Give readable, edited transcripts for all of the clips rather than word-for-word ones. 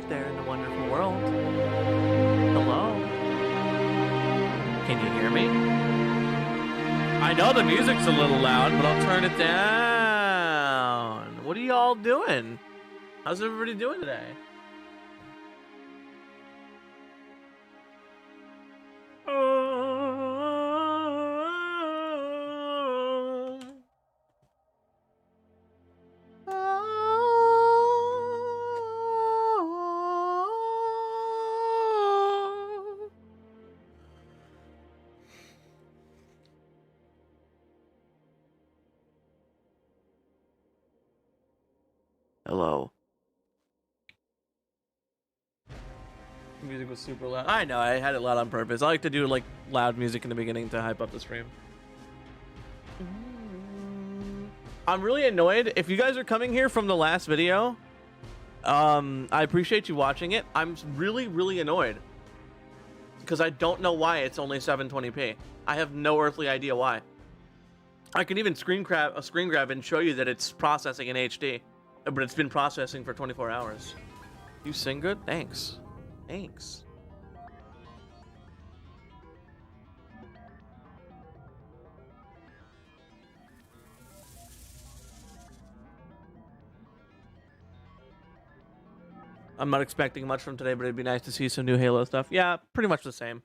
out there in the wonderful world. Hello? Can you hear me? I know the music's a little loud, but I'll turn it down. What are y'all doing? How's everybody doing today? Hello. The music was super loud. I know, I had it loud on purpose. I like to do like loud music in the beginning to hype up the stream. I'm really annoyed. If you guys are coming here from the last video, I appreciate you watching it. I'm really annoyed because I don't know why it's only 720p. I have no earthly idea why. I can even screen grab and show you that it's processing in HD, but it's been processing for 24 hours. You sing good? Thanks. Thanks. I'm not expecting much from today, but it'd be nice to see some new Halo stuff. Yeah, pretty much the same.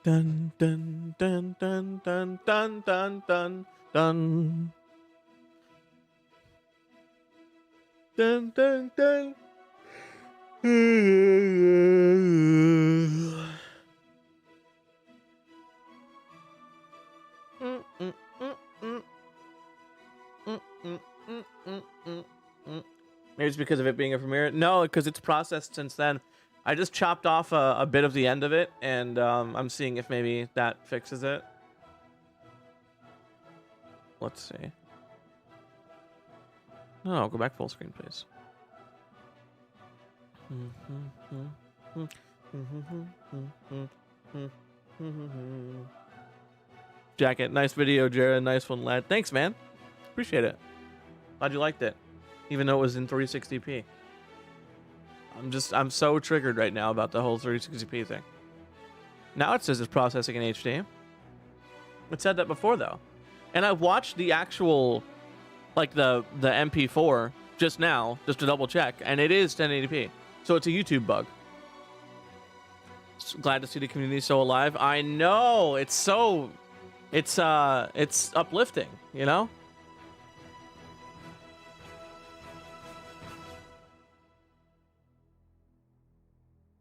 Dun dun dun dun dun dun dun dun dun dun dun dun. Maybe it's because of it being a premiere. No, because it's processed since then. I just chopped off a bit of the end of it, and I'm seeing if maybe that fixes it. Let's see. No, go back full screen, please. Jacket, nice video, Jared. Nice one, lad. Thanks, man. Appreciate it. Glad you liked it, even though it was in 360p. I'm so triggered right now about the whole 360p thing. Now it says it's processing in HD. It said that before though. And I watched the actual, like the MP4 just now, just to double check, and it is 1080p. So it's a YouTube bug. Glad to see the community so alive. I know, it's uplifting, you know?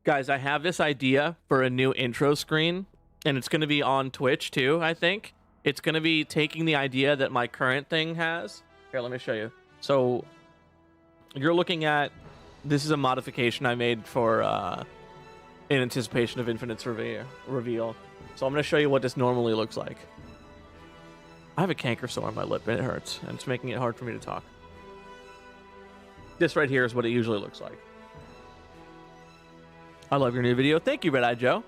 Guys, I have this idea for a new intro screen, and it's going to be on Twitch too, I think. It's going to be taking the idea that my current thing has. Here, let me show you. So, you're looking at... This is a modification I made for... in anticipation of Infinite's reveal. So I'm going to show you what this normally looks like. I have a canker sore on my lip, and it hurts, and it's making it hard for me to talk. This right here is what it usually looks like. I love your new video. Thank you, Red Eye Joe.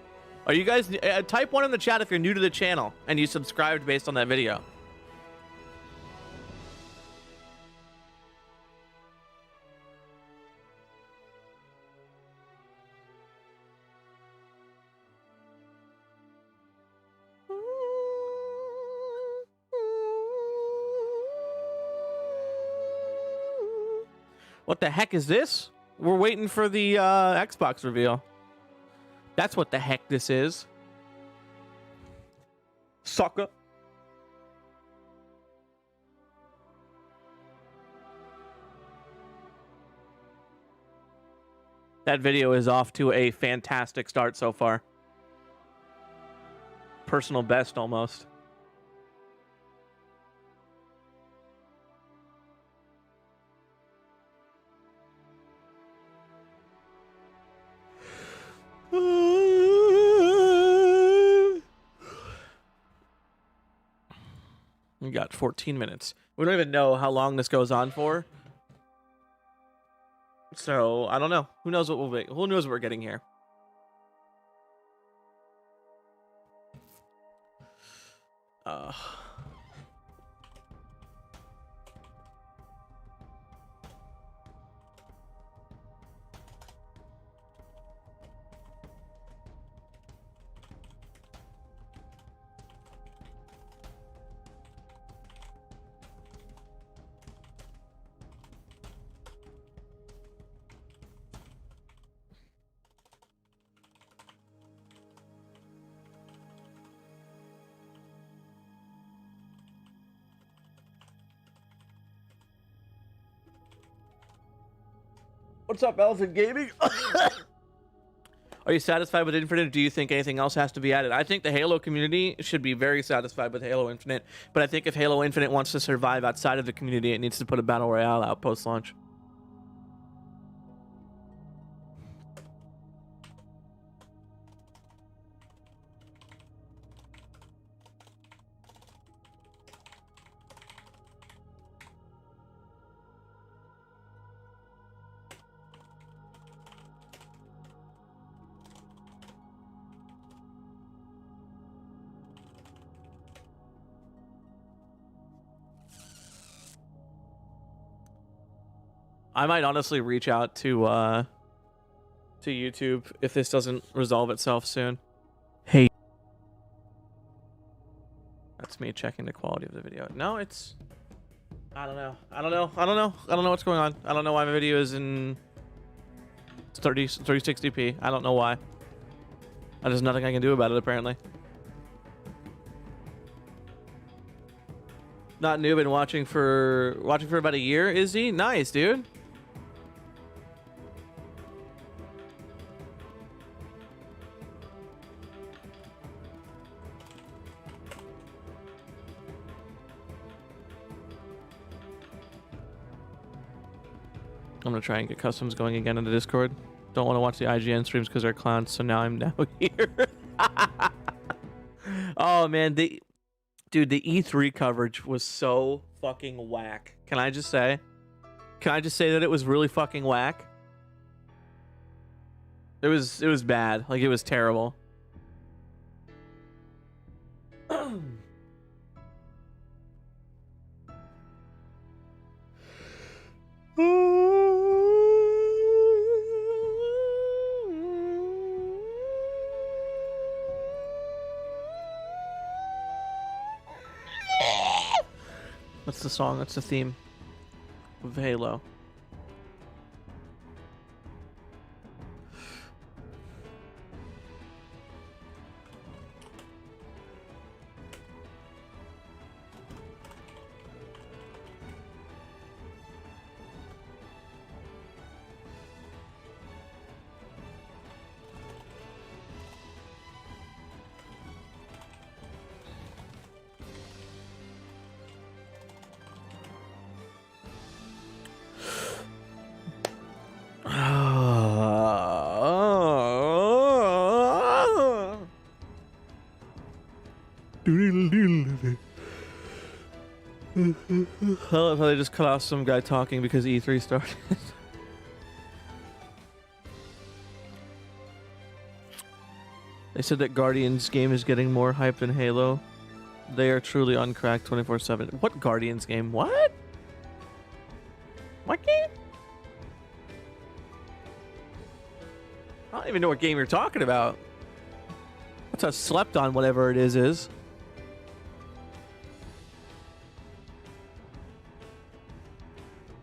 Are you guys... type 1 in the chat if you're new to the channel and you subscribed based on that video. What the heck is this? We're waiting for the Xbox reveal. That's what the heck this is. Sucker. That video is off to a fantastic start so far. Personal best almost. We got 14 minutes. We don't even know how long this goes on for. So, I don't know. Who knows what we'll be? Who knows what we're getting here? What's up, Elephant Gaming? Are you satisfied with Infinite, or do you think anything else has to be added? I think the Halo community should be very satisfied with Halo Infinite, but I think if Halo Infinite wants to survive outside of the community, it needs to put a Battle Royale out post-launch. I might honestly reach out to YouTube if this doesn't resolve itself soon. Hey. That's me checking the quality of the video. No, it's... I don't know. I don't know what's going on. I don't know why my video is in 3060p. I don't know why. There's nothing I can do about it, apparently. Not new, been watching for about a year, is he? Nice, dude. I'm gonna try and get customs going again in the Discord. Don't want to watch the IGN streams because they're clowns, so now I'm here. Oh man, the E3 coverage was so fucking whack. Can I just say that it was really fucking whack? It was bad. Like, it was terrible. What's the song? What's the theme of Halo? I love how they just cut off some guy talking because E3 started. They said that Guardians game is getting more hype than Halo. They are truly on crack 24/7. What Guardians game? What? What game? I don't even know what game you're talking about. What's a slept on whatever it is?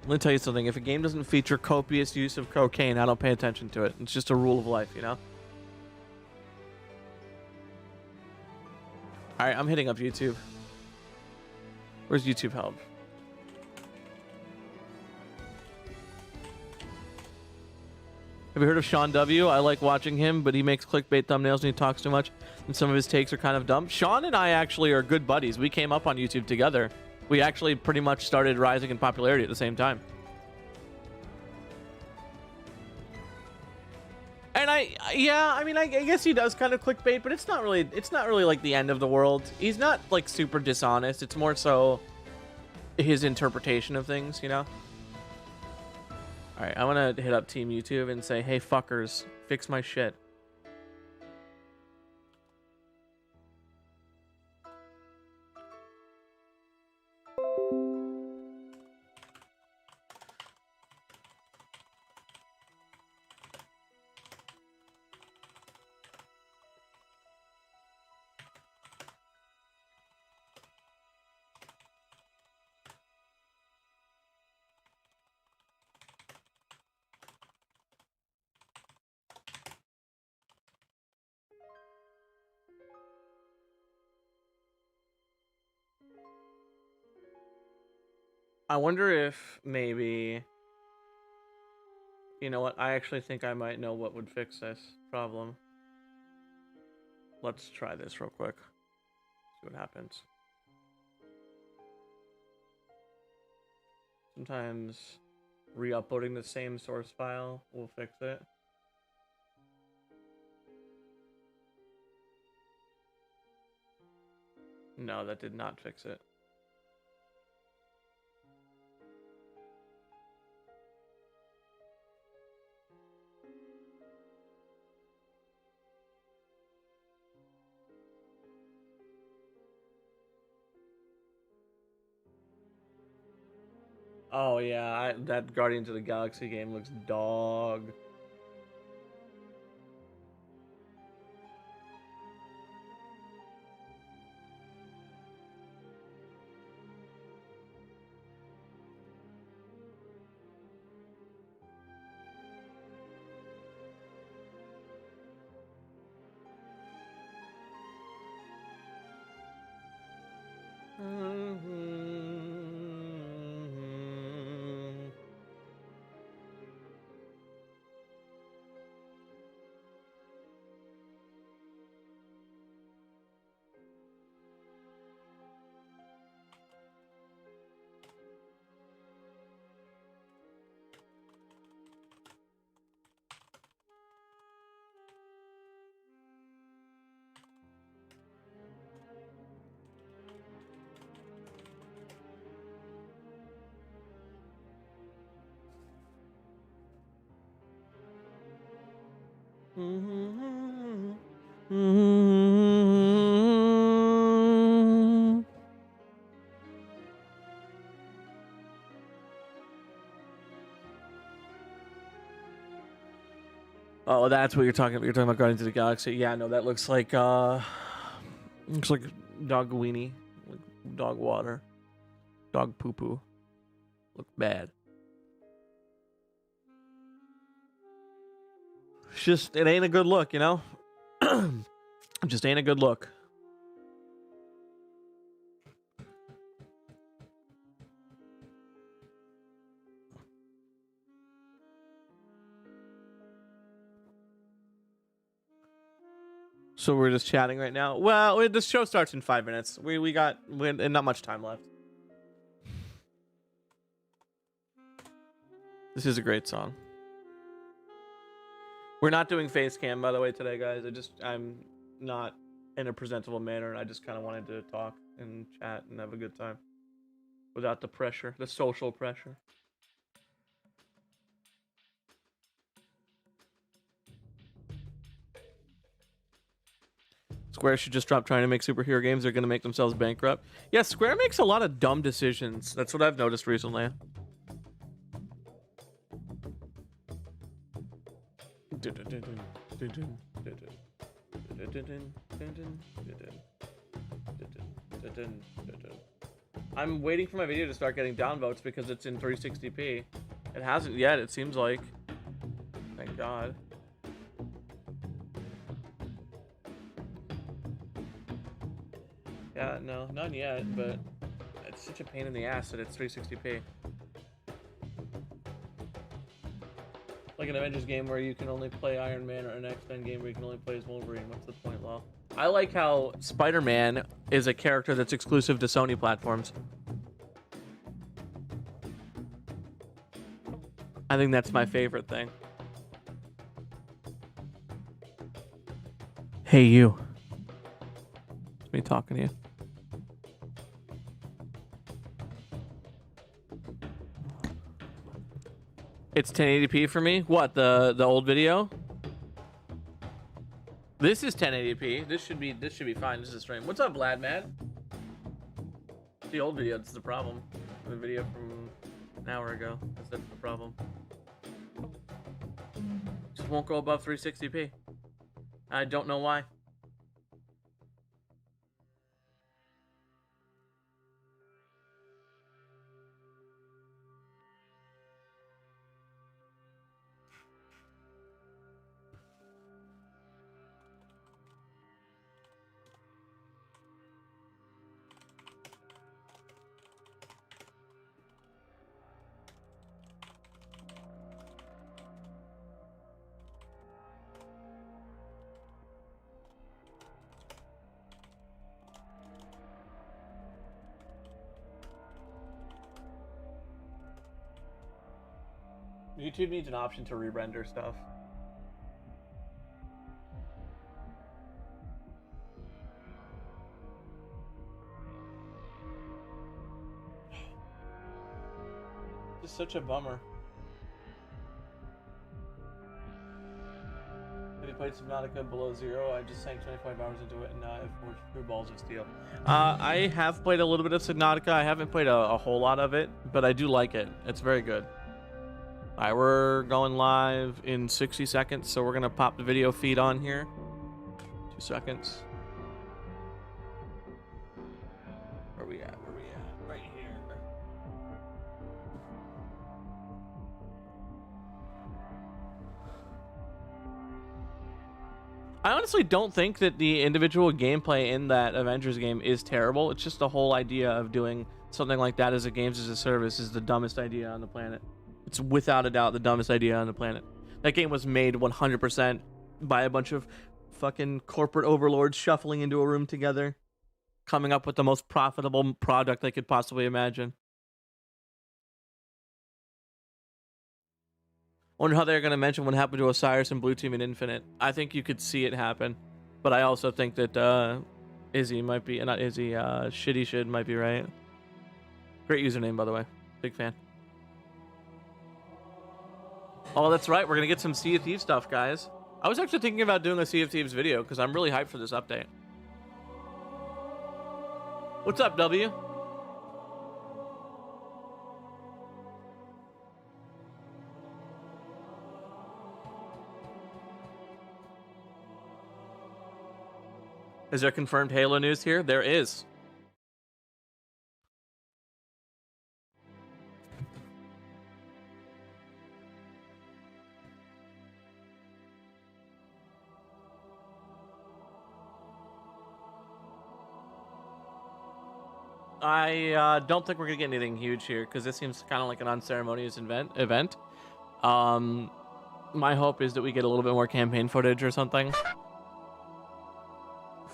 Let me tell you something. If a game doesn't feature copious use of cocaine, I don't pay attention to it. It's just a rule of life, you know? Alright, I'm hitting up YouTube. Where's YouTube help? Have you heard of Sean W? I like watching him, but he makes clickbait thumbnails and he talks too much. And some of his takes are kind of dumb. Sean and I actually are good buddies. We came up on YouTube together. We actually pretty much started rising in popularity at the same time. And I guess he does kind of clickbait, but it's not really like the end of the world. He's not like super dishonest. It's more so his interpretation of things, you know? All right, I want to hit up Team YouTube and say, hey, fuckers, fix my shit. I wonder if maybe, you know what? I actually think I might know what would fix this problem. Let's try this real quick. See what happens. Sometimes re-uploading the same source file will fix it. No, that did not fix it. Oh yeah, that Guardians of the Galaxy game looks dog. Oh, that's what you're talking about. You're talking about Guardians of the Galaxy. Yeah, no, that looks like dog weenie, like dog water, dog poo poo. Look bad. It's just, it ain't a good look, you know? It just ain't a good look. So we're just chatting right now. Well, this show starts in 5 minutes. We got not much time left. This is a great song. We're not doing face cam, by the way, today, guys. I'm not in a presentable manner, and I just kind of wanted to talk and chat and have a good time without the pressure, the social pressure. Square should just stop trying to make superhero games. They're going to make themselves bankrupt. Yeah, Square makes a lot of dumb decisions. That's what I've noticed recently. I'm waiting for my video to start getting downvotes because it's in 360p. It hasn't yet, it seems like. Thank God. Yeah, no, none yet, but it's such a pain in the ass that it's 360p. Like an Avengers game where you can only play Iron Man, or an X-Men game where you can only play as Wolverine. What's the point, Law? I like how Spider-Man is a character that's exclusive to Sony platforms. I think that's my favorite thing. Hey, you. It's me talking to you. It's 1080p for me. What, the old video? This is 1080p. This should be fine. This is stream. What's up, Vlad Mad? It's the old video that's the problem. The video from an hour ago. That's the problem. Just won't go above 360p. I don't know why. YouTube needs an option to re-render stuff. It's such a bummer. Have you played Subnautica Below Zero? I just sank 25 hours into it and now I have 4 balls of steel. I have played a little bit of Subnautica. I haven't played a whole lot of it, but I do like it. It's very good. Alright, we're going live in 60 seconds, so we're gonna pop the video feed on here. 2 seconds. Where we at? Where we at? Right here. I honestly don't think that the individual gameplay in that Avengers game is terrible. It's just the whole idea of doing something like that as a games as a service is the dumbest idea on the planet. It's without a doubt the dumbest idea on the planet. That game was made 100% by a bunch of fucking corporate overlords shuffling into a room together, coming up with the most profitable product they could possibly imagine. Wonder how they're going to mention what happened to Osiris and Blue Team in Infinite. I think you could see it happen, but I also think that Izzy might be, not Izzy, Shitty Shid might be right. Great username, by the way. Big fan. Oh, that's right. We're going to get some Sea of Thieves stuff, guys. I was actually thinking about doing a Sea of Thieves video because I'm really hyped for this update. What's up, W? Is there confirmed Halo news here? There is. I don't think we're gonna get anything huge here because this seems kind of like an unceremonious event. My hope is that we get a little bit more campaign footage or something.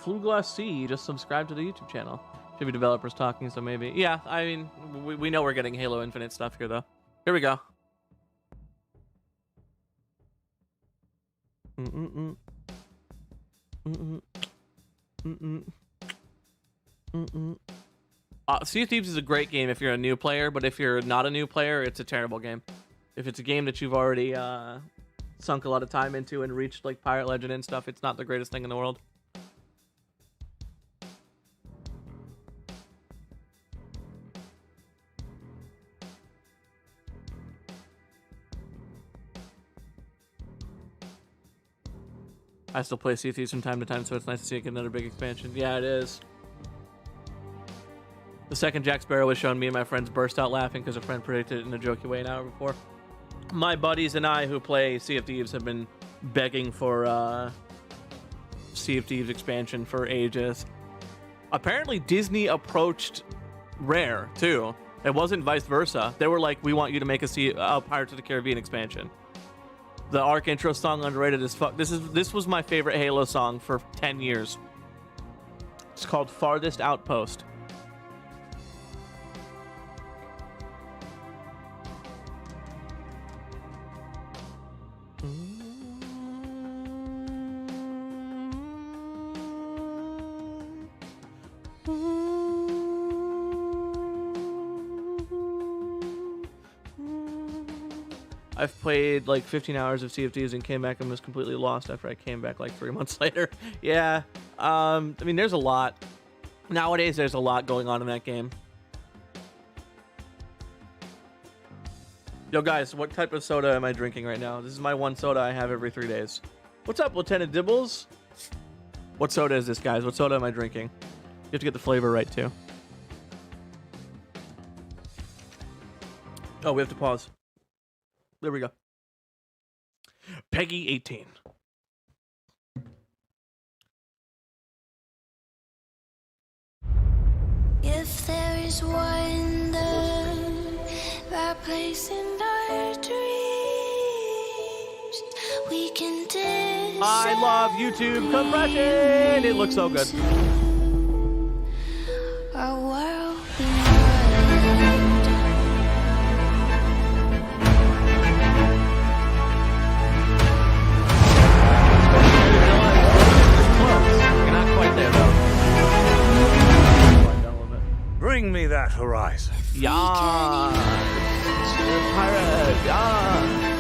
Fluglass C just subscribe to the YouTube channel. Should be developers talking, so maybe. Yeah, I mean, we know we're getting Halo Infinite stuff here, though. Here we go. Sea of Thieves is a great game if you're a new player, but if you're not a new player, it's a terrible game. If it's a game that you've already sunk a lot of time into and reached like Pirate Legend and stuff, it's not the greatest thing in the world. I still play Sea of Thieves from time to time, so it's nice to see it get another big expansion. Yeah, it is. The second Jack Sparrow was shown, me and my friends burst out laughing because a friend predicted it in a jokey way an hour before. My buddies and I who play Sea of Thieves have been begging for Sea of Thieves expansion for ages. Apparently Disney approached Rare too. It wasn't vice versa. They were like, we want you to make a Pirates of the Caribbean expansion. The Ark intro song, underrated as fuck. This was my favorite Halo song for 10 years. It's called Farthest Outpost. I've played like 15 hours of Sea of Thieves and came back and was completely lost after I came back like 3 months later. Yeah, I mean, there's a lot. Nowadays, there's a lot going on in that game. Yo, guys, what type of soda am I drinking right now? This is my one soda I have every 3 days. What's up, Lieutenant Dibbles? What soda is this, guys? What soda am I drinking? You have to get the flavor right, too. Oh, we have to pause. There we go. Peggy 18. If there is wonder, right place in our dreams, we can dance. I love YouTube compression. It looks so good. Our world behind. Horizon. Yeah. Pirate. Yeah.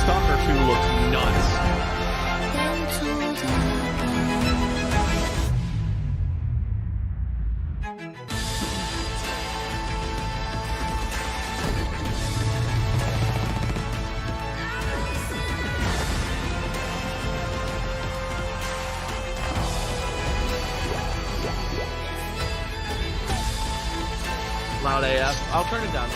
Stalker 2 looks nuts. Loud AF. I'll turn it down.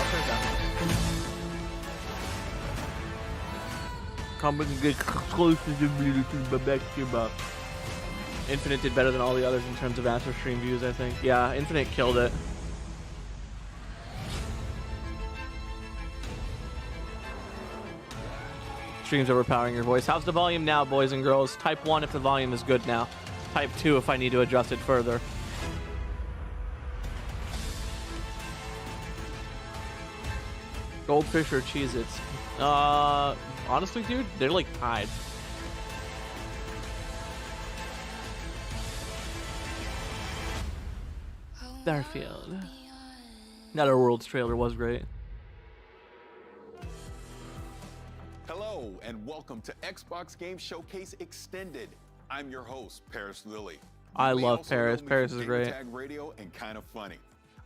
Come and get closer to me to back to my. Infinite did better than all the others in terms of Astro Stream views, I think. Yeah, Infinite killed it. Stream's overpowering your voice. How's the volume now, boys and girls? Type 1 if the volume is good now. Type 2 if I need to adjust it further. Goldfish or Cheez-Its? Honestly, dude, they're like tied. Starfield. Nether Worlds trailer was great. Hello and welcome to Xbox Game Showcase Extended. I'm your host, Paris Lilly. I love Paris. Paris is great. Tag Radio and Kind of Funny.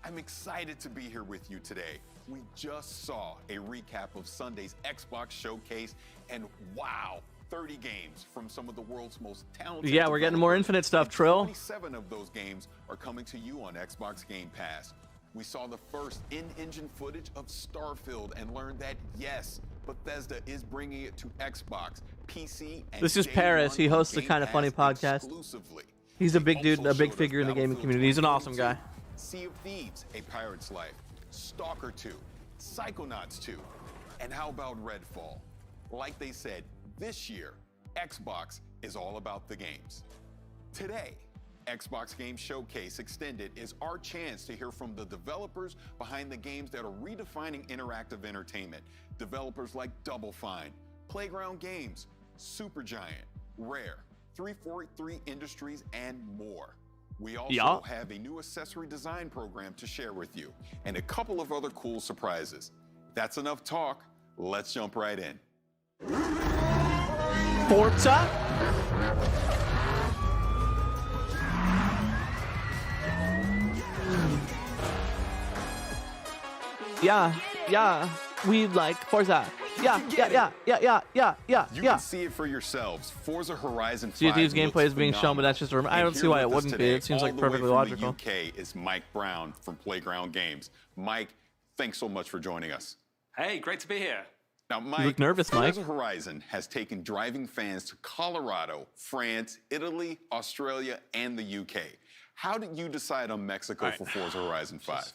I'm excited to be here with you today. We just saw a recap of Sunday's Xbox Showcase, and wow, 30 games from some of the world's most talented. Yeah, we're getting more Infinite stuff, Trill. 27 of those games are coming to you on Xbox Game Pass. We saw the first in-engine footage of Starfield and learned that, yes, Bethesda is bringing it to Xbox, PC, and this is Paris. He hosts the Kind of Funny podcast. He's a big dude, a big figure in the gaming community. He's an awesome guy. Sea of Thieves, A Pirate's Life, Stalker 2, Psychonauts 2, and how about Redfall? Like they said, this year, Xbox is all about the games. Today, Xbox Game Showcase Extended is our chance to hear from the developers behind the games that are redefining interactive entertainment. Developers like Double Fine, Playground Games, Supergiant, Rare, 343 Industries, and more. We also have a new accessory design program to share with you, and a couple of other cool surprises. That's enough talk. Let's jump right in. Forza? Yeah, we like Forza. Yeah. You can see it for yourselves. Forza Horizon 5 Sea of Thieves gameplay is being shown, but that's just I don't see why it wouldn't be. It seems like perfectly logical. The UK is Mike Brown from Playground Games. Mike, thanks so much for joining us. Hey, great to be here. Now, Mike, you look nervous, Mike. Forza Horizon has taken driving fans to Colorado, France, Italy, Australia, and the UK. How did you decide on Mexico for Forza Horizon 5?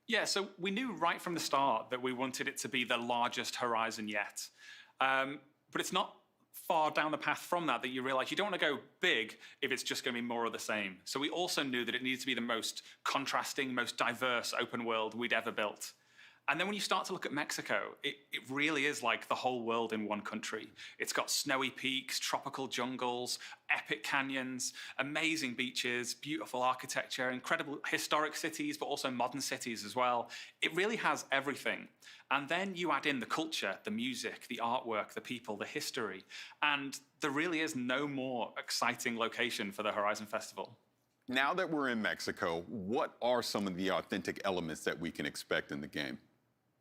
Yeah, so we knew right from the start that we wanted it to be the largest Horizon yet. But it's not far down the path from that you realize you don't want to go big if it's just going to be more of the same. So we also knew that it needed to be the most contrasting, most diverse open world we'd ever built. And then when you start to look at Mexico, it really is like the whole world in one country. It's got snowy peaks, tropical jungles, epic canyons, amazing beaches, beautiful architecture, incredible historic cities, but also modern cities as well. It really has everything. And then you add in the culture, the music, the artwork, the people, the history, and there really is no more exciting location for the Horizon Festival. Now that we're in Mexico, what are some of the authentic elements that we can expect in the game?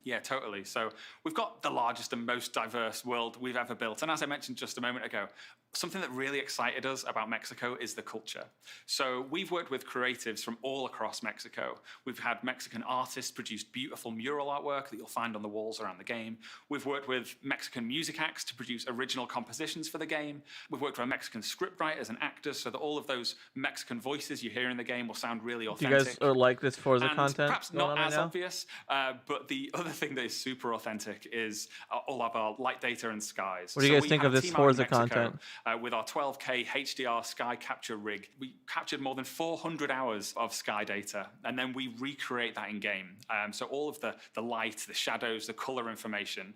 Yeah, totally. So we've got the largest and most diverse world we've ever built. And as I mentioned just a moment ago, something that really excited us about Mexico is the culture. So we've worked with creatives from all across Mexico. We've had Mexican artists produce beautiful mural artwork that you'll find on the walls around the game. We've worked with Mexican music acts to produce original compositions for the game. We've worked with Mexican scriptwriters and actors so that all of those Mexican voices you hear in the game will sound really authentic. Do you guys like this Forza content? Perhaps not as obvious, but the other thing that is super authentic is all of our light data and skies. What do you guys think of this Forza content? With our 12K HDR sky capture rig, we captured more than 400 hours of sky data, and then we recreate that in game. So all of the light, the shadows, the color information,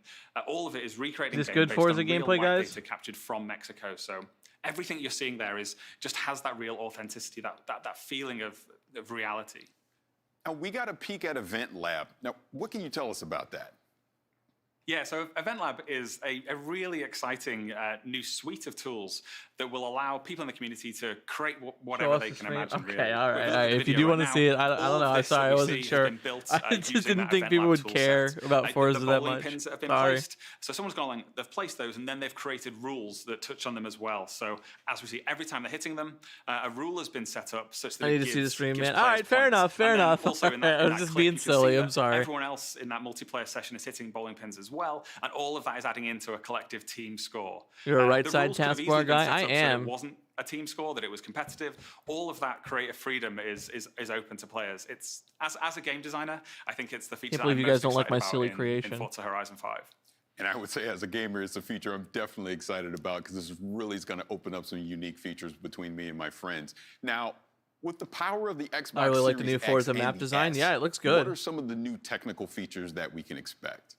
all of it is recreated in game. Is this good Forza gameplay, guys? Data captured from Mexico. So everything you're seeing there is just has that real authenticity, that feeling of reality. Now, we got a peek at Event Lab. Now, what can you tell us about that? Yeah, so Event Lab is a really exciting new suite of tools that will allow people in the community to create whatever they can imagine. Okay, really. all right. If you do want to see it, I don't know. I'm sorry, I wasn't sure. I just didn't think people would care about Forza that much. Pins that have been Sorry. placed. So someone's gone along, they've placed those, and then they've created rules that touch on them as well. So as we see, every time they're hitting them, a rule has been set up such that I need to see the stream, man. All right, fair enough, fair enough. Also in that, I was just being silly. I'm sorry. Everyone else in that multiplayer session is hitting bowling pins as well, and all of that is adding into a collective team score. You're a right the side rules could have taskbar easily been guy. set I up so am. it wasn't a team score, that it was competitive. All of that creative freedom is open to players. It's as a game designer, I think it's the feature. Can't believe that I'm you guys most don't like my excited silly about creation. in Forza Horizon 5. And I would say, as a gamer, it's a feature I'm definitely excited about because this really is going to open up some unique features between me and my friends. Now, with the power of the Xbox I really like the Series new Forza X and map the design. S, Yeah, it looks good. What are some of the new technical features that we can expect?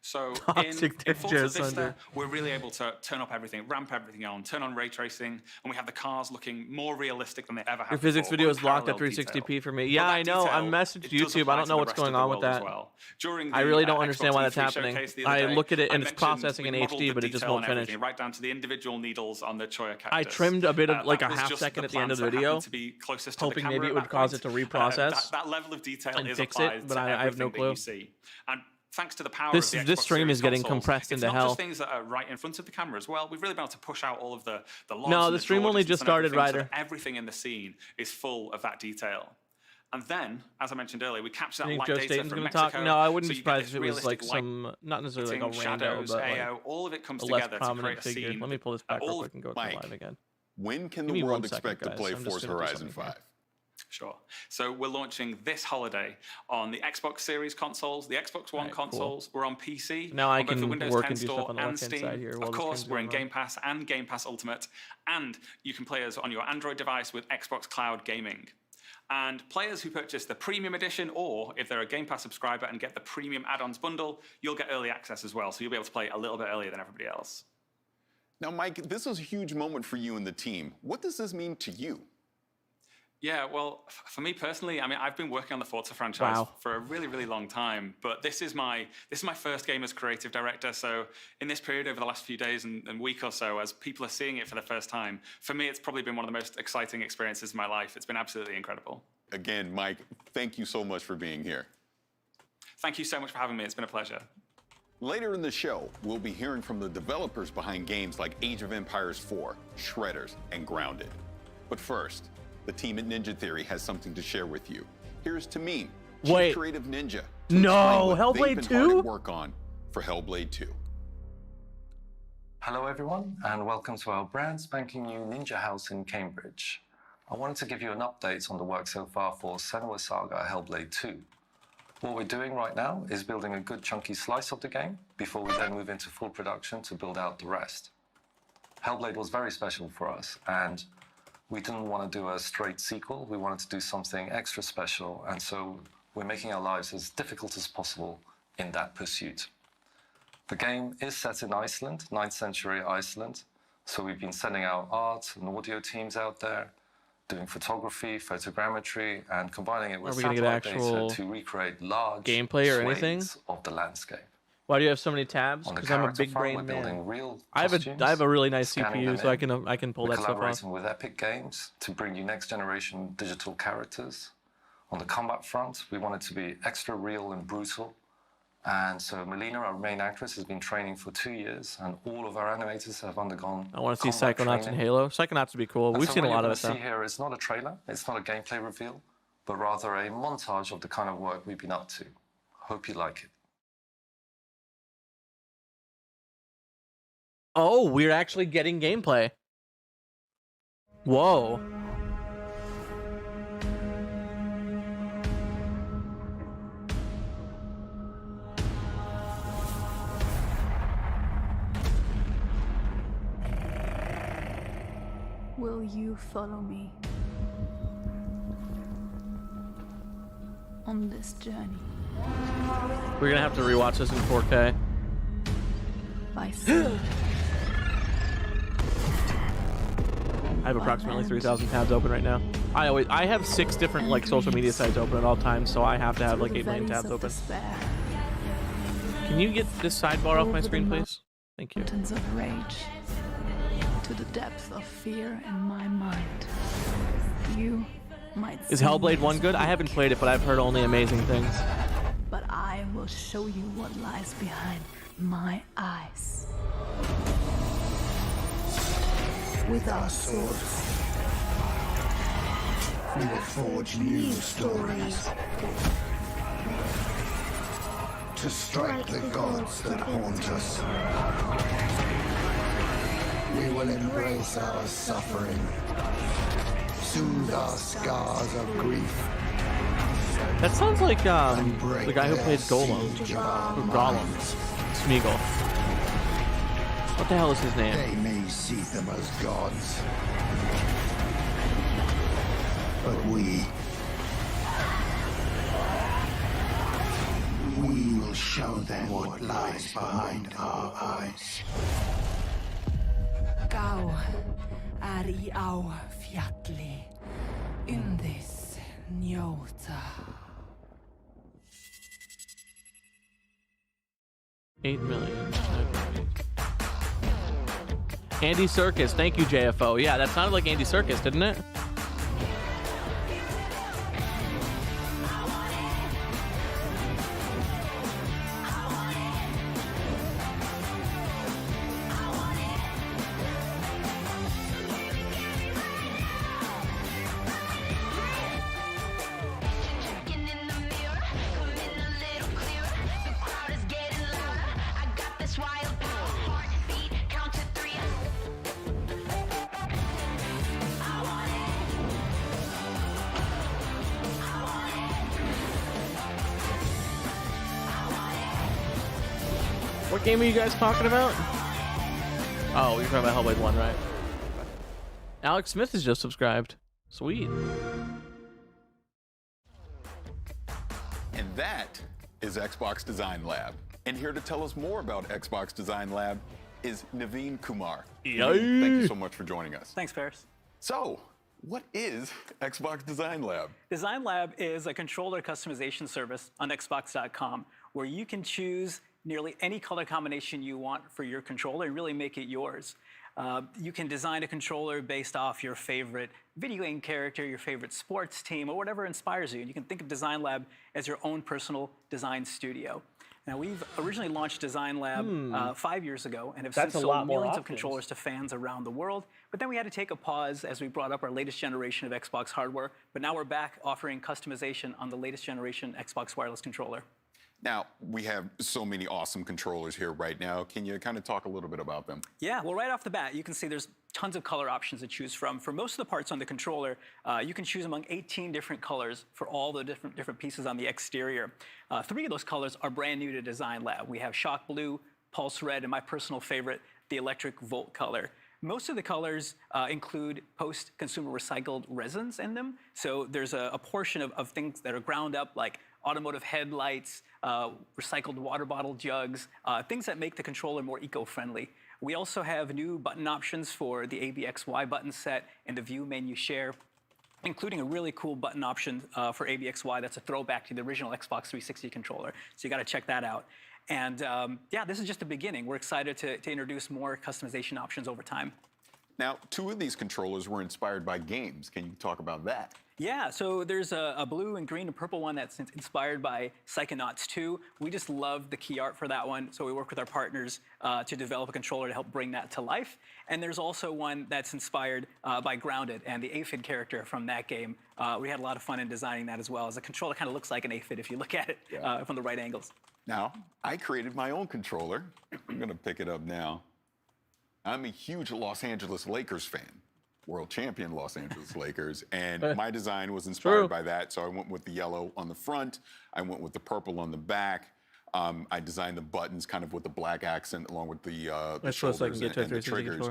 So Toxic in Forza Ninja Vista, Thunder. we're really able to turn up everything, ramp everything on, turn on ray tracing, and we have the cars looking more realistic than they ever have Your physics before, video with is locked at parallel 360p detail. for me. But Yeah, that I know. I detail, messaged it does YouTube. I apply don't to know the what's rest of going the on with world as that. well. During I the, really don't Xbox understand why TV that's happening. showcase the other I day, look at it I and it's mentioned processing in we modeled HD, the but it just detail won't on everything, finish. right down to the individual needles on the Choya cactus. I trimmed a bit of like a That was half just second the at the end of the plants that video, happened to be closest to the hoping maybe camera it at would that cause point. it to reprocess That level of detail and is fix applied it, but to I have no everything that clue. you see. And thanks to the power This- of the this Xbox stream is Series getting consoles, compressed it's into not hell. just things that are right in front of the camera as well. We've really been able to push out all of the logs No, and the stream draw only distance just and started, everything, so Ryder. that everything in the scene is full of that detail. And then, as I mentioned earlier, we capture that I think light Joe data Staten's from going to Mexico. talk. No, I wouldn't so be you get surprised this if it was like realistic light some, not necessarily like a hitting, rando, shadows, but like AO, all of it comes a less together to prominent create a figure. scene. Let me pull this back real all quick and go to Mike. live again. When can Give the me 1 world second, expect to guys. play I'm just Forza gonna do Horizon something here. 5? Sure. So we're launching this holiday on the Xbox Series consoles, the Xbox One Alright, cool. consoles. We're on PC. Now I on both the can Windows work 10 and do store stuff on the and left-hand Steam. side here while Of the course, stream's we're in going on. Game Pass and Game Pass Ultimate, and you can play us on your Android device with Xbox Cloud Gaming. And players who purchase the Premium Edition, or if they're a Game Pass subscriber and get the Premium Add-ons bundle, you'll get early access as well, so you'll be able to play a little bit earlier than everybody else. Now, Mike, this is a huge moment for you and the team. What does this mean to you? Yeah, well, for me personally, I mean, I've been working on the Forza franchise Wow. for a really, really long time. But this is my first game as creative director. So in this period over the last few days and week or so, as people are seeing it for the first time, for me, it's probably been one of the most exciting experiences of my life. It's been absolutely incredible. Again, Mike, thank you so much for being here. Thank you so much for having me. It's been a pleasure. Later in the show, we'll be hearing from the developers behind games like Age of Empires 4, Shredders, and Grounded. But first, the team at Ninja Theory has something to share with you. Here's Tamim, Chief Wait. Creative Ninja, to No, explain what Hellblade they've been hard 2? at work on for Hellblade 2. Hello everyone, and welcome to our brand spanking new Ninja House in Cambridge. I wanted to give you an update on the work so far for Senua's Saga Hellblade 2. What we're doing right now is building a good chunky slice of the game before we then move into full production to build out the rest. Hellblade was very special for us, and we didn't want to do a straight sequel. We wanted to do something extra special, and so we're making our lives as difficult as possible in that pursuit. The game is set in Iceland, 9th century Iceland, so we've been sending out art and audio teams out there, doing photography, photogrammetry, and combining it with Are we gonna get satellite actual data to recreate large gameplay or anything? swathes of the landscape. Why do you have so many tabs? On the Because I'm a character big front, brain we're building man. real I have a really nice scanning CPU, them so in. I can pull We're that stuff off. collaborating with Epic Games to bring you next generation digital characters. On the combat front, we want it to be extra real and brutal. And so Melina, our main actress, has been training for 2 years, and all of our animators have undergone I want to see combat Psychonauts and training. Halo. Psychonauts would be cool. And We've so seen a what lot you're of it gonna though. see here is not a trailer, it's not a gameplay reveal, but rather a montage of the kind of work we've been up to. Hope you like it. Oh, we're actually getting gameplay. Whoa. Will you follow me on this journey We're gonna have to rewatch this in 4K. by sea I have approximately 3,000 tabs open right now. I have 6 different like social media sites open at all times, so I have to have like 8 million tabs open. Can you get this sidebar off my screen, please? Thank you. Mountains of rage, to the depth of fear in my mind. You might. Is see Hellblade me 1 as good? I haven't played it, but I've heard only amazing things. But I will show you what lies behind my eyes. With our swords, we will forge new stories to strike the gods that haunt us. We will embrace our suffering, soothe our scars of grief. That sounds like and break the guy who their played Golem. siege of our Or Gollum. minds. Smeagol. What the hell is his name? They may see them as gods, but we will show them what lies behind our eyes. Gá er í á fjalli, undis njóta. 8 million. Andy Serkis, thank you, JFO. Yeah, that sounded like Andy Serkis, didn't it? Checking in the mirror, come in a little clearer. The crowd is getting louder. I got this wild power. Heartbeat, count to 3. I want What game are you guys talking about? Oh, you're talking about Hellblade 1, right? Alex Smith is just subscribed. Sweet. And that is Xbox Design Lab. And here to tell us more about Xbox Design Lab is Naveen Kumar. Naveen, thank you so much for joining us. Thanks, Paris. So, what is Xbox Design Lab? Design Lab is a controller customization service on Xbox.com where you can choose nearly any color combination you want for your controller and really make it yours. You can design a controller based off your favorite video game character, your favorite sports team, or whatever inspires you. And you can think of Design Lab as your own personal design studio. Now, we've originally launched Design Lab 5 years ago and have since sold millions of controllers to fans around the world. But then we had to take a pause as we brought up our latest generation of Xbox hardware. But now we're back offering customization on the latest generation Xbox wireless controller. Now, we have so many awesome controllers here right now. Can you kind of talk a little bit about them? Yeah, well, right off the bat, you can see there's tons of color options to choose from. For most of the parts on the controller, you can choose among 18 different colors for all the different pieces on the exterior. 3 of those colors are brand new to Design Lab. We have Shock Blue, Pulse Red, and my personal favorite, the Electric Volt color. Most of the colors include post-consumer recycled resins in them. So there's a portion of things that are ground up, like automotive headlights, recycled water bottle jugs, things that make the controller more eco-friendly. We also have new button options for the ABXY button set and the View Menu Share, including a really cool button option for ABXY that's a throwback to the original Xbox 360 controller. So you got to check that out. And yeah, this is just the beginning. We're excited to introduce more customization options over time. Now, 2 of these controllers were inspired by games. Can you talk about that? Yeah, so there's a blue and green and purple one that's inspired by Psychonauts 2. We just love the key art for that one, so we work with our partners to develop a controller to help bring that to life. And there's also one that's inspired by Grounded and the aphid character from that game. We had a lot of fun in designing that as well, as the controller kind of looks like an aphid if you look at it from the right angles. Now, I created my own controller. I'm going to pick it up now. I'm a huge Los Angeles Lakers fan. World champion Los Angeles Lakers, and my design was inspired by that. So I went with the yellow on the front, I went with the purple on the back. I designed the buttons kind of with the black accent along with the shoulders and the triggers.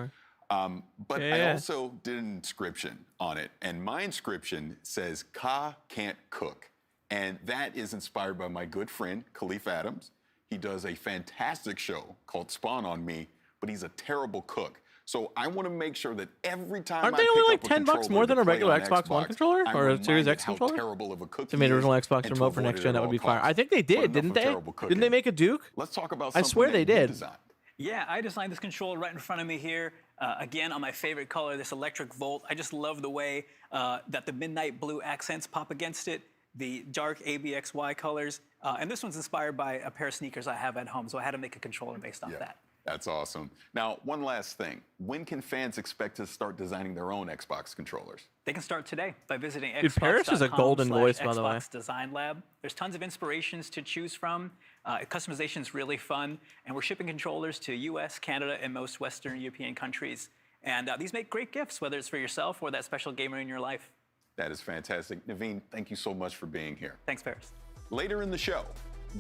But I also did an inscription on it, and my inscription says, "Ka can't cook." And that is inspired by my good friend, Khalif Adams. He does a fantastic show called Spawn on Me, but he's a terrible cook. So I want to make sure that every time Aren't I they pick only up like a $10 more controller than to a play regular on Xbox One Xbox, controller I'm or a Series reminded X how controller? terrible of a cookie They made is original Xbox and to remote for avoid next it gen. at That would all be fire. costs. I think they But did, enough didn't of they? terrible Didn't they cooking. make a Duke? Let's talk about I something swear that they you did. designed. Yeah, I designed this controller right in front of me here. Again, on my favorite color, this electric volt. I just love the way that the midnight blue accents pop against it, the dark ABXY colors. And this one's inspired by a pair of sneakers I have at home, so I had to make a controller based off that. That's awesome. Now, one last thing. When can fans expect to start designing their own Xbox controllers? They can start today by visiting Dude, Paris is a golden voice, by the way. Xbox Design Lab. There's tons of inspirations to choose from. Customization is really fun, and we're shipping controllers to US, Canada, and most Western European countries. And these make great gifts, whether it's for yourself or that special gamer in your life. That is fantastic. Naveen, thank you so much for being here. Thanks, Paris. Later in the show,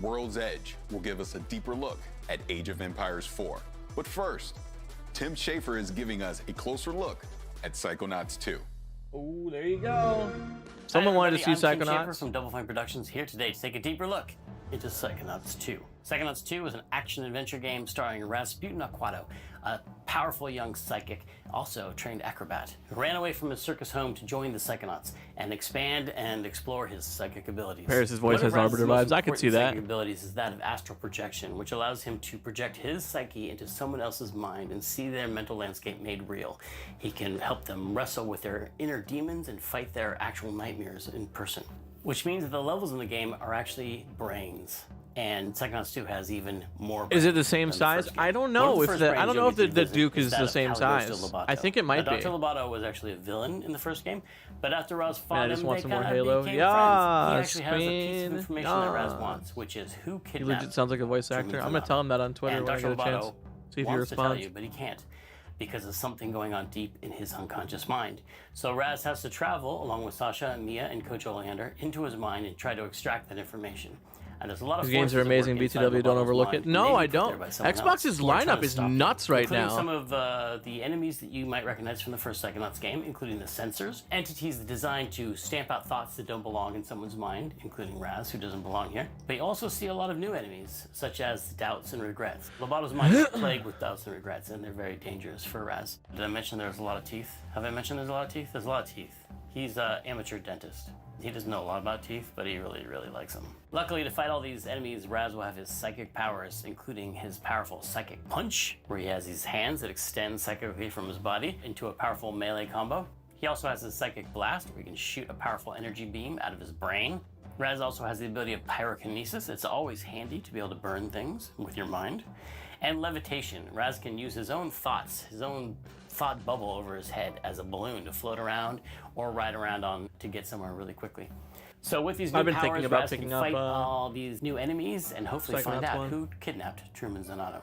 World's Edge will give us a deeper look at Age of Empires 4. But first, Tim Schafer is giving us a closer look at Psychonauts 2. Oh, there you go. Someone wanted to see I'm Tim Schafer Psychonauts. from Double Fine Productions here today to take a deeper look into Psychonauts 2. Psychonauts 2 is an action-adventure game starring Rasputin Aquato, a powerful young psychic, also a trained acrobat, who ran away from his circus home to join the Psychonauts and expand and explore his psychic abilities. Paris' voice One of has Raz's Arbiter most vibes. I could see important that. psychic abilities is that of astral projection, which allows him to project his psyche into someone else's mind and see their mental landscape made real. He can help them wrestle with their inner demons and fight their actual nightmares in person. Which means that the levels in the game are actually brains. And Psychonauts 2 has even more. Is it the same than size? first game. I don't One of know the if first the brains I don't you'll know if get the to visit Duke is that the of same Caligostro size. Lobato. I think it might now, be. Dr. Lobato was actually a villain in the first game, but after Raz Man, fought I him, just want they some more kind of Halo. became Yes, friends. He actually has a piece of Queen. information that Raz Yes. wants, which is who He kidnapped legit sounds like a voice Truman actor. I'm gonna Zanuck. tell him that on Twitter And when I Dr. get a chance. Lobato See if he wants to tell responds. you, but he can't, because of something going on deep in his unconscious mind. So Raz has to travel, along with Sasha, Mia, and Coach Oleander, into his mind and try to extract that information. And there's a lot of These games are forces at work amazing. inside BTW, don't Lobato's overlook mind, it. No, maybe I put there don't. by someone Xbox's else who are trying lineup to is stop you, nuts right including now. some of the enemies that you might recognize from the first Psychonauts game, including the Censors, entities designed to stamp out thoughts that don't belong in someone's mind, including Raz, who doesn't belong here. But you also see a lot of new enemies, such as doubts and regrets. Lobato's mind is plagued with doubts and regrets, and they're very dangerous for Raz. Did I mention there's a lot of teeth? Have I mentioned there's a lot of teeth? There's a lot of teeth. He's an amateur dentist. He doesn't know a lot about teeth, but he really, really likes them. Luckily, to fight all these enemies, Raz will have his psychic powers, including his powerful psychic punch, where he has these hands that extend psychically from his body into a powerful melee combo. He also has his psychic blast, where he can shoot a powerful energy beam out of his brain. Raz also has the ability of pyrokinesis. It's always handy to be able to burn things with your mind. And levitation. Raz can use his own thoughts, his own thought bubble over his head as a balloon to float around or ride around on to get somewhere really quickly. So with these new I've been powers, thinking about Raz can picking up, fight all these new enemies and hopefully find Psychonauts out 1. who kidnapped Truman Zanotto.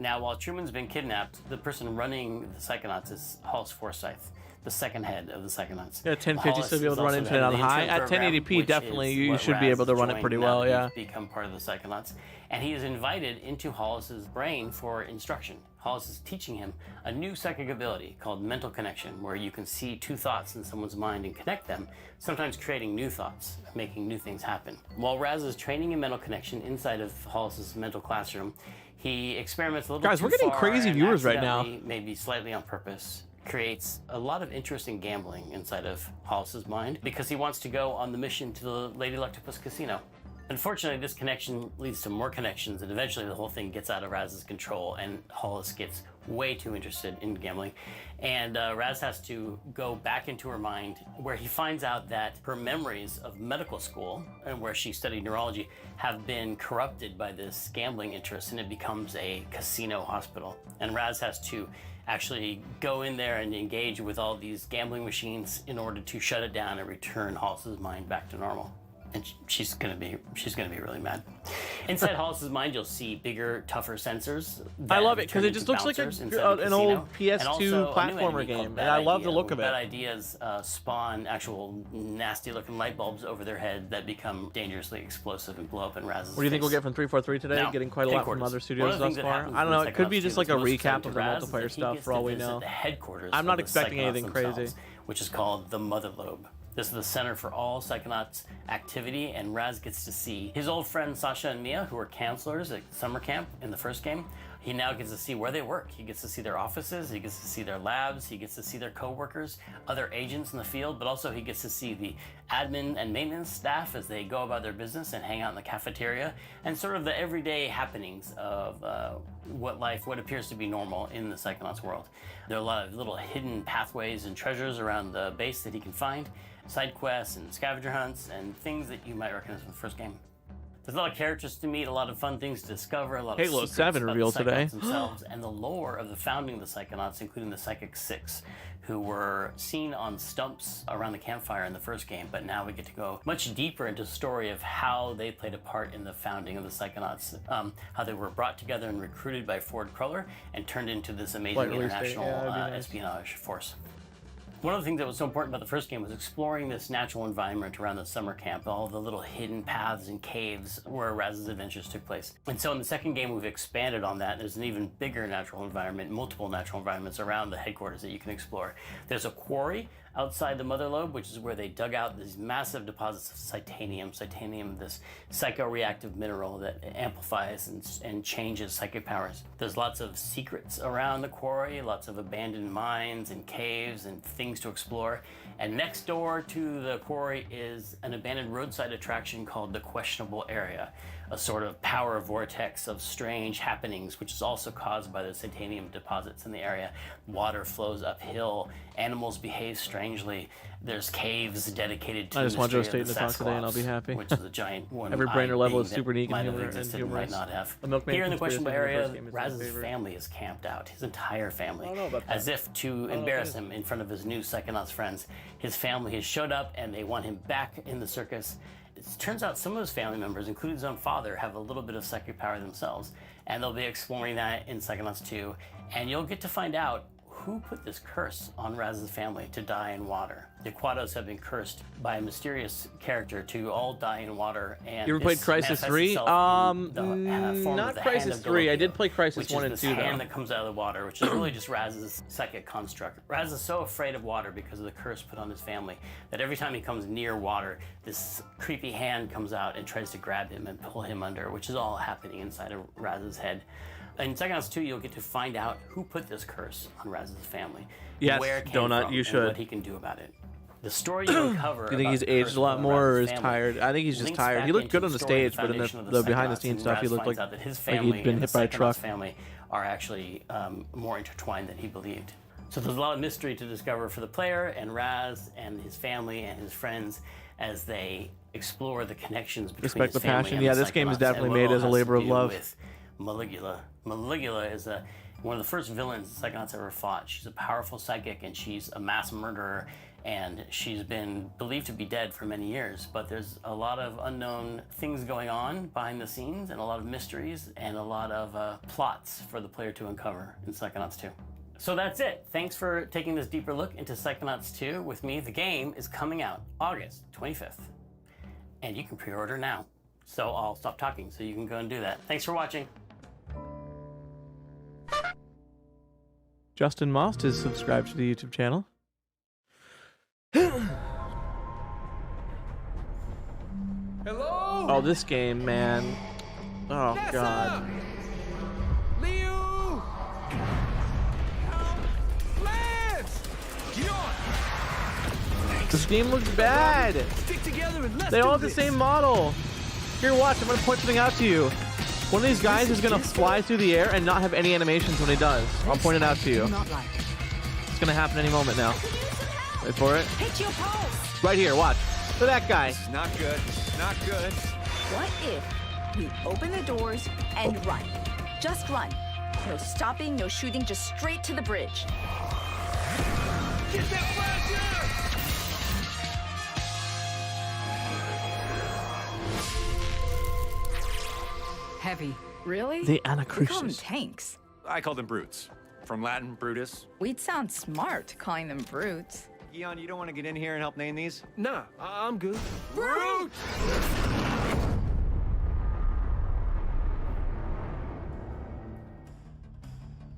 Now, while Truman's been kidnapped, the person running the Psychonauts is Hollis Forsyth, the second head of the Psychonauts. Yeah, 1050 Hollis should be able is to run also into the it head on of the high. Intel At program, 1080p, which definitely, is you what should be Raz able to has run it joined pretty now well, that yeah. he's become part of the Psychonauts. And he is invited into Hollis's brain for instruction. Hollis is teaching him a new psychic ability called mental connection, where you can see two thoughts in someone's mind and connect them, sometimes creating new thoughts, making new things happen. While Raz is training in mental connection inside of Hollis's mental classroom, he experiments a little Guys, too we're getting far crazy and viewers right now. accidentally, maybe slightly on purpose, creates a lot of interest in gambling inside of Hollis's mind because he wants to go on the mission to the Lady Luctopus Casino. Unfortunately, this connection leads to more connections, and eventually the whole thing gets out of Raz's control, and Hollis gets way too interested in gambling. And Raz has to go back into her mind, where he finds out that her memories of medical school, and where she studied neurology, have been corrupted by this gambling interest, and it becomes a casino hospital. And Raz has to actually go in there and engage with all these gambling machines in order to shut it down and return Hollis's mind back to normal. And she's gonna be really mad. Inside Hollis's mind, you'll see bigger, tougher sensors. I that love it because turn it into just looks like bouncers an inside the old casino. And PS2 also a new platformer enemy game, called and Bad I love the Idea, look of where it. Bad ideas spawn actual nasty-looking light bulbs over their head that become dangerously explosive and blow up in Raz's What do you think we'll face. get from 343 today? Now, Getting quite a lot from headquarters. other One studios of the things thus that far. happens I don't know. in It could be Psychonauts just 2 like a that's most recap exciting of to the Raz is multiplayer that he stuff gets for all to we visit know. the headquarters I'm of not the expecting Psychonauts anything crazy. themselves, which is called the Mother Lobe. This is the center for all Psychonauts activity, and Raz gets to see his old friends Sasha and Mia, who were counselors at summer camp in the first game, He now gets to see where they work. He gets to see their offices, he gets to see their labs, he gets to see their co-workers, other agents in the field, but also he gets to see the admin and maintenance staff as they go about their business and hang out in the cafeteria, and sort of the everyday happenings of what appears to be normal in the Psychonauts world. There are a lot of little hidden pathways and treasures around the base that he can find, side quests and scavenger hunts and things that you might recognize from the first game. There's a lot of characters to meet, a lot of fun things to discover, a lot of Halo secrets 7 about revealed the today. Psychonauts themselves, and the lore of the founding of the Psychonauts, including the Psychic Six, who were seen on stumps around the campfire in the first game, but now we get to go much deeper into the story of how they played a part in the founding of the Psychonauts, how they were brought together and recruited by Ford Cruller and turned into this amazing international espionage force. One of the things that was so important about the first game was exploring this natural environment around the summer camp, all the little hidden paths and caves where Raz's adventures took place. And so in the second game, we've expanded on that. There's an even bigger natural environment, multiple natural environments around the headquarters that you can explore. There's a quarry outside the Mother Lobe, which is where they dug out these massive deposits of Titanium. Titanium, this psychoreactive mineral that amplifies and changes psychic powers. There's lots of secrets around the quarry, lots of abandoned mines and caves and things to explore. And next door to the quarry is an abandoned roadside attraction called the Questionable Area, a sort of power vortex of strange happenings, which is also caused by the titanium deposits in the area. Water flows uphill, animals behave strangely. There's caves dedicated to I just want Joe Staten Staten to talk today and I'll be happy. Which is a giant one. Every brainer level is super neat might and have existed and might not have. The Milkman Here in the Conspiracy questionable from the area, first game is my Raz's favorite. family is camped out. His entire family. I don't know about that. As if to embarrass him in front of his new Psychonauts friends. His family has showed up and they want him back in the circus. It turns out some of his family members, including his own father, have a little bit of psychic power themselves, and they'll be exploring that in Psychonauts 2, and you'll get to find out who put this curse on Raz's family to die in water. The Quados have been cursed by a mysterious character to all die in water. And You ever played this Crisis manifests 3? itself in the form Not of the Crisis Hand of 3. I Galopio, did play Crisis which 1 is and this 2 hand though. that comes out of the water, which is really just Raz's psychic construct. Raz is so afraid of water because of the curse put on his family that every time he comes near water, this creepy hand comes out and tries to grab him and pull him under, which is all happening inside of Raz's head. In Psychonauts 2, you'll get to find out who put this curse on Raz's family. Yes, where it came Donut, from, you and should. what he can do about it. The story you uncover. Do you think he's aged a lot more or is tired? I think he's just tired. He looked good on the stage, but in the behind-the-scenes stuff, he looked like he'd been hit by a truck. Family are actually more intertwined than he believed. So there's a lot of mystery to discover for the player and Raz and his family and his friends as they explore the connections between Respect his the family passion. and Yeah, the this game is Psychonauts, definitely and what it made all as a has labor to of do love. with Maligula. Maligula is one of the first villains the Psychonauts ever fought. She's a powerful psychic and she's a mass murderer, and she's been believed to be dead for many years, but there's a lot of unknown things going on behind the scenes and a lot of mysteries and a lot of plots for the player to uncover in Psychonauts 2. So that's it. Thanks for taking this deeper look into Psychonauts 2 with me. The game is coming out August 25th, and you can pre-order now. So I'll stop talking so you can go and do that. Thanks for watching. Justin Most is subscribed to the YouTube channel. Hello? Oh, this game, man. Oh, God. Liu! Lance! Get on! This game looks bad. Stick together and let's They do all have the this. same model. Here, watch. I'm going to point something out to you. One of these guys is going to fly through the air and not have any animations when he does. I'll point it out to you. It's going to happen any moment now. Wait for it. Hit your pulse. Right here, watch. Look at that guy. This is not good. This is not good. What if we open the doors and run? Just run. No stopping, no shooting, just straight to the bridge. Get that flasher! Heavy. Really? The We call them Anacrusis. tanks. I call them brutes. From Latin, Brutus. We'd sound smart calling them brutes. Eon, you don't want to get in here and help name these? Nah, I'm good. Brute!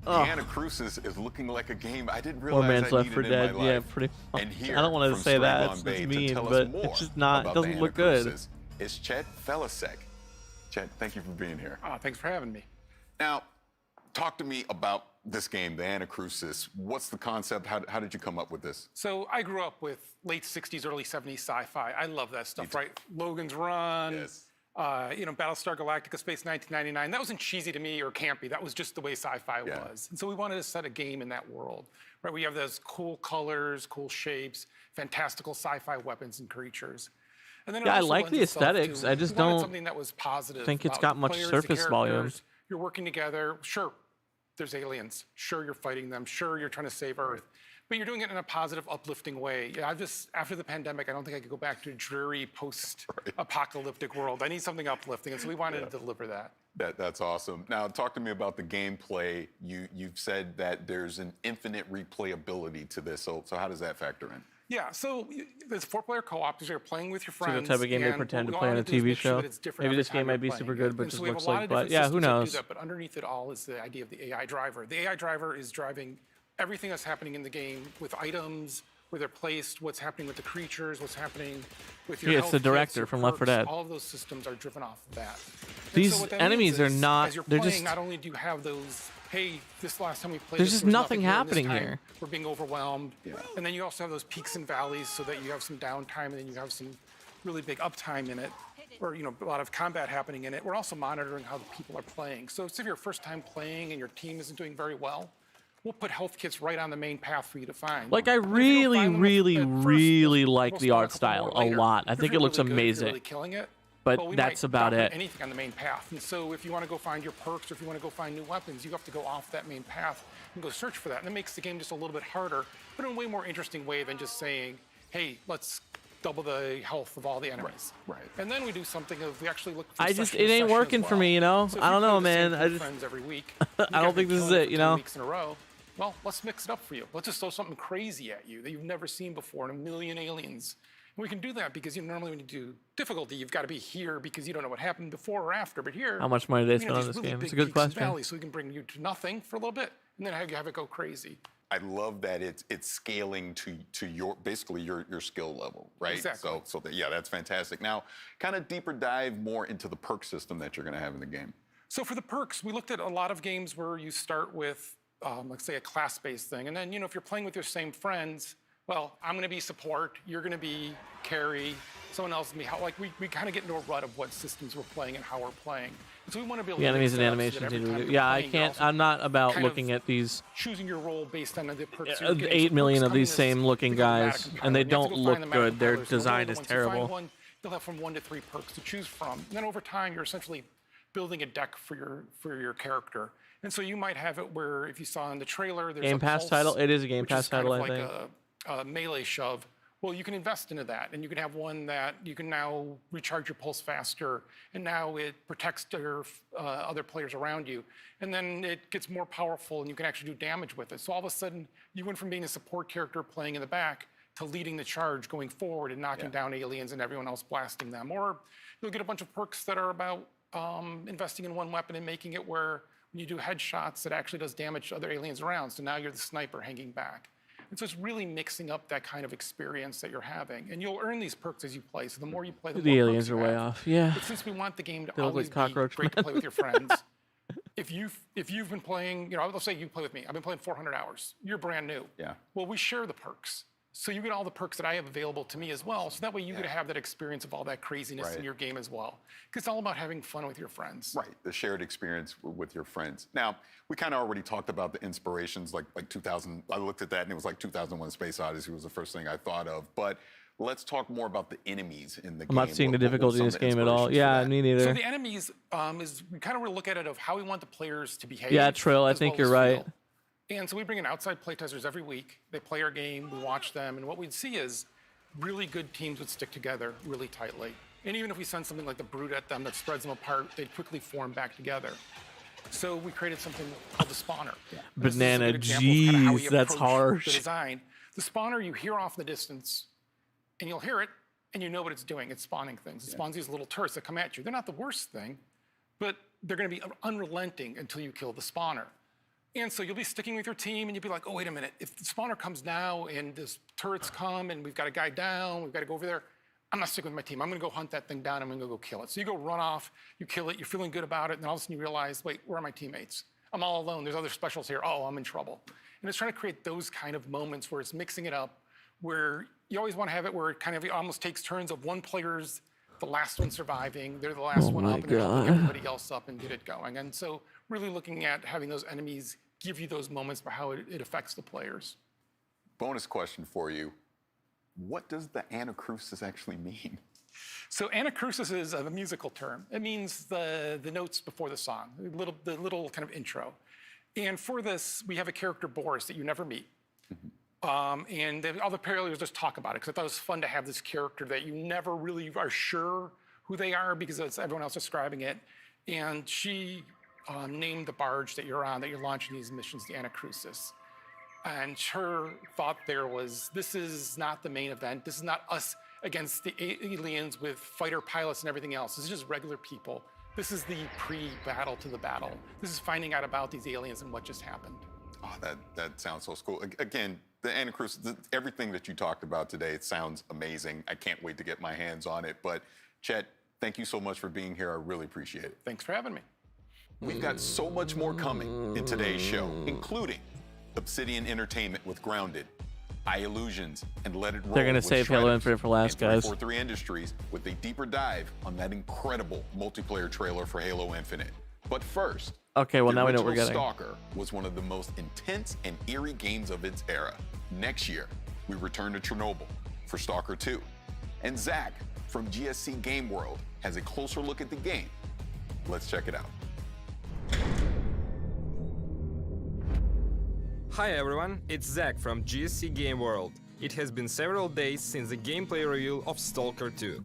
The Anacrusis is looking like a game I didn't Poor realize Man's I Left needed 4 in my Dead. life. Yeah, pretty. And here, I don't want to from say that. Strabon It's Bay to mean, tell us but more it's just not. It about doesn't the look good. Anacrusis is Chet Felisek. Chet, thank you for being here. Oh, thanks for having me. Now, talk to me about this game, the Anacrusis. What's the concept? How did you come up with this? So I grew up with late 60s, early 70s sci-fi. I love that stuff, right? Logan's Run, Yes. Battlestar Galactica, Space 1999. That wasn't cheesy to me or campy. That was just the way sci-fi was. And so we wanted to set a game in that world, right? We have those cool colors, cool shapes, fantastical sci-fi weapons and creatures. And then it Yeah, I also like lends the itself aesthetics. to- I just we wanted don't something that was positive. think it's about got much players, the surface volume. characters. You're working together. Sure, there's aliens. Sure, you're fighting them. Sure, you're trying to save Earth. But you're doing it in a positive, uplifting way. Yeah, after the pandemic, I don't think I could go back to a dreary post-apocalyptic world. I need something uplifting, and so we wanted to deliver that. That's awesome. Now, talk to me about the gameplay. You've said that there's an infinite replayability to this. So how does that factor in? Yeah, so there's 4-player co-op. You're playing with your So friends. the type of game they and pretend what to we play on wanna a do is TV make sure show. that it's different Maybe every this time game might you're be playing super it. good, but And just so we have looks a lot like of butt. different Yeah, who systems that knows? do that, but underneath it all is the idea of the AI driver. The AI driver is driving everything that's happening in the game with items, where they're placed, what's happening with the creatures, what's happening with your Yeah, it's health the kits, director your from Left 4 perks. Dead. All of those systems are driven off of that. And These so what that enemies means are is, not- as you're they're playing, just- not only do you have those, hey, this last time we played, There's this, just there was nothing here, and this happening time here. We're being overwhelmed. And then you also have those peaks and valleys so that you have some downtime and then you have some really big uptime in it, or a lot of combat happening in it. We're also monitoring how the people are playing. So if you're your first time playing and your team isn't doing very well, we'll put health kits right on the main path for you to find. Like, I And if you don't really, find them really, at first, really we'll like the spawn a art couple style more a later. lot. I If think you're it looks really good, if you're amazing. really killing it, But well, we that's might about not put it. anything on the main path. And so if you want to go find your perks or if you want to go find new weapons, you have to go off that main path and go search for that. And it makes the game just a little bit harder, but in a way more interesting way than just saying, hey, let's double the health of all the enemies. Right. And then we do something of we actually look for I just, session it to ain't session as working for well. me, you know? So if I you don't play know, the same man. with I your just, friends every week. I don't think this is it, you know? Weeks in a row. Well, let's mix it up for you. Let's just throw something crazy at you that you've never seen before, and a million aliens. And we can do that because normally when you do difficulty, you've got to be here because you don't know what happened before or after. But here, How much money do they we spend have on these this really game? big It's a good peaks and question. valleys, so we can bring you to nothing for a little bit, and then have it go crazy. I love that it's scaling to your basically your skill level, right? Exactly. Yeah, that's fantastic. Now, kind of deeper dive more into the perk system that you're going to have in the game. So for the perks, we looked at a lot of games where you start with, let's say, a class-based thing. And then, if you're playing with your same friends, well, I'm going to be support, you're going to be carry, someone else will be help. Like, we kind of get into a rut of what systems we're playing and how we're playing. And so we want to be able The to enemies mix and it up so that animations every need to time be. you're Yeah, I playing, you're can't. also I'm not about kind of looking at these. choosing your role based on the perks. Uh, 8 million of these same-looking guys, and they don't look good. Their design is terrible. You'll have from 1 to 3 perks to choose from. And then over time, you're essentially building a deck for your character. And so you might have it where, if you saw in the trailer, there's Game a Pass pulse, title? It is a Game which Pass is kind title, of I like think. a melee shove. Well, you can invest into that, and you can have one that you can now recharge your pulse faster, and now it protects your other players around you. And then it gets more powerful, and you can actually do damage with it. So all of a sudden, you went from being a support character playing in the back to leading the charge going forward and knocking down aliens and everyone else blasting them. Or you'll get a bunch of perks that are about investing in one weapon and making it where when you do headshots, it actually does damage to other aliens around. So now you're the sniper hanging back. And so it's really mixing up that kind of experience that you're having. And you'll earn these perks as you play. So the more you play, the The more aliens perks are you way have. off. Yeah. But since we want the game to They look always like Cockroach be great to Man. play with your friends, if you've been playing, let's say you play with me. I've been playing 400 hours. You're brand new. Yeah. Well, we share the perks. So you get all the perks that I have available to me as well. So that way you get to have that experience of all that craziness in your game as well. Because it's all about having fun with your friends. Right, the shared experience with your friends. Now, we kind of already talked about the inspirations, like 2000. I looked at that and it was like 2001: Space Odyssey was the first thing I thought of. But let's talk more about the enemies in the game. I'm not seeing the difficulty in this game at all. inspirations for Yeah, that? me neither. So the enemies is we kind of really look at it of how we want the players to behave. Yeah, Trill, I as think well you're as right. feel. And so we bring in outside playtesters every week. They play our game, we watch them, and what we'd see is really good teams would stick together really tightly. And even if we send something like the Brute at them that spreads them apart, they'd quickly form back together. So we created something called the Spawner. And this is a Banana, good example of kinda how we jeez, that's approach harsh. The design. The Spawner you hear off in the distance, and you'll hear it, and you know what it's doing. It's spawning things. It spawns these little turrets that come at you. They're not the worst thing, but they're going to be unrelenting until you kill the Spawner. And so you'll be sticking with your team, and you'll be like, oh, wait a minute. If the Spawner comes now, and this turrets come, and we've got a guy down, we've got to go over there, I'm not sticking with my team. I'm going to go hunt that thing down. I'm going to go kill it. So you go run off, you kill it, you're feeling good about it, and then all of a sudden you realize, wait, where are my teammates? I'm all alone. There's other specials here. Oh, I'm in trouble. And it's trying to create those kind of moments where it's mixing it up, where you always want to have it where it kind of almost takes turns of one player's the last one surviving. They're the last one up, and they're helping everybody else up and get it going. And so really looking at having those enemies give you those moments for how it affects the players. Bonus question for you. What does the anacrusis actually mean? So anacrusis is a musical term. It means the notes before the song, the little kind of intro. And for this, we have a character, Boris, that you never meet. And the other players just talk about it, because I thought it was fun to have this character that you never really are sure who they are because it's everyone else describing it. And she named the barge that you're on, that you're launching these missions, the Anacrusis. And her thought there was, this is not the main event. This is not us against the aliens with fighter pilots and everything else. This is just regular people. This is the pre-battle to the battle. This is finding out about these aliens and what just happened. Oh, that sounds so cool. Again, the Anacrusis, everything that you talked about today, it sounds amazing. I can't wait to get my hands on it. But Chet, thank you so much for being here. I really appreciate it. Thanks for having me. We've got so much more coming in today's show, including Obsidian Entertainment with Grounded, iLlusions, and Let It Roll. They're going to with save Halo Shredders, Infinite for last, and guys. 343 Industries with a deeper dive on that incredible multiplayer trailer for Halo Infinite. But first, Okay, well, the now we know what we're original getting. Stalker was one of the most intense and eerie games of its era. Next year, we return to Chernobyl for Stalker 2. And Zach from GSC Game World has a closer look at the game. Let's check it out. Hi everyone, it's Zach from GSC Game World. It has been several days since the gameplay reveal of Stalker 2.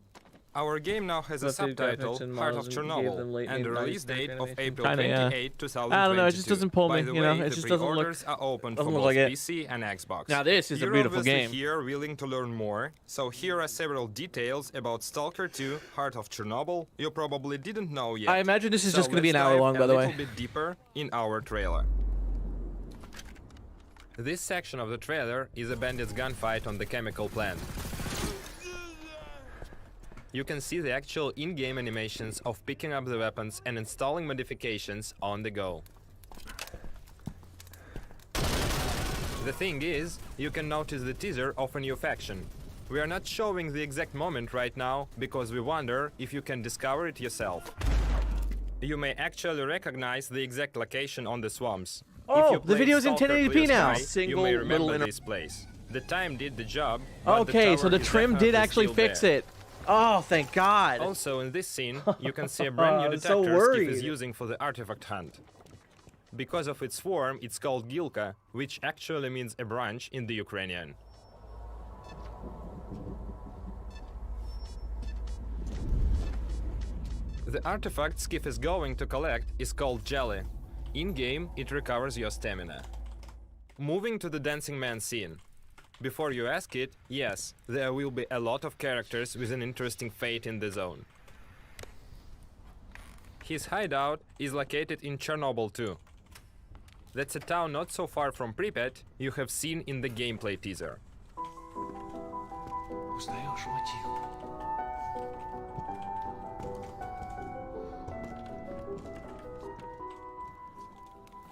Our game now has a Let's see subtitle, graphics and Heart of models and gave them Chernobyl, late and a night release date of animation. April Kinda, yeah. 28, 2022. I don't know, it just doesn't pull me, By the you know, way, it the just doesn't look- pre-orders are open for doesn't both look like it. PC and Xbox. Now this is a You're beautiful obviously game. here willing to learn more, so here are several details about Stalker 2, Heart of Chernobyl you probably didn't know yet. I imagine this is So just gonna be let's an hour dive long, by the a way. little bit deeper in our trailer. This section of the trailer is a bandit's gunfight on the chemical plant. You can see the actual in-game animations of picking up the weapons and installing modifications on the go. The thing is, you can notice the teaser of a new faction. We are not showing the exact moment right now because we wonder if you can discover it yourself. You may actually recognize the exact location on the swamps. Oh, If you the played video's in Stalker 1080p Clear now. Sky, Single you may little remember inter- this place. The time did the job, but Okay, so tower the is trim did definitely actually still fix there. it. Oh, thank God. Also, in this scene, you can see a brand new I'm so detector Skiff is worried. using for the artifact hunt. Because of its form, it's called Gilka, which actually means a branch in the Ukrainian. The artifact Skiff is going to collect is called Jelly. In-game, it recovers your stamina. Moving to the Dancing Man scene. Before you ask it, yes, there will be a lot of characters with an interesting fate in the zone. His hideout is located in Chernobyl too. That's a town not so far from Pripyat you have seen in the gameplay teaser.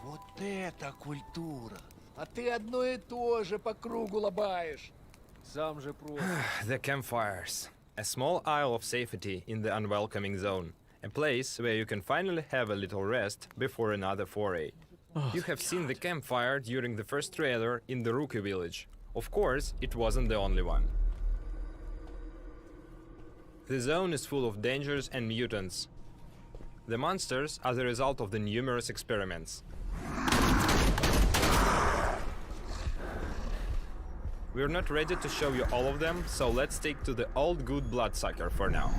Вот это культура! А ты одно и то же по кругу лобаешь. Сам же просто. The campfires. A small isle of safety in the unwelcoming zone. A place where you can finally have a little rest before another foray. You have seen the campfire during the first trailer in the Rookie village. Of course, it wasn't the only one. The zone is full of dangers and mutants. The monsters are the result of the numerous experiments. We're not ready to show you all of them, so let's stick to the old good bloodsucker for now.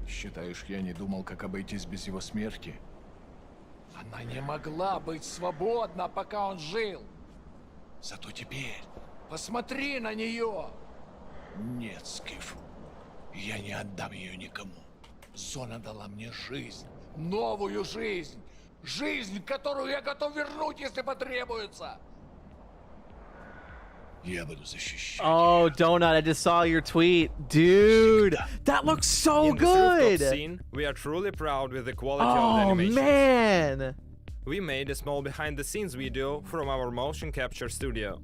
Считаешь, я не думал, как обойтись без его смерти? Она не могла быть свободна, пока он жил. Зато теперь посмотри на нее. Нет, Скиф, я не отдам ее никому. Зона дала мне жизнь, новую жизнь. Жизнь, которую я готов вернуть, если потребуется. Я буду защищать. Oh, Donut, I just saw your tweet. Dude, that looks so In this rooftop good. scene, we are truly proud with the quality of the Oh, animations. man. We made a small behind-the-scenes video from our motion capture studio.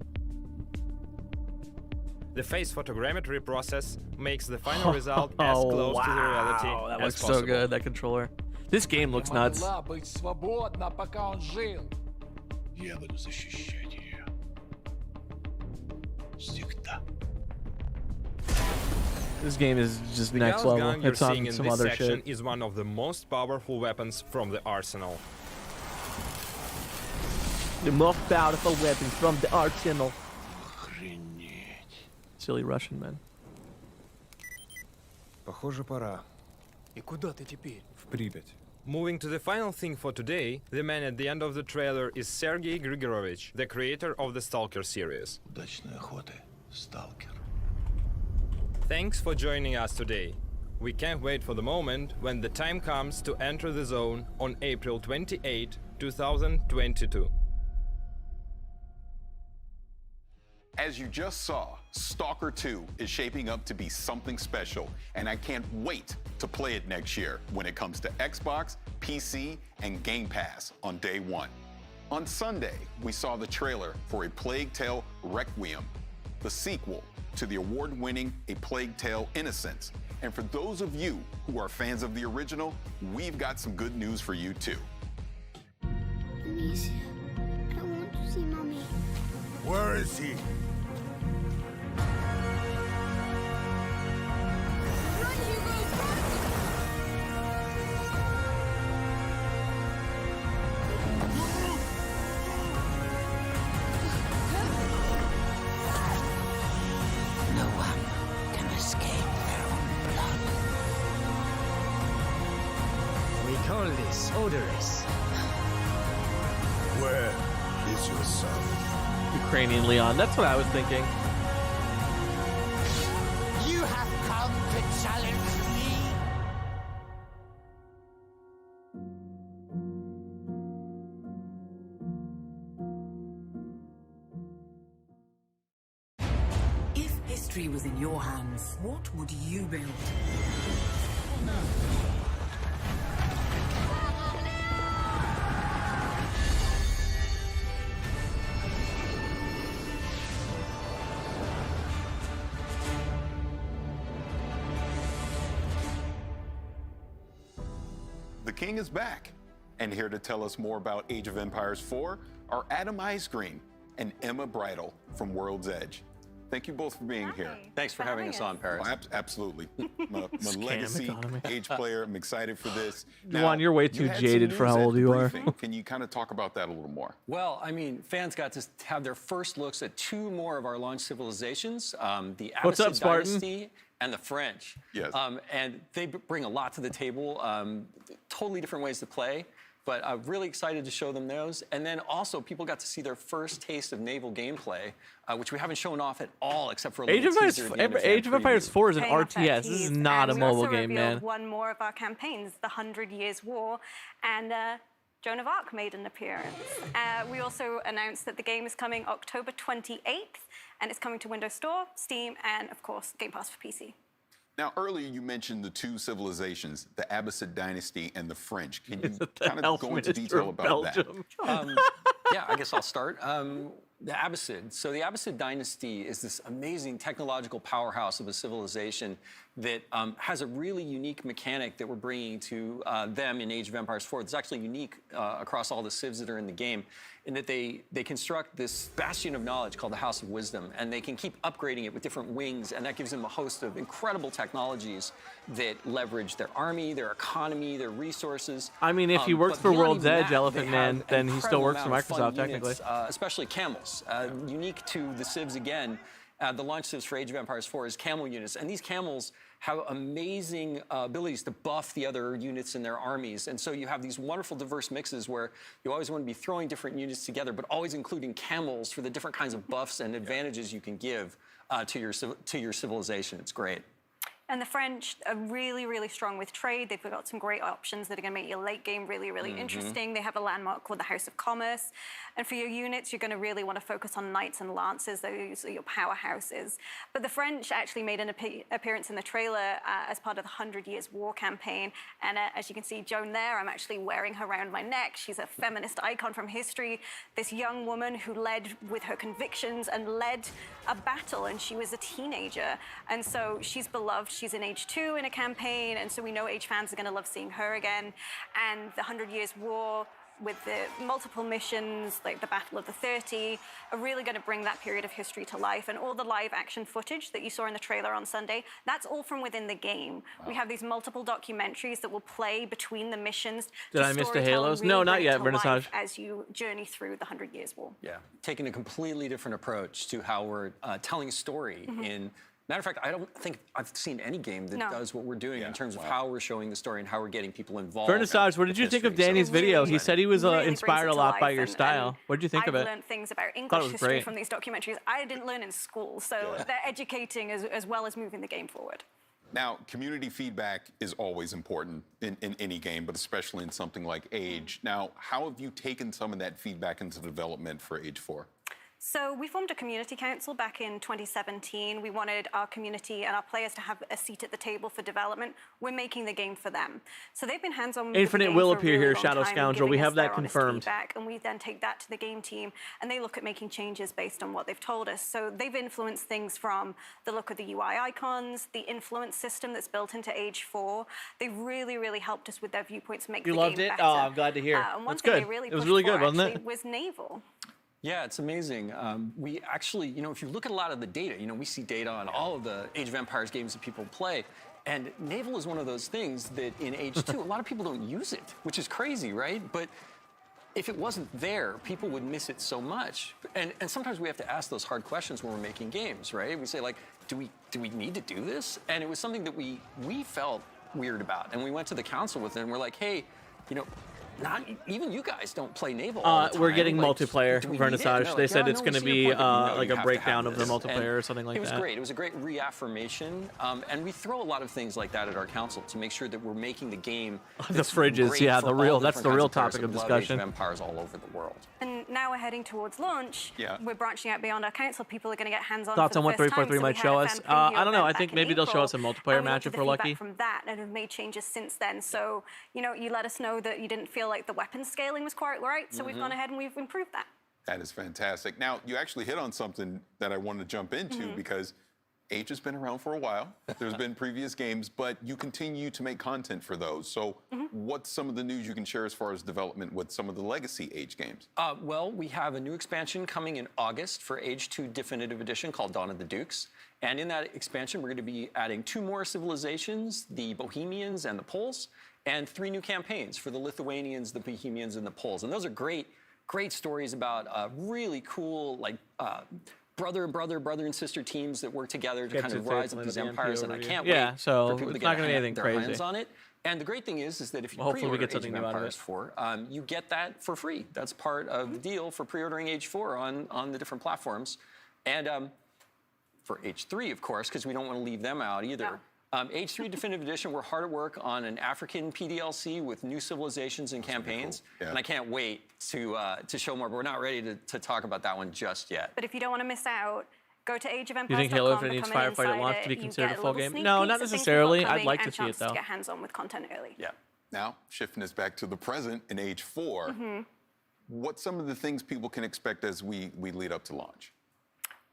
The face photogrammetry process makes the final result as close to the reality Wow, that as looks possible. so good, that controller. This game looks nuts. Могла быть свободна, пока он жил. Я буду защищать ее. Всегда. This game is just The next Gauss level. gun you're It's on seeing in some this other section shit. is one of the most powerful weapons from the arsenal. The most powerful weapons from the arsenal. Silly Russian man. Похоже, пора. И куда ты теперь? В Припять. Moving to the final thing for today, the man at the end of the trailer is Sergei Grigorovich, the creator of the Stalker series. Удачной охоты, сталкер. Thanks for joining us today. We can't wait for the moment when the time comes to enter the zone on April 28, 2022. As you just saw, Stalker 2 is shaping up to be something special, and I can't wait to play it next year when it comes to Xbox, PC, and Game Pass on day one. On Sunday, we saw the trailer for A Plague Tale Requiem, the sequel to the award-winning A Plague Tale Innocence. And for those of you who are fans of the original, we've got some good news for you too. Amicia, I want to see Mommy. Where is he? No one can escape their own blood. We call this odorous. Where is your son? Ukrainian Leon. That's what I was thinking. You have come to challenge me. If history was in your hands, what would you build? The King is back, and here to tell us more about Age of Empires 4 are Adam Icegreen and Emma Bridle from World's Edge. Thank you both for being here. Thanks for having us on, Paris. Oh, absolutely. My Scam legacy economy. Age player. I'm excited for this. Juan, you're way too you had some jaded for news how at old the you are. briefing. Can you kind of talk about that a little more? Well, I mean, fans got to have their first looks at two more of our launch civilizations, the What's up, Abbasid Spartan? Dynasty and the French. Yes. And they bring a lot to the table, totally different ways to play. But I'm really excited to show them those. And then also, people got to see their first taste of naval gameplay, which we haven't shown off at all, except for a Age little of Empires, teaser at the end of Age of Empires 4 is an Paying off that RTS. This is tease. not a And mobile we also game, revealed man. one more of our campaigns, the 100 Years' War, and Joan of Arc made an appearance. We also announced that the game is coming October 28th, and it's coming to Windows Store, Steam, and of course, Game Pass for PC. Now, earlier you mentioned the two civilizations, the Abbasid Dynasty and the French. Can you kind of health go into minister detail of about that? Belgium. Yeah, I guess I'll start. The Abbasid. So the Abbasid dynasty is this amazing technological powerhouse of a civilization that has a really unique mechanic that we're bringing to them in Age of Empires 4. It's actually unique across all the civs that are in the game, in that they construct this bastion of knowledge called the House of Wisdom, and they can keep upgrading it with different wings, and that gives them a host of incredible technologies that leverage their army, their economy, their resources. I mean, if he works But for beyond World's even Edge, that, Elephant they Man, have then he still incredible works for amount of fun Microsoft, technically. units, especially camels. Unique to the civs again, the launch civs for Age of Empires 4 is camel units, and these camels have amazing abilities to buff the other units in their armies. And so you have these wonderful diverse mixes where you always want to be throwing different units together, but always including camels for the different kinds of buffs and advantages you can give to your civilization. It's great. And the French are really, really strong with trade. They've got some great options that are going to make your late game really, really interesting. They have a landmark called the House of Commerce. And for your units, you're going to really want to focus on knights and lancers. Those are your powerhouses. But the French actually made an appearance in the trailer as part of the 100 Years War campaign. And as you can see, Joan there, I'm actually wearing her around my neck. She's a feminist icon from history. This young woman who led with her convictions and led a battle, and she was a teenager. And so she's beloved. She's in Age 2 in a campaign, and so we know Age fans are going to love seeing her again. And the 100 Years War, with the multiple missions, like the Battle of the 30, are really going to bring that period of history to life. And all the live action footage that you saw in the trailer on Sunday, that's all from within the game. Wow. We have these multiple documentaries that will play between the missions. Did I miss the Halos? No, not yet, Vernissage. As you journey through the 100 Years War. Yeah, taking a completely different approach to how we're telling a story in... Matter of fact, I don't think I've seen any game that does what we're doing in terms of how we're showing the story and how we're getting people involved. Vernissage, what did you think of Danny's video? He said he was inspired a lot by your style. What did you think of it? I learned things about English history from these documentaries I didn't learn in school, so they're educating as well as moving the game forward. Now, community feedback is always important in any game, but especially in something like Age. Now, how have you taken some of that feedback into development for Age 4? So we formed a community council back in 2017. We wanted our community and our players to have a seat at the table for development. We're making the game for them. So they've been hands-on with Infinite the game will for a appear really here, long Shadow time, Scoundrel. We giving have us that their honest confirmed. feedback, and we then take that to the game team, and they look at making changes based on what they've told us. So they've influenced things from the look of the UI icons, the influence system that's built into Age 4. They've really, really helped us with their viewpoints make the game better. You loved it? Oh, I'm glad to hear. And one That's thing good. they really It was pushed really for, good, wasn't actually, it? was naval. Yeah, it's amazing. We actually, if you look at a lot of the data, we see data on all of the Age of Empires games that people play. And naval is one of those things that in Age 2, a lot of people don't use it, which is crazy, right? But if it wasn't there, people would miss it so much. And sometimes we have to ask those hard questions when we're making games, right? We say, like, do we need to do this? And it was something that we felt weird about. And we went to the council with it, and we're like, hey, not even you guys don't play naval all the time. We're getting Like, multiplayer, do we need it? Vernissage. Like, They said no, it's we going to see your be point, but no, like you a have to breakdown have of the this. multiplayer And or something like that. It was great. It was a great reaffirmation. And we throw a lot of things like that at our council to make sure that we're making the game The that's fridges, great yeah, for the all real, that's different the kinds real of players topic that of love discussion. Age of Empires all over the world. And now we're heading towards launch. Yeah. We're branching out beyond our council. People are going to get hands-on. Thoughts for on the what first time. 343 So might we show had a us? fan preview I don't know. event I back think in maybe they'll show April, us a multiplayer and we match looked if at we're the feedback lucky. from that and have made changes since then. So, you let us know that you didn't feel like the weapon scaling was quite right. So we've gone ahead and we've improved that. That is fantastic. Now, you actually hit on something that I wanted to jump into because Age has been around for a while. There's been previous games, but you continue to make content for those. So what's some of the news you can share as far as development with some of the legacy Age games? Well, we have a new expansion coming in August for Age 2 Definitive Edition called Dawn of the Dukes. And in that expansion, we're going to be adding 2 more civilizations, the Bohemians and the Poles, and 3 new campaigns for the Lithuanians, the Bohemians, and the Poles. And those are great stories about really cool, brother and sister teams that work together to kind of rise up these empires, and I can't wait so for people to it's not get gonna be anything their crazy. hands on it. And the great thing is that if you Hopefully we pre-order get something Age new of out of Empires it. 4, you get that for free. That's part of the deal for pre-ordering Age 4 on the different platforms. And for Age 3, of course, because we don't want to leave them out either. Age 3 Definitive Edition, we're hard at work on an African PDLC with new civilizations and campaigns. Cool. Yeah. And I can't wait to show more, but we're not ready to talk about that one just yet. But if you don't want to miss out, go to ageofempires.com. Do you think Halo Infinite needs Firefight at launch to be considered a full game? No, not necessarily. I'd like to see it, though. To get hands-on with content early. Yeah. Now, shifting us back to the present in Age 4, what's some of the things people can expect as we lead up to launch?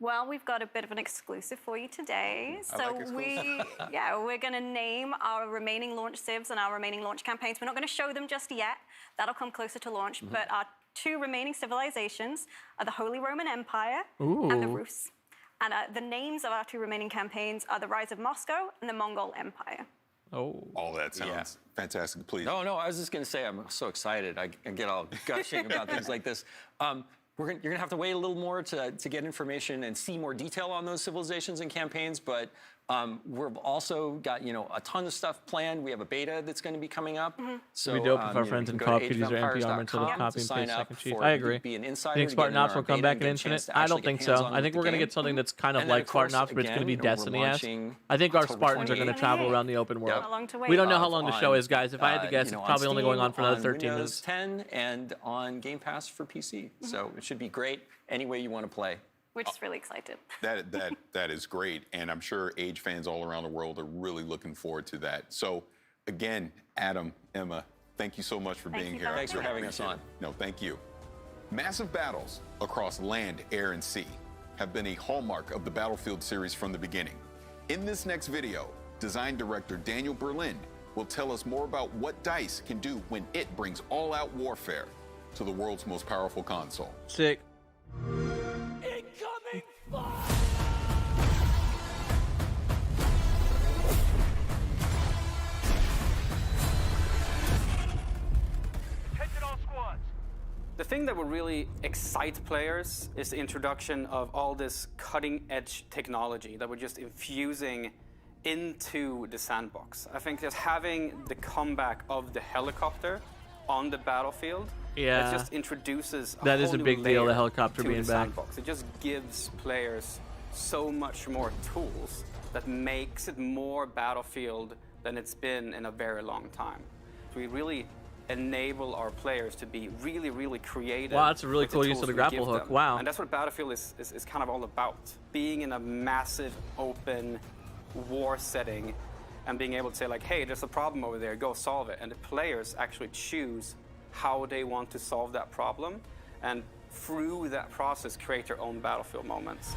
Well, we've got a bit of an exclusive for you today. So we're going to name our remaining launch civs and our remaining launch campaigns. We're not going to show them just yet. That'll come closer to launch. But our 2 remaining civilizations are the Holy Roman Empire and the Rus. And the names of our 2 remaining campaigns are the Rise of Moscow and the Mongol Empire. Oh. All that sounds fantastic. Please. No, I was just going to say, I'm so excited. I get all gushing about things like this. You're going to have to wait a little more to get information and see more detail on those civilizations and campaigns, but We've also got, a ton of stuff planned. We have a beta that's going to be coming up. So It'd be dope if our friends in co-op could use their MP armor instead of copy and paste second sheets. I agree. Be an You insider think to Spartan get in Ops our will come beta back and in get a chance Infinite? to I actually don't think get so. hands-on I with think the we're going to game. get something that's kind of And then, like of course, Spartan Ops, but it's going to be again, we're Destiny-esque. launching I think our October Spartans are going to 28th. travel around the open world. Not long to wait. We don't know how long the show is, guys. If I had to guess, you it's know, probably on only going Steam, on for another on 13 Windows minutes. 10 and on Game Pass for PC. So it should be great any way you want to play. We're just really excited. That is great, and I'm sure Age fans all around the world are really looking forward to that. So, again, Adam, Emma, thank you so much for being here. Thanks for having us on. No, thank you. Massive battles across land, air, and sea have been a hallmark of the Battlefield series from the beginning. In this next video, design director Daniel Berlin will tell us more about what DICE can do when it brings all-out warfare to the world's most powerful console. Sick. Incoming fire! Attention all squads. The thing that will really excite players is the introduction of all this cutting-edge technology that we're just infusing into the sandbox. I think just having the comeback of the helicopter on the battlefield, Yeah. it just introduces a That is whole a new big deal, the layer helicopter to being the back. sandbox. It just gives players so much more tools that makes it more Battlefield than it's been in a very long time. We really enable our players to be really, really creative. Wow, that's a really with cool use tools of the we grapple give hook. them. Wow. And that's what Battlefield is kind of all about. Being in a massive, open war setting and being able to say like, hey, there's a problem over there, go solve it. And the players actually choose how they want to solve that problem. And through that process, create their own Battlefield moments.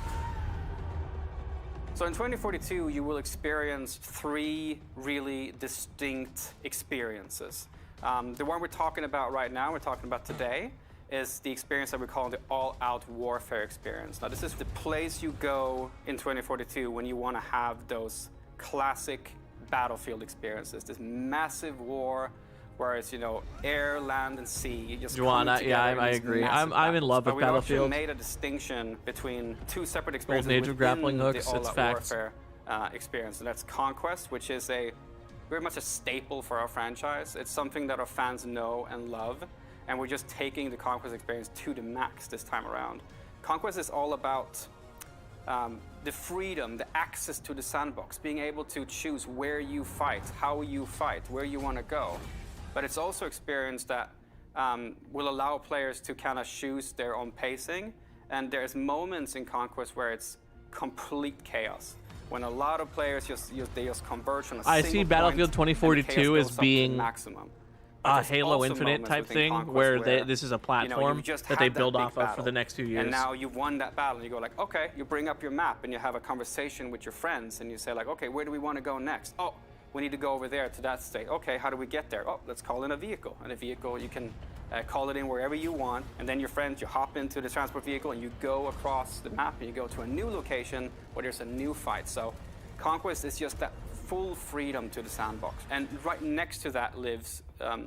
So in 2042, you will experience 3 really distinct experiences. The one we're talking about right now, we're talking about today, is the experience that we call the all-out warfare experience. Now, this is the place you go in 2042 when you want to have those classic Battlefield experiences. This massive war where it's, air, land, and sea. You just Juwan, come yeah, together I in these agree. massive I'm in love battles. with But we actually Battlefield. made a distinction between 2 separate experiences Golden Age of grappling within hooks, the it's all-out facts. warfare experience, and that's Conquest, which is very much a staple for our franchise. It's something that our fans know and love, and we're just taking the Conquest experience to the max this time around. Conquest is all about the freedom, the access to the sandbox, being able to choose where you fight, how you fight, where you want to go. But it's also experience that will allow players to kind of choose their own pacing. And there's moments in Conquest where it's complete chaos. When a lot of players just converge on a I single see point, Battlefield and the 2042 chaos as goes up to being maximum. a Halo Infinite type thing, where this is a platform you just that they had build big off of for battle, the next few years. And now you've won that battle, and you go like, okay, you bring up your map, and you have a conversation with your friends, and you say like, okay, where do we want to go next? Oh, we need to go over there to that state. Okay, how do we get there? Oh, let's call in a vehicle. And a vehicle, you can call it in wherever you want, and then your friends, you hop into the transport vehicle, and you go across the map, and you go to a new location where there's a new fight. So Conquest is just that full freedom to the sandbox. And right next to that lives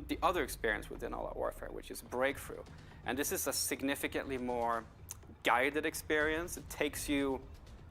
the other experience within All-Out Warfare, which is Breakthrough. And this is a significantly more guided experience. It takes you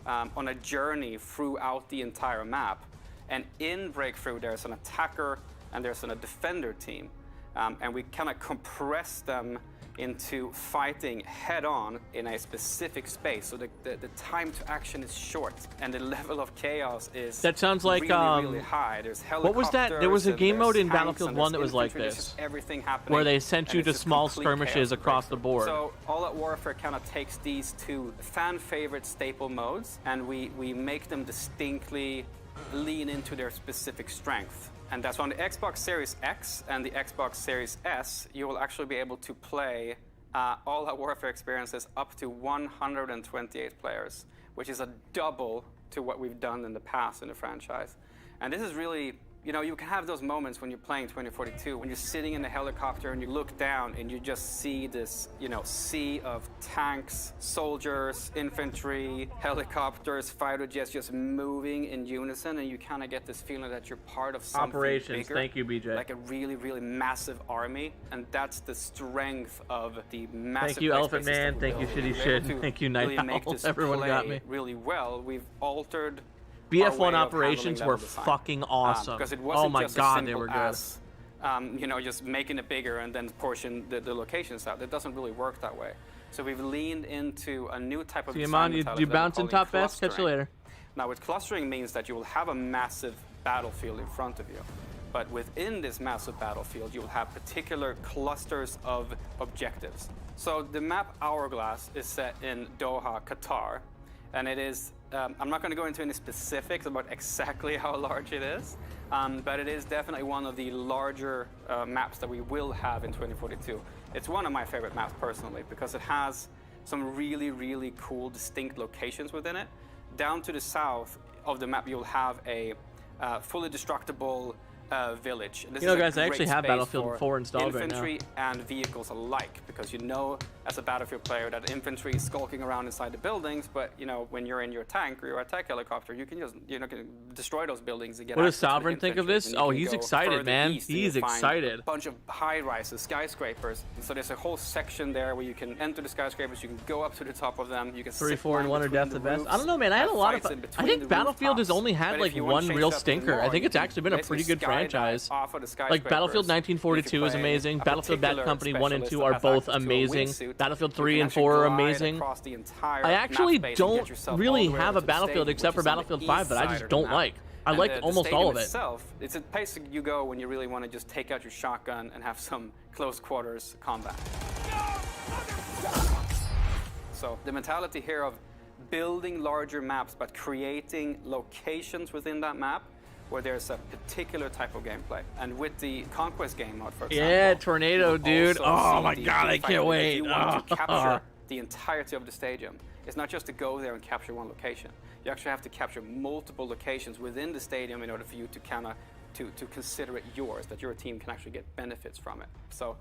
on a journey throughout the entire map. And in Breakthrough, there's an attacker and there's a defender team. And we kind of compress them into fighting head-on in a specific space. So the time to action is short, and the level of chaos is That sounds like, really high. There's what was that? There was a helicopters, game and mode there's in tanks, Battlefield and 1 there's that was like infantry. There's this, just everything happening, where they sent and you it's to just small complete skirmishes chaos. across the board. So All-Out Warfare kind of takes these 2 fan-favorite staple modes, and we make them distinctly lean into their specific strength. And that's on the Xbox Series X and the Xbox Series S, you will actually be able to play All-Out Warfare experiences up to 128 players, which is a double to what we've done in the past in the franchise. And this is really, you can have those moments when you're playing 2042, when you're sitting in the helicopter and you look down and you just see this, sea of tanks, soldiers, infantry, helicopters, fighter jets just moving in unison, and you kind of get this feeling that you're part of something Operations, bigger, thank you, BJ. like a really, really massive army, and that's the strength of the massive. Thank you, play Elephant spaces Man. that we Thank you, built. Shitty We're able Shit. to Thank you, Night really make Owl. this Everyone got play me. really well. We've altered BF1 way of operations handling were level design. fucking awesome. Because it wasn't Oh my just god, as they simple were good. as, you know, just making it bigger and then portion the locations out. It doesn't really work that way. So we've leaned into a new type of See you, design man. You mentality that we're bouncing calling top best. Catch you clustering. later. Now, with clustering means that you will have a massive battlefield in front of you. But within this massive battlefield, you will have particular clusters of objectives. So the map Hourglass is set in Doha, Qatar. And it is, I'm not going to go into any specifics about exactly how large it is, but it is definitely one of the larger maps that we will have in 2042. It's one of my favorite maps personally because it has some really, really cool, distinct locations within it. Down to the south of the map, you'll have a fully destructible village. And this You know, is a guys, I actually great have space Battlefield for 4 installed right infantry and vehicles alike, because you know as a Battlefield player that infantry is skulking around inside the buildings, but you know when you're in your tank or your attack helicopter, you can just can destroy those buildings and get. What does access to the Sovereign think of infantry, this? and you Oh, can he's go excited, further man. east and He's you'll find excited. A bunch of high rises, skyscrapers. And so there's a whole section there where you can enter the skyscrapers. You can go up to the top of them. You can 3, zip 4, and line 1 are between death the best. roofs, I don't know, man. I had a have lot of. fights in I between think the Battlefield has rooftops. only had But like if you wanna one change real it up even stinker. I more, think you it's can actually been a basically pretty good skydive franchise. off of the Like Battlefield skyscrapers. 1942 You is can amazing. play a Battlefield Bad particular Company 1 and 2 specialist are that has both access to a amazing. wingsuit. Battlefield You 3 can and actually 4 are glide amazing. across the entire I actually map space and get don't yourself all really the way have over a to the Battlefield stadium, except which for is on the Battlefield east 5 that I side just of the don't map. like. I And like the almost all of stadium it. itself, it's a place you go when you really want to just take out your shotgun and have some close quarters combat. So the mentality here of building larger maps but creating locations within that map where there's a particular type of gameplay. And with the Conquest game mode, for example, Yeah, Tornado, you dude. also Oh see my the god, I fact can't that wait. If you want to Oh. capture the entirety of the stadium, it's not just to go there and capture one location. You actually have to capture multiple locations within the stadium in order for you to kind of to consider it yours, that your team can actually get benefits from it. So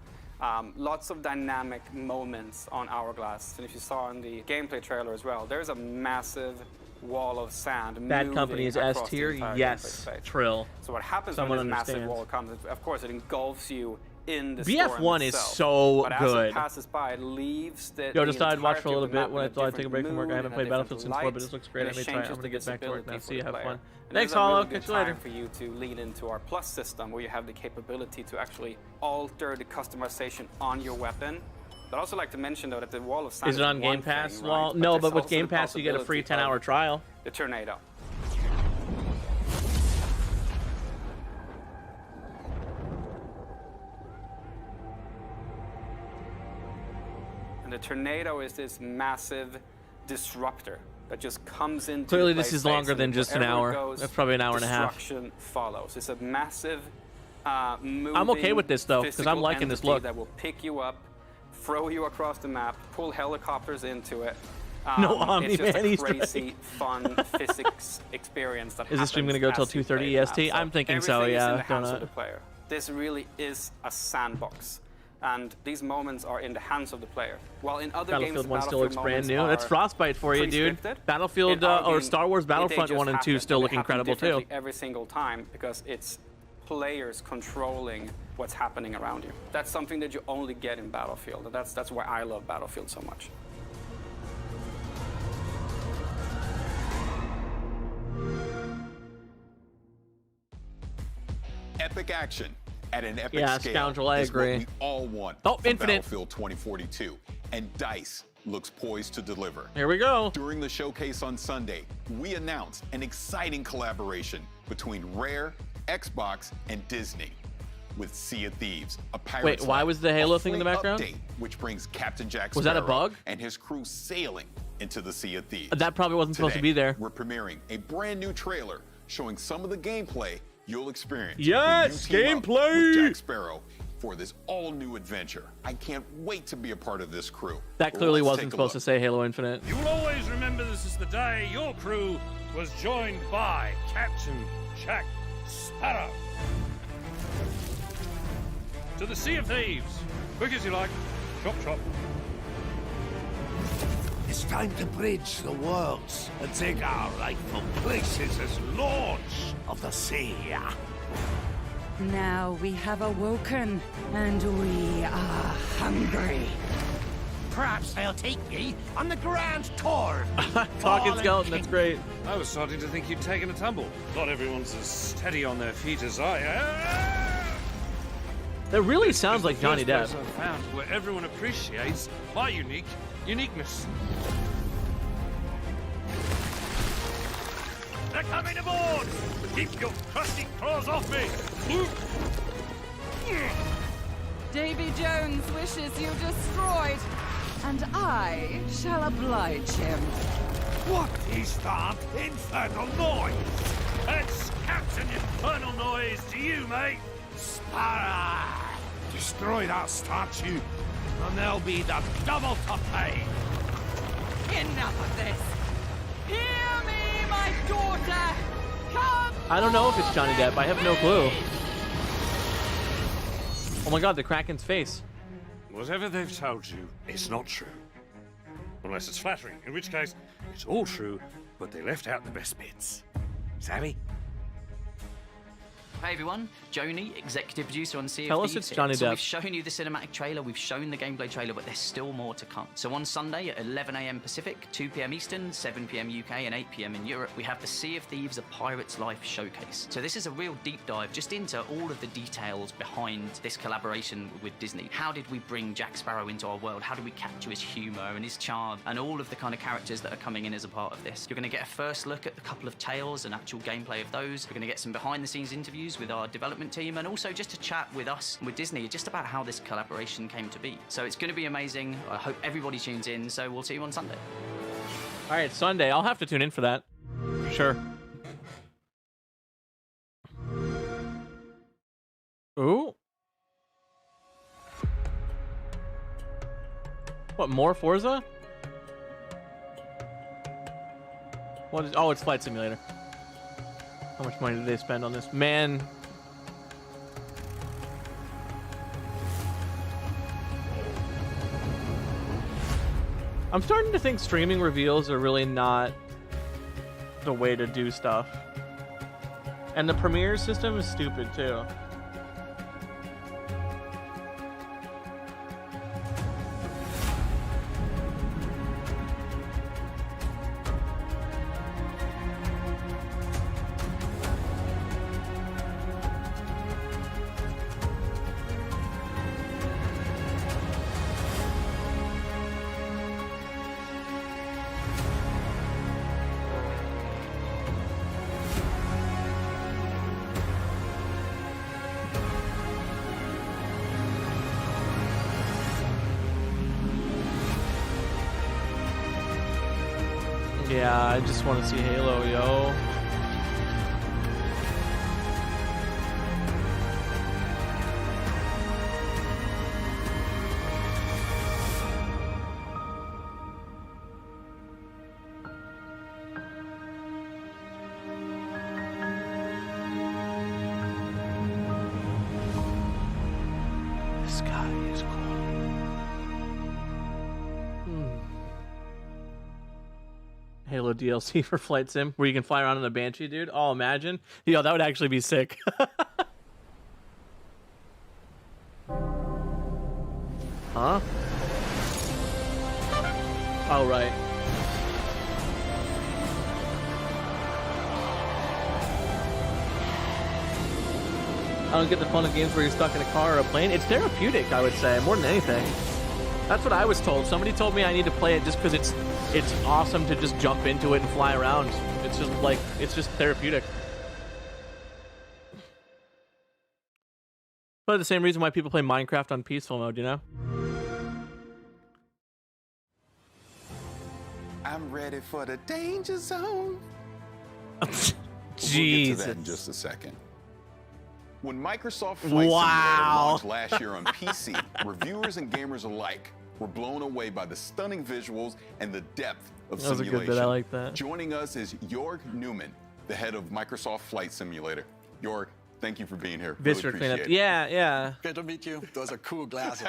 lots of dynamic moments on Hourglass. And if you saw in the gameplay trailer as well, there's a massive wall of sand. Bad Company is S across the tier? entire Yes. gameplay space. Trill. So what happens Someone when this massive understands. wall comes, of course, it engulfs you in the BF1 storm is itself. so But as good. it passes by, it leaves the Yo, the decided to watch for a entirety little of the map bit when I in a thought I'd take a break from work. I different haven't mood, played in a Battlefield since 4, but different this looks great. I light, may and it try. I'm changes gonna the get back to work now. visibility See you. for Have the fun. player. And Thanks, this is a really Hollow. good Catch you later. time for you to lean into our Plus system, where you have the capability to actually alter the customization on your weapon. But I also like to mention, though, that the wall of sand Is it on one Game Pass? thing, Well, right? no, there's but with also Game the Pass, you get a free possibility 10-hour of trial. The Tornado. And the Tornado is this massive disruptor that just comes into Clearly, the this play is longer space, than and just an wherever it hour. goes, That's probably an hour and a half. Destruction follows. It's a massive moving, I'm okay with this, though, 'cause I'm physical liking this entity look. that will pick you up, throw you across the map, pull helicopters into it. No It's just Omni-Man a Easter egg. crazy, fun physics experience that Is this stream gonna go till 2:30 EST? I'm thinking so, everything is yeah, in the hands donut. of the player. This really is a sandbox. And these moments are in the hands of the player. While in other games, Battlefield 1 still looks brand moments new. are That's Frostbite for you, dude. pre-scripted. Battlefield In our or game, Star Wars they Battlefront just 1 and 2 happen, still and look they happen incredible too. differently every single time, because it's players controlling what's happening around you. That's something that you only get in Battlefield. And that's why I love Battlefield so much. Epic action at an epic Yeah, scale Scoundrel, I is what agree. we all want Oh, from Infinite. Battlefield 2042, and DICE looks poised to deliver. Here we go. During the showcase on Sunday, we announced an exciting collaboration between Rare, Xbox, and Disney with Sea of Thieves, a Pirate's Wait, why Life, was the Halo a thing in the free background? update, which brings Captain Jack Was that a Sparrow bug? and his crew sailing into the Sea of Thieves. That probably wasn't supposed to be there. We're premiering a brand new trailer showing some of the gameplay you'll experience. Yes, when you team up gameplay! with Jack Sparrow for this all-new adventure. I can't wait to be a part of this crew. That clearly Let's wasn't take a supposed to look. say Halo Infinite. You will always remember this is the day your crew was joined by Captain Jack Sparrow. To the Sea of Thieves. Quick as you like. Chop, chop. It's time to bridge the worlds and take our rightful places as lords of the sea. Now we have awoken, and we are hungry. Perhaps they'll take me on the grand tour. Talking skeleton, that's great. I was starting to think you'd taken a tumble. Not everyone's as steady on their feet as I am. That really sounds like Johnny Depp. I've found where everyone appreciates my uniqueness. They're coming aboard! Keep your crusty claws off me! Davy Jones wishes you destroyed, and I shall oblige him. What is that infernal noise? That's Captain Infernal Noise to you, mate! Sparrow! Destroy that statue, and there'll be the double to pay! Enough of this! Hear me, my daughter! Come! I don't know if it's Johnny Depp. I have no clue. Oh my god, the Kraken's face. Whatever they've told you, it's not true. Unless it's flattering, in which case, it's all true, but they left out the best bits. Savvy? Hey everyone, Joni, executive producer on Sea of Tell us Thieves it's Johnny So Depp. we've shown you the cinematic trailer, we've shown the gameplay trailer, but there's still more to come. So on Sunday at 11 a.m. Pacific, 2 p.m. Eastern, 7 p.m. UK, and 8 p.m. in Europe, we have the Sea of Thieves: A Pirate's Life showcase. So this is a real deep dive just into all of the details behind this collaboration with Disney. How did we bring Jack Sparrow into our world? How did we capture his humor and his charm and all of the kind of characters that are coming in as a part of this? You're going to get a first look at a couple of tales and actual gameplay of those. We're going to get some behind-the-scenes interviews with our development team, and also just to chat with us, with Disney, just about how this collaboration came to be. So it's going to be amazing. I hope everybody tunes in, so we'll see you on Sunday. All right, Sunday. I'll have to tune in for that. Sure. Ooh. What, more Forza? What is... Oh, it's Flight Simulator. How much money did they spend on this? Man... I'm starting to think streaming reveals are really not the way to do stuff. And the Premiere system is stupid too. Yeah, I just want to see Halo, yo. The sky is cool. Halo DLC for Flight Sim, where you can fly around in a Banshee, dude. Oh, imagine. Yo, that would actually be sick. Huh? Oh, right. I don't get the fun of games where you're stuck in a car or a plane. It's therapeutic, I would say, more than anything. That's what I was told. Somebody told me I need to play it just because it's awesome to just jump into it and fly around. It's just like, it's just therapeutic. But the same reason why people play Minecraft on peaceful mode, you know? I'm ready for the danger zone. Jesus. We'll get to that in just a second. When Microsoft Flight Simulator launched last year on PC, reviewers and gamers alike were blown away by the stunning visuals and the depth of That was a simulation. good bit. I like that. Joining us is Jorg Newman, the head of Microsoft Flight Simulator. Jorg, thank you for being here. Viscera Really cleanup. appreciate it. Yeah, yeah. Good to meet you. Those are cool glasses.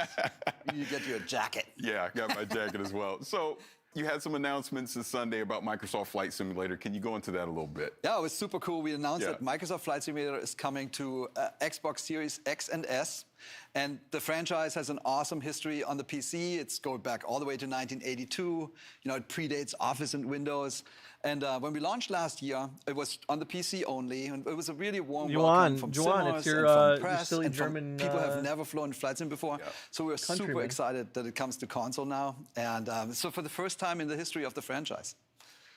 You get your jacket. Yeah, I got my jacket as well. So you had some announcements this Sunday about Microsoft Flight Simulator. Can you go into that a little bit? Yeah, it was super cool. We announced that Microsoft Flight Simulator is coming to Xbox Series X and S. And the franchise has an awesome history on the PC. It's going back all the way to 1982. You know, it predates Office and Windows. And when we launched last year, it was on the PC only, and it was a really warm welcome from Juan, Simmers it's your, and from press silly and from German, people who have never flown flight sim before. So we're super countryman. excited that it comes to console now. And so for the first time in the history of the franchise.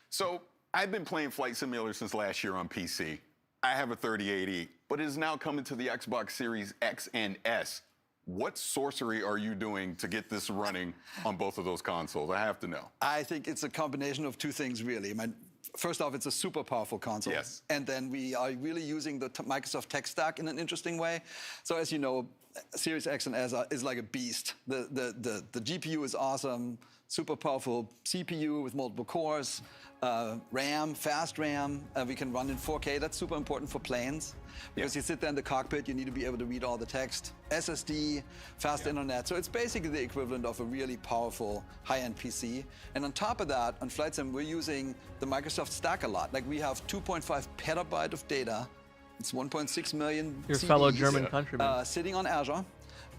So I've been playing Flight Simulator since last year on PC. I have a 3080, but it is now coming to the Xbox Series X and S. What sorcery are you doing to get this running on both of those consoles? I have to know. I think it's a combination of two things, really. First off, it's a super powerful console. Yes. And then we are really using the Microsoft tech stack in an interesting way. So as you know, Series X and S is like a beast. The GPU is awesome, super powerful CPU with multiple cores, RAM, fast RAM. We can run in 4K. That's super important for planes because you sit there in the cockpit, you need to be able to read all the text. SSD, fast internet. So it's basically the equivalent of a really powerful high-end PC. And on top of that, on Flight Sim, we're using the Microsoft stack a lot. Like we have 2.5 petabyte of data. It's 1.6 million Your CDs, fellow German countryman. sitting on Azure.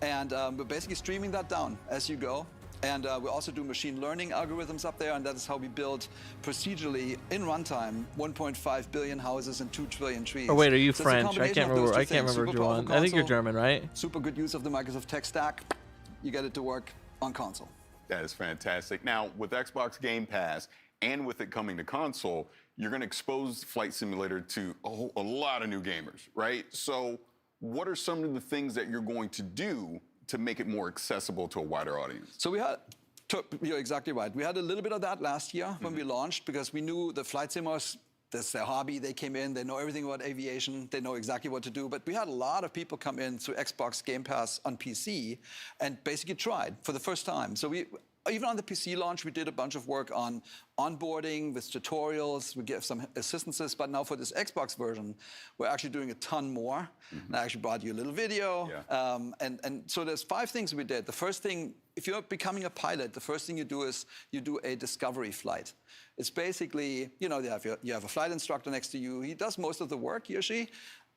And we're basically streaming that down as you go. And we also do machine learning algorithms up there, and that is how we build procedurally in runtime 1.5 billion houses and 2 trillion trees. Or wait, are you So it's a French? I combination can't of those remember. two I can't things. remember, Super powerful Juan. I think you're console, German, right? Super good use of the Microsoft tech stack. You get it to work on console. That is fantastic. Now, with Xbox Game Pass and with it coming to console, you're going to expose Flight Simulator to a lot of new gamers, right? So what are some of the things that you're going to do to make it more accessible to a wider audience? So you're exactly right. We had a little bit of that last year when we launched because we knew the flight simmers, that's their hobby. They came in, they know everything about aviation, they know exactly what to do. But we had a lot of people come in through Xbox Game Pass on PC and basically tried for the first time. So even on the PC launch, we did a bunch of work on onboarding with tutorials. We gave some assistances, but now for this Xbox version, we're actually doing a ton more. And I actually brought you a little video. And so there's 5 things we did. The first thing, if you're becoming a pilot, the first thing you do is you do a discovery flight. It's basically, you know, you have a flight instructor next to you. He does most of the work, he or she.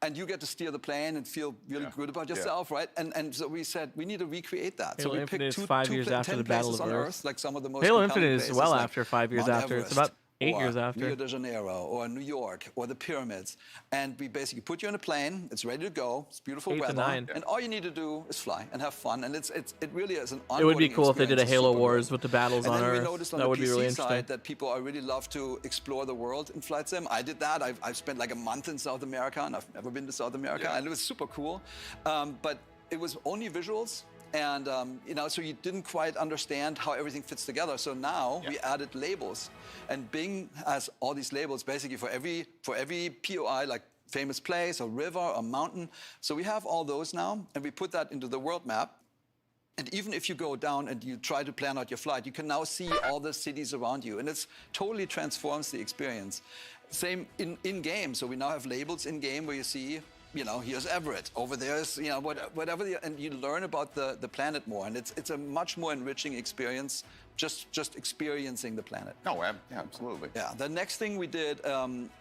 And you get to steer the plane and feel really good about yourself, right? And so we said, we need to recreate that. Halo so we Infinite picked is two, 5 years after 10 the Battle places of on Earth. Earth, like some of the most Halo compelling Infinite is places, well like after 5 years Mount after. It's Everest, about 8 years or after. Rio de Janeiro, or New York, or the pyramids. And we basically put you in a plane, it's ready to go, it's beautiful 8 to weather, 9. and all you need to do is fly and have fun. And it really is an It would be onboarding cool if they did a experience. It's Halo super Wars good. with the battles and on then Earth. we noticed on That the would be PC really interesting. side that people really love to explore the world in Flight Sim. I did that. I've spent like a month in South America, and I've never been to South America, and it was super cool. But it was only visuals. And you know, so you didn't quite understand how everything fits together. So now we added labels, and Bing has all these labels basically for every POI, like famous place, or river, or mountain. So we have all those now, and we put that into the world map. And even if you go down and you try to plan out your flight, you can now see all the cities around you, and it's totally transforms the experience. Same in game. So we now have labels in game where you see, you know, here's Everett, over there's, you know, whatever, and you learn about the planet more, and it's a much more enriching experience, just experiencing the planet. No, absolutely. Yeah, the next thing we did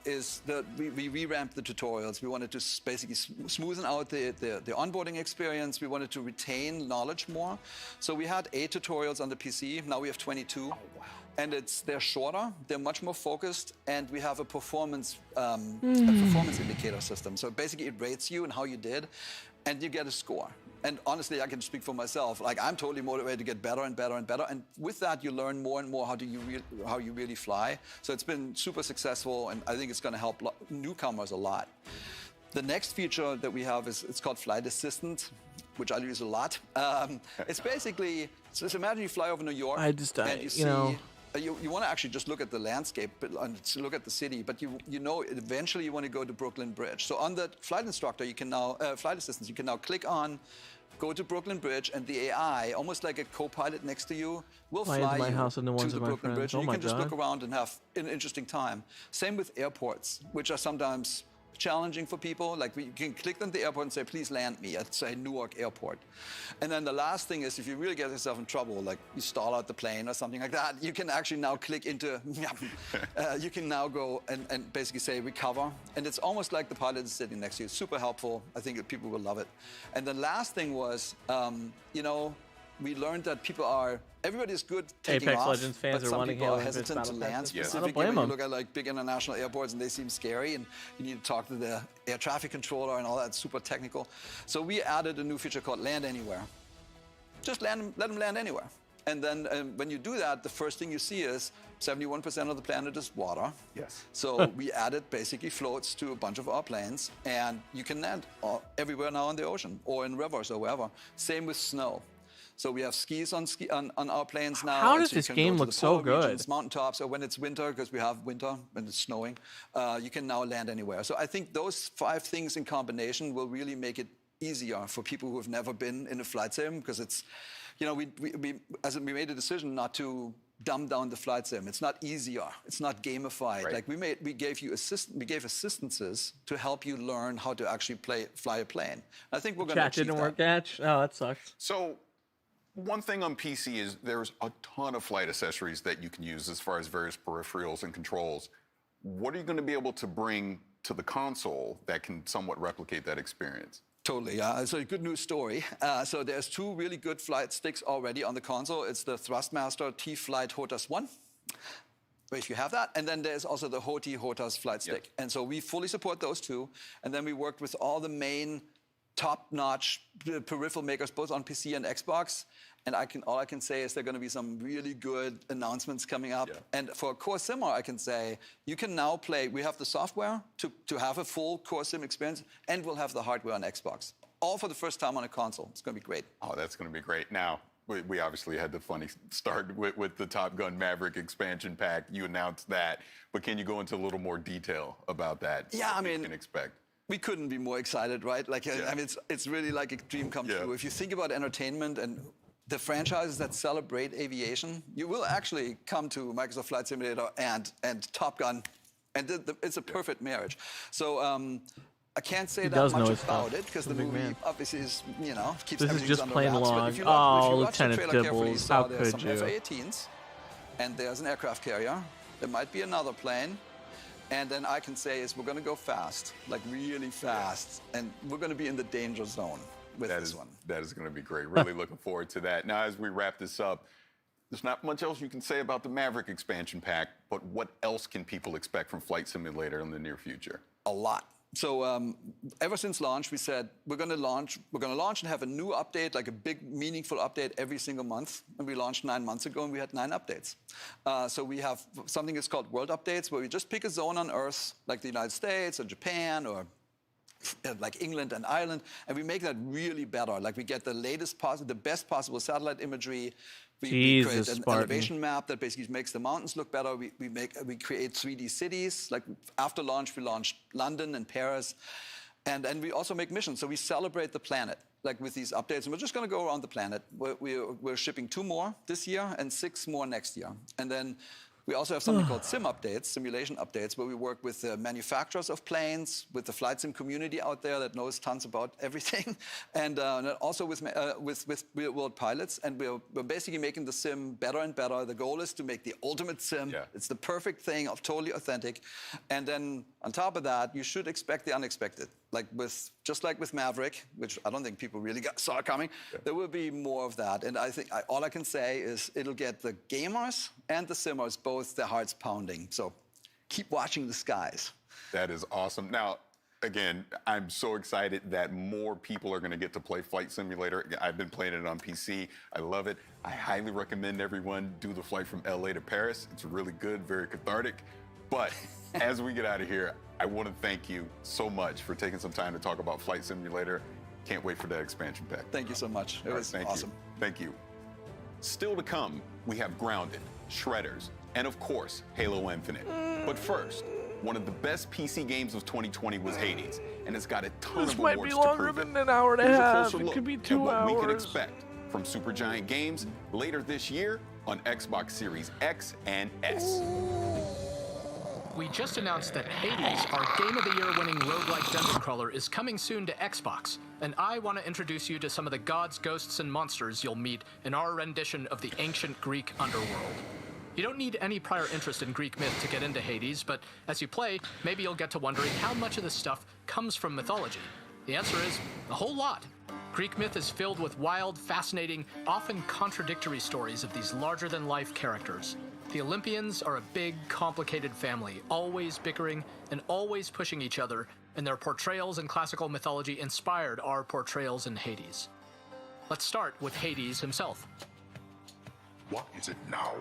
is we revamped the tutorials. We wanted to basically smoothen out the onboarding experience. We wanted to retain knowledge more. So we had 8 tutorials on the PC, now we have 22. Oh, wow. And they're shorter, they're much more focused, and we have a performance indicator system. So basically it rates you and how you did, and you get a score. And honestly, I can speak for myself. Like, I'm totally motivated to get better and better and better. And with that, you learn more and more how you really fly. So it's been super successful, and I think it's going to help newcomers a lot. The next feature that we have it's called Flight Assistant, which I use a lot. It's basically, so just imagine you fly over New York, and you see, you want to actually just look at the landscape and look at the city, but you know eventually you want to go to Brooklyn Bridge. So on the flight instructor, you can now flight assistance, you can now click on, go to Brooklyn Bridge, and the AI, almost like a co-pilot next to you, will fly my you house and the ones to of the my Brooklyn friends. Bridge. Oh And you my can just God. look around and have an interesting time. Same with airports, which are sometimes challenging for people. Like you can click on the airport and say, please land me at, say, Newark Airport. And then the last thing is, if you really get yourself in trouble, like you stall out the plane or something like that, you can actually now click into, you can now go and basically say recover. And it's almost like the pilot is sitting next to you. Super helpful. I think that people will love it. And the last thing was, you know, we learned that everybody's good taking Apex off, Legends fans but are some wanting people are Halo Infinite hesitant to Battle land Passes. I don't specifically. blame When you them. look at like big international airports and they seem scary and you need to talk to the air traffic controller and all that, super technical. So we added a new feature called Land Anywhere. Just let them land anywhere. And then when you do that, the first thing you see is 71% of the planet is water. Yes. So we added basically floats to a bunch of our planes, and you can land everywhere now in the ocean or in rivers or wherever. Same with snow. So we have skis on our planes now. How and does so you this can game go to look the so polar good? regions, mountaintops, or when it's winter, because we have winter, when it's snowing, you can now land anywhere. So I think those 5 things in combination will really make it easier for people who have never been in a flight sim, because it's, you know, we made a decision not to dumb down the flight sim. It's not easier. It's not gamified. Right. Like we gave assistances to help you learn how to actually fly a plane. I think we're going to Chat achieve didn't that. work, Gatch. Oh, that sucks. So one thing on PC is there's a ton of flight accessories that you can use as far as various peripherals and controls. What are you going to be able to bring to the console that can somewhat replicate that experience? Totally, yeah. So a good news story. So there's 2 really good flight sticks already on the console. It's the Thrustmaster T-Flight HOTAS 1, if you have that. And then there's also the HOTI HOTAS flight stick. And so we fully support those 2. And then we worked with all the main top-notch peripheral makers, both on PC and Xbox. And all I can say is there are going to be some really good announcements coming up. And for Core Simmer, I can say you can now play. We have the software to have a full Core Sim experience, and we'll have the hardware on Xbox. All for the first time on a console. It's going to be great. Oh, that's going to be great. Now, we obviously had the funny start with the Top Gun Maverick expansion pack. You announced that. But can you go into a little more detail about that? Yeah, I what mean, you can expect. We couldn't be more excited, right? Like, I mean, it's really like a dream come true. If you think about entertainment and the franchises that celebrate aviation, you will actually come to Microsoft Flight Simulator and Top Gun, and it's a perfect marriage. So I can't say that much about it because the movie obviously is, you know, keeps This is everything just under plain wraps. But long. if you Oh, watch the Lieutenant trailer carefully, you Dibbles, saw how there's could some you? F-18s, and there's an aircraft carrier. There might be another plane. And then I can say is we're going to go fast, like really fast, and we're going to be in the danger zone with this one. That is going to be great. Really looking forward to that. Now, as we wrap this up, there's not much else you can say about the Maverick expansion pack, but what else can people expect from Flight Simulator in the near future? A lot. So ever since launch, we said we're going to launch and have a new update, like a big, meaningful update every single month. And we launched 9 months ago, and we had 9 updates. So we have something that's called World Updates, where we just pick a zone on Earth, like the United States or Japan or like England and Ireland, and we make that really better. Like we get the the best possible satellite imagery. We create an elevation map that basically makes the mountains look better. We create 3D cities. Like after launch, we launched London and Paris, and we also make missions. So we celebrate the planet, like with these updates. And we're just going to go around the planet. We're shipping 2 more this year and 6 more next year, and then. We also have something called sim updates, simulation updates, where we work with the manufacturers of planes, with the flight sim community out there that knows tons about everything, and also with real-world pilots. And we're basically making the sim better and better. The goal is to make the ultimate sim. It's the perfect thing, totally authentic. And then on top of that, you should expect the unexpected. Just like with Maverick, which I don't think people really saw coming, there will be more of that. And I think all I can say is it'll get the gamers and the simmers both their hearts pounding. So keep watching the skies. That is awesome. Now, again, I'm so excited that more people are going to get to play Flight Simulator. I've been playing it on PC. I love it. I highly recommend everyone do the flight from LA to Paris. It's really good, very cathartic. But as we get out of here, I want to thank you so much for taking some time to talk about Flight Simulator. Can't wait for that expansion pack. Thank you so much. It was awesome. Thank you. Still to come, we have Grounded, Shredders, and of course, Halo Infinite. But first, one of the best PC games of 2020 was Hades, and it's got a ton This of might awards be longer to prove than it. an hour and a Here's half. closer It look could be at 2 what we can hours. expect from Supergiant Games later this year on Xbox Series X and S. We just announced that Hades, our Game of the Year winning roguelike dungeon crawler, is coming soon to Xbox, and I want to introduce you to some of the gods, ghosts, and monsters you'll meet in our rendition of the ancient Greek underworld. You don't need any prior interest in Greek myth to get into Hades, but as you play, maybe you'll get to wondering how much of this stuff comes from mythology. The answer is a whole lot. Greek myth is filled with wild, fascinating, often contradictory stories of these larger-than-life characters. The Olympians are a big, complicated family, always bickering and always pushing each other, and their portrayals in classical mythology inspired our portrayals in Hades. Let's start with Hades himself. What is it now?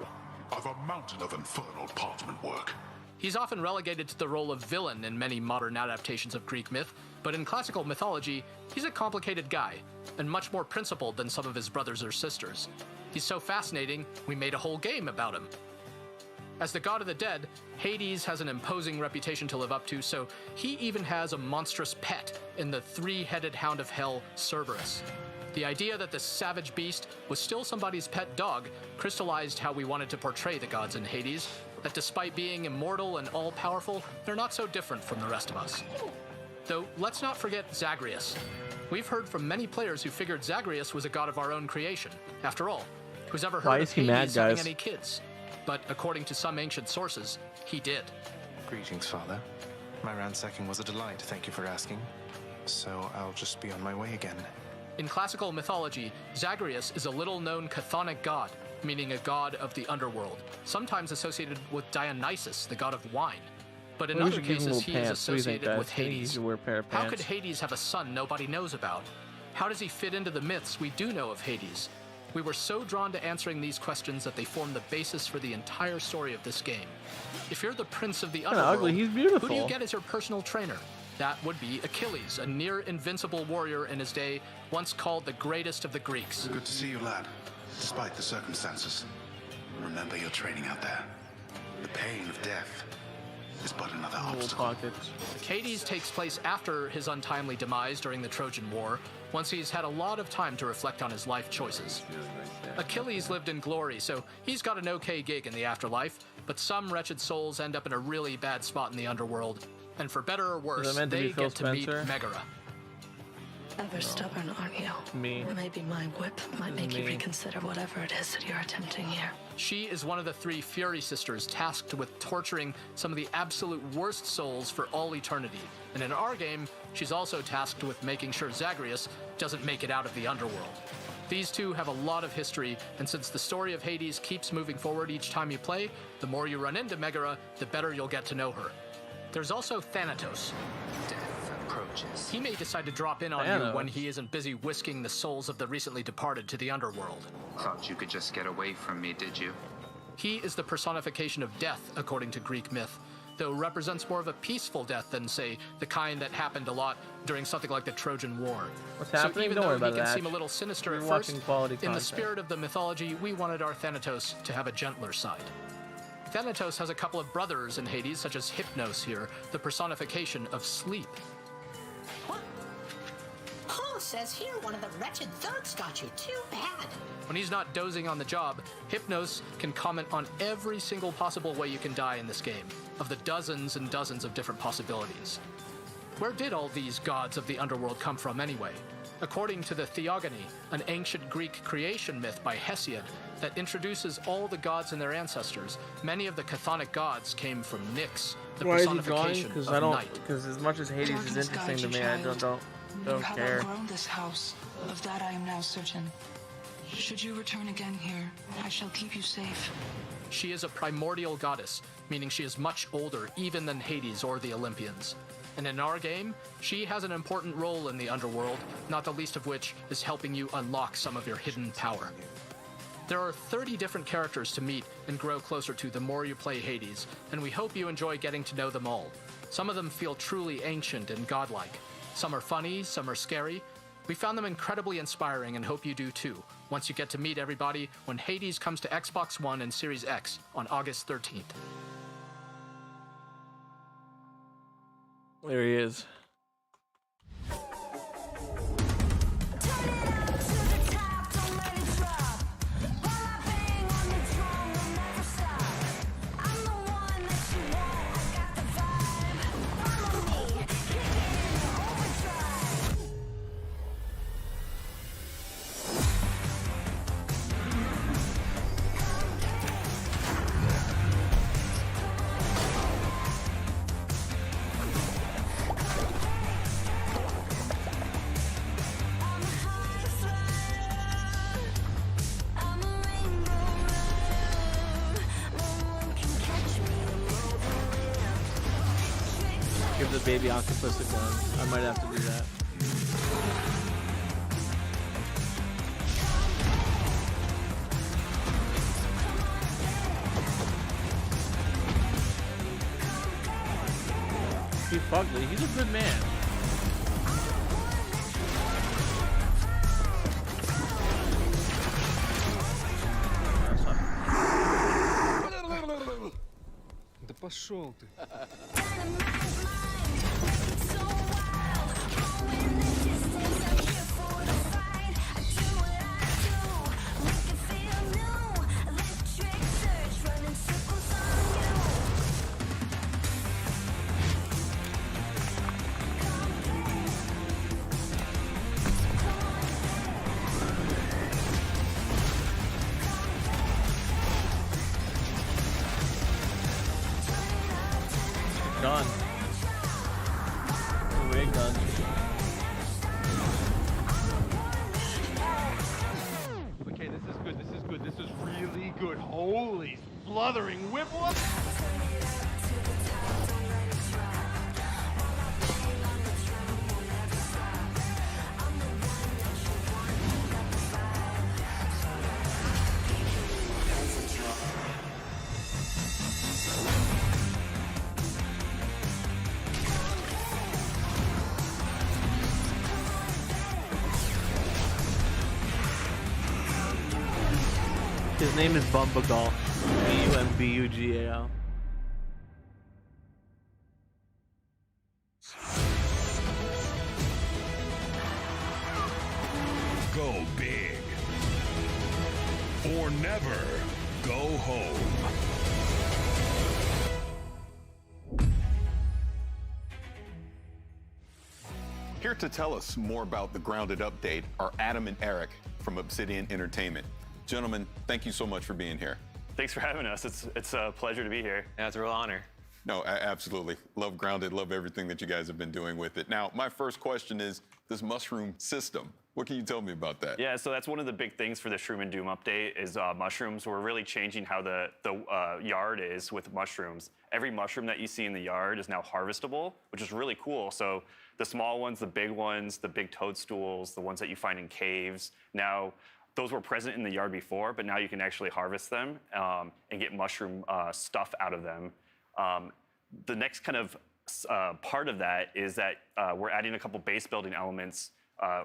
I've a mountain of infernal parchment work. He's often relegated to the role of villain in many modern adaptations of Greek myth, but in classical mythology, he's a complicated guy, and much more principled than some of his brothers or sisters. He's so fascinating, we made a whole game about him. As the god of the dead, Hades has an imposing reputation to live up to, so he even has a monstrous pet in the three-headed hound of hell, Cerberus. The idea that this savage beast was still somebody's pet dog crystallized how we wanted to portray the gods in Hades, that despite being immortal and all-powerful, they're not so different from the rest of us. Though, let's not forget Zagreus. We've heard from many players who figured Zagreus was a god of our own creation. After all, who's ever heard of Hades having any kids? But according to some ancient sources, he did. Greetings, Father. My ransacking was a delight, thank you for asking. So I'll just be on my way again. In classical mythology, Zagreus is a little-known chthonic god, meaning a god of the underworld, sometimes associated with Dionysus, the god of wine. But in other cases, he is associated with Hades. How could Hades have a son nobody knows about? How does he fit into the myths we do know of Hades? We were so drawn to answering these questions that they form the basis for the entire story of this game. If you're the prince of the underworld, ugly. He's beautiful. Who do you get as your personal trainer? That would be Achilles, a near-invincible warrior in his day, once called the greatest of the Greeks. Good to see you, lad. Despite the circumstances, remember your training out there. The pain of death is but another obstacle. Hades takes place after his untimely demise during the Trojan War, once he's had a lot of time to reflect on his life choices. Achilles lived in glory, so he's got an okay gig in the afterlife, but some wretched souls end up in a really bad spot in the underworld, and for better or worse, they get to meet Megara. Ever stubborn, aren't you? Me. Maybe my whip might make you reconsider whatever it is that you're attempting here. She is one of the three Fury sisters tasked with torturing some of the absolute worst souls for all eternity. And in our game, she's also tasked with making sure Zagreus doesn't make it out of the underworld. These two have a lot of history, and since the story of Hades keeps moving forward each time you play, the more you run into Megara, the better you'll get to know her. There's also Thanatos. Death approaches. He may decide to drop in on you when he isn't busy whisking the souls of the recently departed to the underworld. Thought you could just get away from me, did you? He is the personification of death, according to Greek myth, though represents more of a peaceful death than, say, the kind that happened a lot during something like the Trojan War. What's so happening? even Don't though worry about he can that. seem a little sinister We're at watching first, quality in the content. spirit of the mythology, we wanted our Thanatos to have a gentler side. Thanatos has a couple of brothers in Hades, such as Hypnos here, the personification of sleep. Paul says here one of the wretched thugs got you. Too bad. When he's not dozing on the job, Hypnos can comment on every single possible way you can die in this game, of the dozens and dozens of different possibilities. Where did all these gods of the underworld come from anyway? According to the Theogony, an ancient Greek creation myth by Hesiod that introduces all the gods and their ancestors, many of the chthonic gods came from Nyx, the Why is he going? personification Because of I don't. night. Because as much as Hades is interesting to me, I don't You have care. outgrown this house. Of that I am now certain. Should you return again here, I shall keep you safe. She is a primordial goddess, meaning she is much older even than Hades or the Olympians. And in our game, she has an important role in the underworld, not the least of which is helping you unlock some of your hidden power. There are 30 different characters to meet and grow closer to the more you play Hades, and we hope you enjoy getting to know them all. Some of them feel truly ancient and godlike. Some are funny, some are scary. We found them incredibly inspiring and hope you do too, once you get to meet everybody when Hades comes to Xbox One and Series X on August 13th. There he is. baby octopus again. I might have to do that. He Fugly, he's a good man. Да пошел ты. Done. Rig done. Okay, this is good. This is good. This is really good. Holy spluttering whipple. His name is Bumbugal. B-U-M-B-U-G-A-L. Go big. Or never go home. Here to tell us more about the Grounded update are Adam and Eric from Obsidian Entertainment. Gentlemen, thank you so much for being here. Thanks for having us. It's a pleasure to be here. Yeah, it's a real honor. No, absolutely. Love Grounded, love everything that you guys have been doing with it. Now, my first question is this mushroom system. What can you tell me about that? Yeah, so that's one of the big things for the Shroom and Doom update is mushrooms. We're really changing how the yard is with mushrooms. Every mushroom that you see in the yard is now harvestable, which is really cool. So the small ones, the big toadstools, the ones that you find in caves, now those were present in the yard before, but now you can actually harvest them and get mushroom stuff out of them. The next kind of part of that is that we're adding a couple base building elements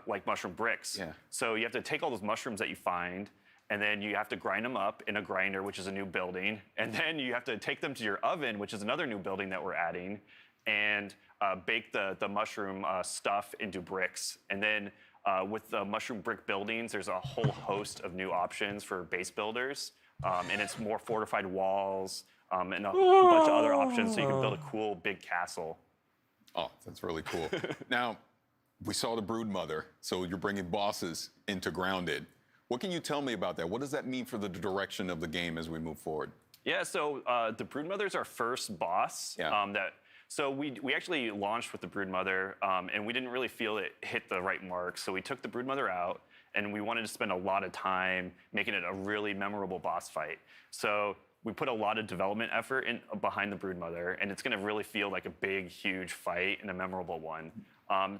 like mushroom bricks. Yeah. So you have to take all those mushrooms that you find, and then you have to grind them up in a grinder, which is a new building, and then you have to take them to your oven, which is another new building that we're adding, and bake the mushroom stuff into bricks. And then with the mushroom brick buildings, there's a whole host of new options for base builders, and it's more fortified walls and a bunch of other options, so you can build a cool big castle. Oh, that's really cool. Now, we saw the Broodmother, so you're bringing bosses into Grounded. What can you tell me about that? What does that mean for the direction of the game as we move forward? Yeah, so the Broodmother is our first boss. Yeah. So we actually launched with the Broodmother, and we didn't really feel it hit the right mark. So we took the Broodmother out, and we wanted to spend a lot of time making it a really memorable boss fight. So we put a lot of development effort behind the Broodmother, and it's going to really feel like a big, huge fight and a memorable one.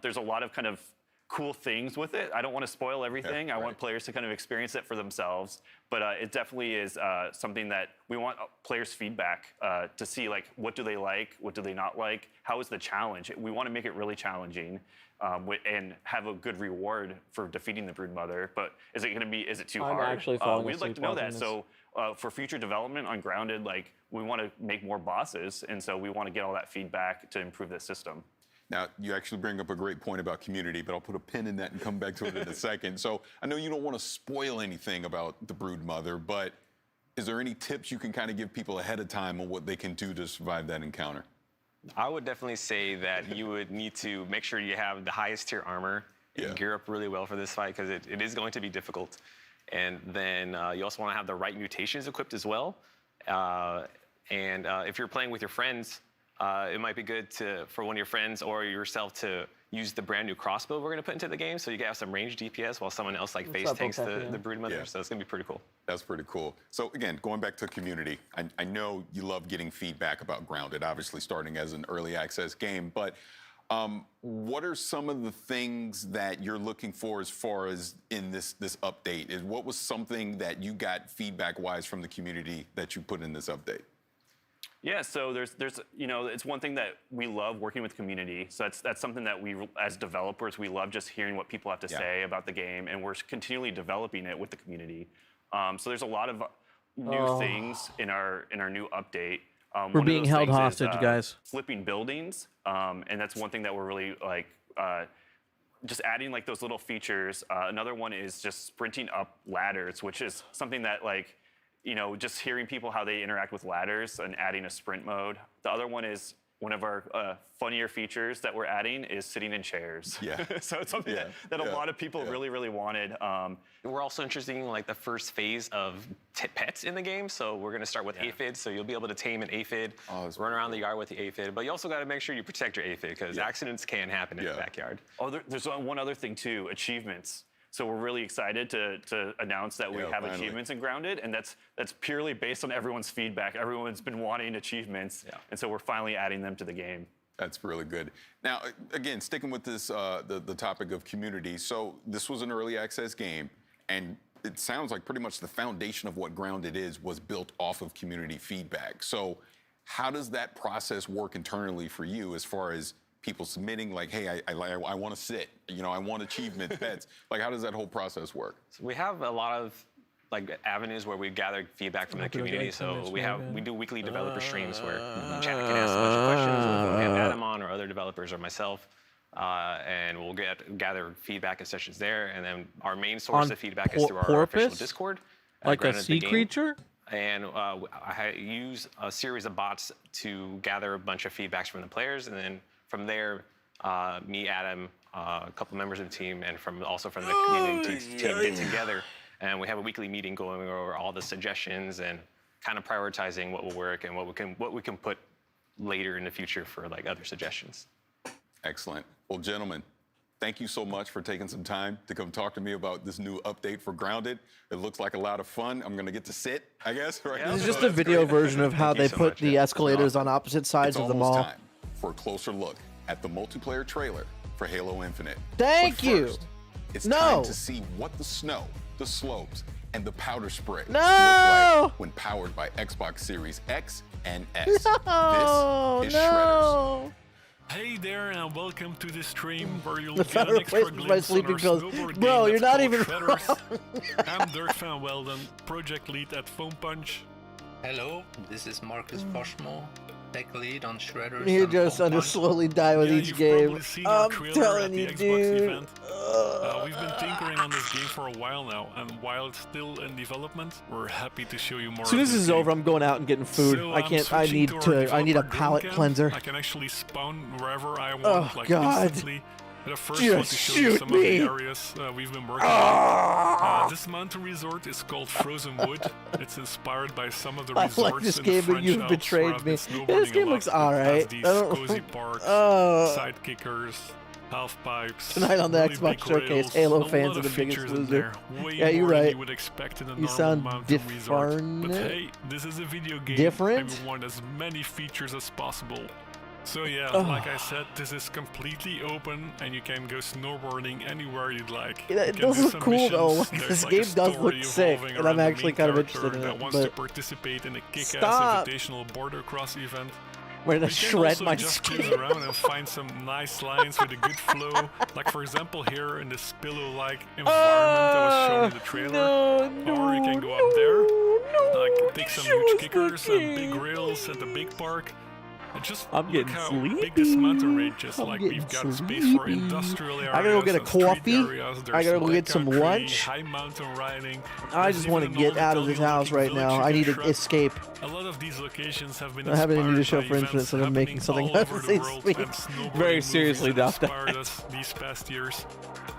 There's a lot of kind of cool things with it. I don't want to spoil everything. I want players to kind of experience it for themselves. But it definitely is something that we want players' feedback to see, like, what do they like? What do they not like? How is the challenge? We want to make it really challenging and have a good reward for defeating the Broodmother. But is it too hard? Actually falling we'd like asleep to know watching that. this. So for future development on Grounded, like, we want to make more bosses. And so we want to get all that feedback to improve the system. Now, you actually bring up a great point about community, but I'll put a pin in that and come back to it in a second. So I know you don't want to spoil anything about the Broodmother, but is there any tips you can kind of give people ahead of time on what they can do to survive that encounter? I would definitely say that you would need to make sure you have the highest tier armor and gear up really well for this fight, because it is going to be difficult. And then you also want to have the right mutations equipped as well. If you're playing with your friends, it might be good for one of your friends or yourself to use the brand new crossbow we're going to put into the game, so you can have some ranged DPS while someone else like face tanks the Broodmother. Yeah. So it's going to be pretty cool. That's pretty cool. So again, going back to community, I know you love getting feedback about Grounded, obviously starting as an early access game, but what are some of the things that you're looking for as far as in this update? What was something that you got feedback-wise from the community that you put in this update? Yeah, so there's it's one thing that we love working with community. So that's something that we, as developers, we love just hearing what people have to say about the game, and we're continually developing it with the community. So there's a lot of new things in our new update. We're being held hostage, guys. Flipping buildings, and that's one thing that we're really just adding like those little features. Another one is just sprinting up ladders, which is something that just hearing people how they interact with ladders and adding a sprint mode. The other one is one of our funnier features that we're adding is sitting in chairs. Yeah. So it's something that a lot of people really wanted. We're also introducing like the first phase of pets in the game. So we're going to start with aphids. So you'll be able to tame an aphid, run around the yard with the aphid. But you also got to make sure you protect your aphid because accidents can happen in the backyard. Oh, there's one other thing too, achievements. So we're really excited to announce that we have achievements in Grounded, and that's purely based on everyone's feedback. Everyone's been wanting achievements, and so we're finally adding them to the game. That's really good. Now, again, sticking with this, the topic of community. So this was an early access game, and it sounds like pretty much the foundation of what Grounded is was built off of community feedback. So how does that process work internally for you as far as people submitting like, hey, I want to sit, I want achievements, pets. Like, how does that whole process work? So we have a lot of like avenues where we gather feedback from the community. So we do weekly developer streams where chat can ask a bunch of questions. We'll have Adam on or other developers or myself, and we'll gather feedback in sessions there. And then our main source of feedback is through our official Discord. Like a sea creature? And I use a series of bots to gather a bunch of feedbacks from the players, and then from there, me, Adam, a couple members of the team, and also from the community team get together, and we have a weekly meeting going over all the suggestions and kind of prioritizing what will work and what we can put later in the future for like other suggestions. Excellent. Well, gentlemen, thank you so much for taking some time to come talk to me about this new update for Grounded. It looks like a lot of fun. I'm going to get to sit, I guess. Right? This is just a video version of how they put the escalators on opposite sides of the mall. Time for a closer look at the multiplayer trailer for Halo Infinite. Thank you. It's time to see what the snow, the slopes, and the powder spray look like when powered by Xbox Series X and S. This is Shredders. Hey there, and welcome to the stream where you'll The get an extra glimpse on our snowboard bro, game you're that's not called even Shredders. wrong. I'm Dirk Van Welden, project lead at Foam Punch. Hello, this is Marcus Poshmo, tech lead on Shredders. You're just gonna slowly die with each game. I'm telling you, dude. We've been tinkering on this game for a while now, and while it's still in development, we're happy to show you more. As soon as this is over, I'm going out and getting food. So I can't. I need a palate cleanser. I can actually spawn wherever I want, Oh, like God. instantly. But I first want to show you some of the areas we've been working on. This mountain resort is called Frozen Wood. It's inspired by some of the I resorts like this in game, the but French you've Alps betrayed where I've me. been snowboarding This game a lot. looks It has alright. these I don't- cozy parks, side kickers, half pipes. Tonight on the really Xbox big Showcase, rails, Halo a fans lot are the of biggest features in loser. there. Way Yeah, you're more than right. you would expect in a You normal sound mountain resort. But different. hey, this is a video game. Different? And we want as many features as possible. So yeah, Oh. like I said, this is completely open, and you can go snowboarding anywhere you'd like. It You can does do look some cool though. missions. This There's like game a does look story sick, evolving and I'm around the actually main kind of character interested in that it. wants to But participate in a kick-ass Stop. invitational border cross event. We're gonna You can shred also my just skin. cruise around and find some nice lines with a good flow. Like for example here in this pillow-like environment that was shown in the trailer. Or you can go up there, like take some huge kickers and big rails at the big park. And just I'm look getting how sleepy. big this mountain range is. I'm Like getting we've got space for industrial areas. I gotta go get a and street coffee. areas. I gotta go There's get some backcountry, lunch. High mountain riding. I There's just even want to an get old out of this house right Italian now. village I you need can to try. escape. A lot of these locations have been I have a new inspired show by for instance, events and I'm making happening something all else over to the world, speak and snowboarding very movies seriously that about inspired that. us these past years.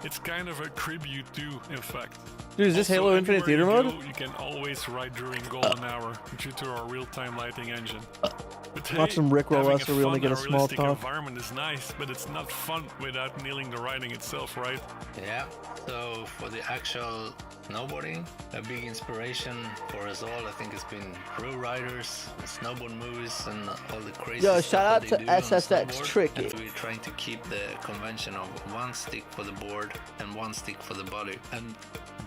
It's kind of a tribute to, in fact. Dude, is this Also, Halo Infinite anywhere Theater you mode? go, you can always ride during golden hour due to our real-time lighting engine. But Watch hey, some Rick Rickroll having us, or we only get a small realistic talk. environment is nice, but it's not fun without kneeling the riding itself, right? Yeah, so for the actual snowboarding, a big inspiration for us all, I think, has been pro riders, snowboard movies, and all the crazy Yo, stuff shout out that to they do on SSX snowboard. Tricky. And we're trying to keep the convention of one stick for the board and one stick for the body, and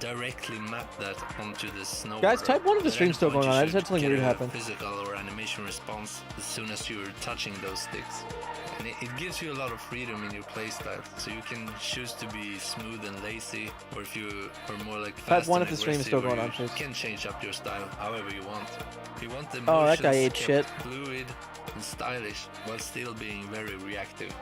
directly map that onto the snowboard. Guys, type 1 of the stream's still going on. I just had something weird happen. Physical or animation response as soon as you're touching those sticks. And it gives you a lot of freedom in your playstyle. So you can choose to be smooth and lazy, or if you are more like fast Type 1 and if the stream is still aggressive, going or on, you please. can change up your style however you want. If you want the Oh, that guy motions ate shit. kept fluid and stylish while still being very reactive.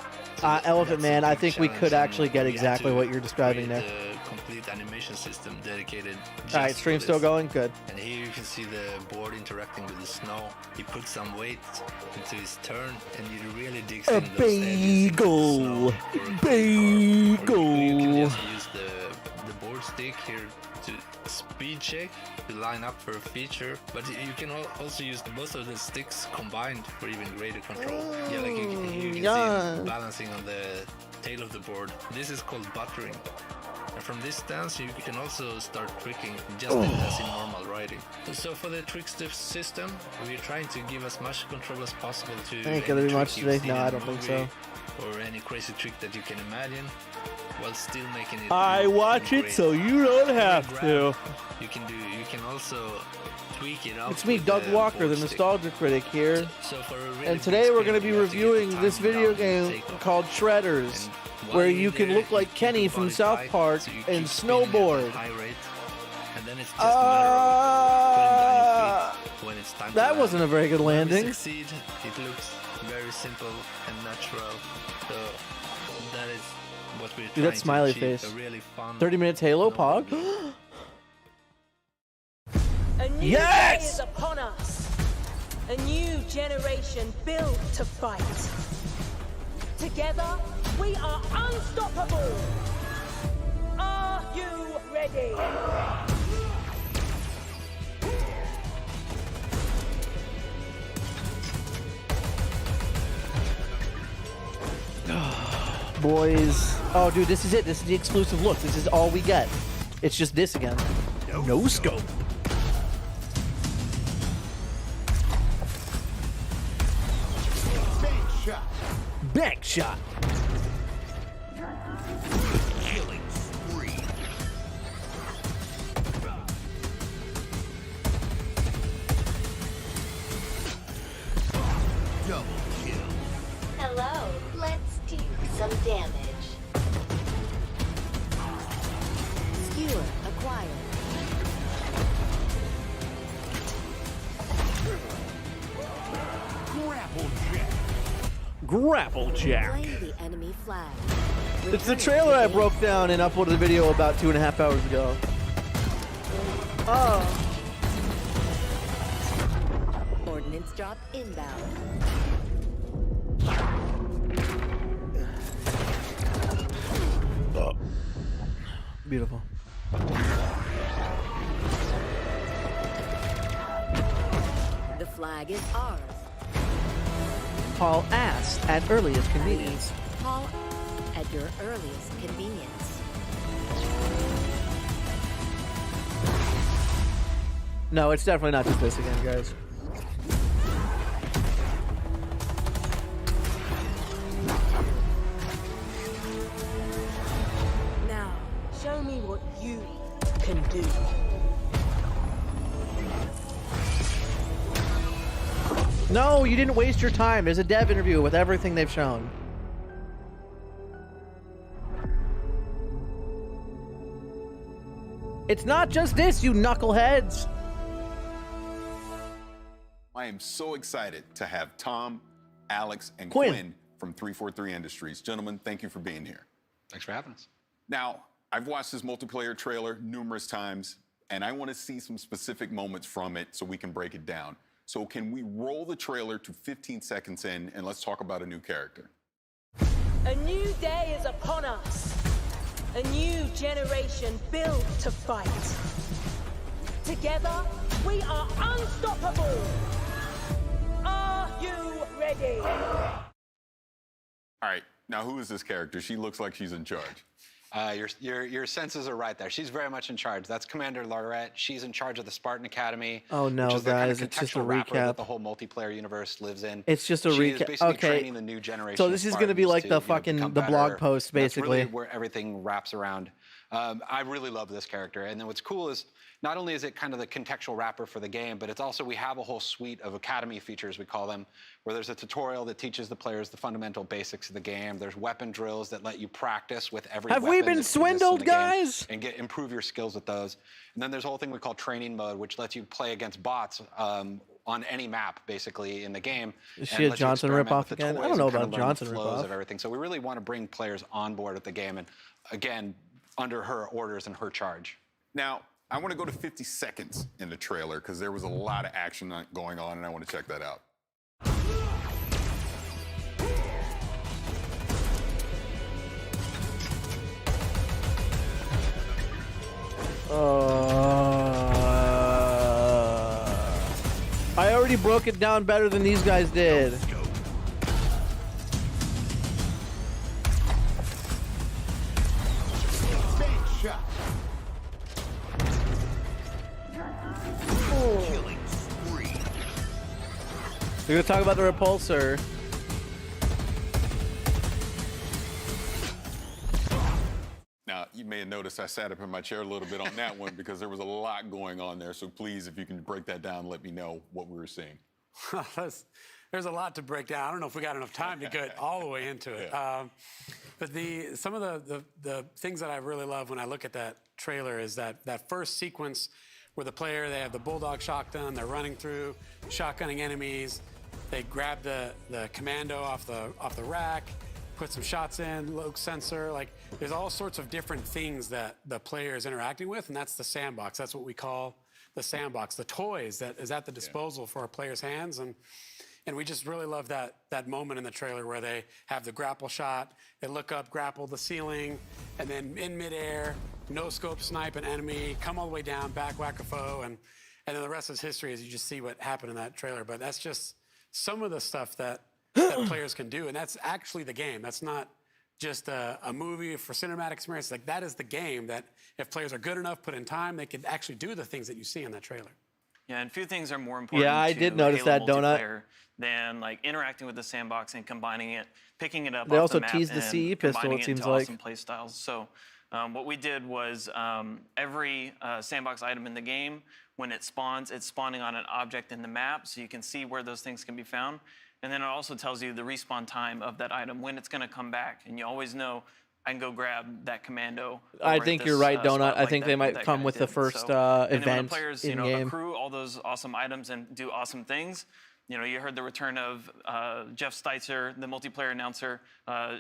Elephant Man, I think we could actually get We had exactly to what you're describing there. create a complete animation system dedicated All right, just stream for still this. going? Good. And here you can see the board interacting with the snow. He puts some weight into his turn, and he really digs A in those edges into the snow. bagel. You can just use the board stick here to speed check, to line up for a feature, but you can also use both of the sticks combined for even greater control. Yeah, like you can yeah. see balancing on the tail of the board. This is called buttering. And from this stance, you can also start tricking just as in normal riding. So for the trickster system, we're trying to give as much control as possible to Ain't any gonna be trick much you've today. seen No, in I a don't think movie, so. Or any crazy trick that you can imagine, while still making it. I look watch it great. so you don't have Grab, to. You can also tweak it out. It's me, with Doug the Walker, board the stick. nostalgia critic here. So for a really And big today we're spin, going to be you have to get the reviewing time this video down and game take off. called Shredders, While where you're you can there, look like keep Kenny your from body South tight, Park so you and keep spinning at a snowboard. high rate, and then it's just a matter of putting down your feet when it's time to That land. wasn't a very good When we landing. succeed, it looks very simple and natural. So that is what we're Dude, trying that smiley to achieve, face. a really fun 30 minutes Halo Pog. A new Yes! day is upon us. A new generation built to fight. Together, we are unstoppable. Are you ready? Boys. Oh, dude, this is it. This is the exclusive look. This is all we get. It's just this again. No scope. Bank shot. Back shot. Killing spree. Double kill. Hello, let's do some damage. Skewer acquired. Grapple jack. Grapple jack. Play the enemy flag. It's the trailer I broke down and uploaded a video about 2.5 hours ago. Oh. Ordnance drop inbound. Beautiful. The flag is ours. Paul asked at earliest convenience. Call at your earliest convenience. No, it's definitely not just this again, guys. Now, show me what you can do. No, you didn't waste your time. There's a dev interview with everything they've shown. It's not just this, you knuckleheads. I am so excited to have Tom, Alex, and Quinn. Quinn from 343 Industries. Gentlemen, thank you for being here. Thanks for having us. Now, I've watched this multiplayer trailer numerous times, and I want to see some specific moments from it so we can break it down. So can we roll the trailer to 15 seconds in, and let's talk about a new character. A new day is upon us. A new generation built to fight. Together, we are unstoppable. Are you ready? ready. All right, now who is this character? She looks like she's in charge. Your senses are right there. She's very much in charge. That's Commander Lorette. She's in charge of the Spartan Academy. Oh no, which is the kind guys! of It's just a contextual wrapper recap. that the whole multiplayer universe lives in. It's just a She is recap. basically Okay. training the new generation. So of this is going to be Spartans like to, the you know, fucking become the blog better. post, basically. That's really where everything wraps around. I really love this character, and then what's cool is not only is it kind of the contextual wrapper for the game, but it's also we have a whole suite of academy features, we call them, where there's a tutorial that teaches the players the fundamental basics of the game. There's weapon drills that let you practice with every Have weapon we been that exists in swindled, the game guys? and improve your skills with those. And then there's a whole thing we call training mode, which lets you play against bots on any map, basically, in the game. Is and she a lets you Johnson experiment ripoff with the again? I toys don't know and kind about of learn the Johnson flows ripoff. of everything. So we really want to bring players on board with the game, and again, under her orders and her charge. Now, I want to go to 50 seconds in the trailer because there was a lot of action going on, and I want to check that out. I already broke it down better than these guys did. We're gonna talk about the repulsor. Now, you may have noticed I sat up in my chair a little bit on that one because there was a lot going on there. So please, if you can break that down, let me know what we were seeing. There's a lot to break down. I don't know if we got enough time to get all the way into it. But some of the things that I really love when I look at that trailer is that first sequence where they have the bulldog shotgun, they're running through, shotgunning enemies. They grab the commando off the rack, put some shots in, low sensor. Like, there's all sorts of different things that the player is interacting with, and that's the sandbox. That's what we call the sandbox, the toys that is at the disposal for a player's hands. And we just really love that moment in the trailer where they have the grapple shot, they look up, grapple the ceiling, and then in midair, no scope snipe an enemy, come all the way down, back whack a foe, and then the rest is history as you just see what happened in that trailer. But that's just some of the stuff that players can do, and that's actually the game. That's not just a movie for cinematic experience. Like, that is the game that if players are good enough, put in time, they could actually do the things that you see in that trailer. Yeah, and few things are more important Yeah, I to did notice Halo that, Donut. multiplayer than like interacting with the sandbox and combining it, picking it up They off also the map teased the and CE pistol, combining it it seems into like. awesome play styles. So what we did was every sandbox item in the game, when it spawns, it's spawning on an object in the map, so you can see where those things can be found. And then it also tells you the respawn time of that item, when it's going to come back. And you always know, I can go grab that commando. I over think at you're this, right, Donut. spot I like think that- they might that come guy with the did. first And then when event the players, in game. accrue all those awesome items and do awesome things. You heard the return of Jeff Steitzer, the multiplayer announcer,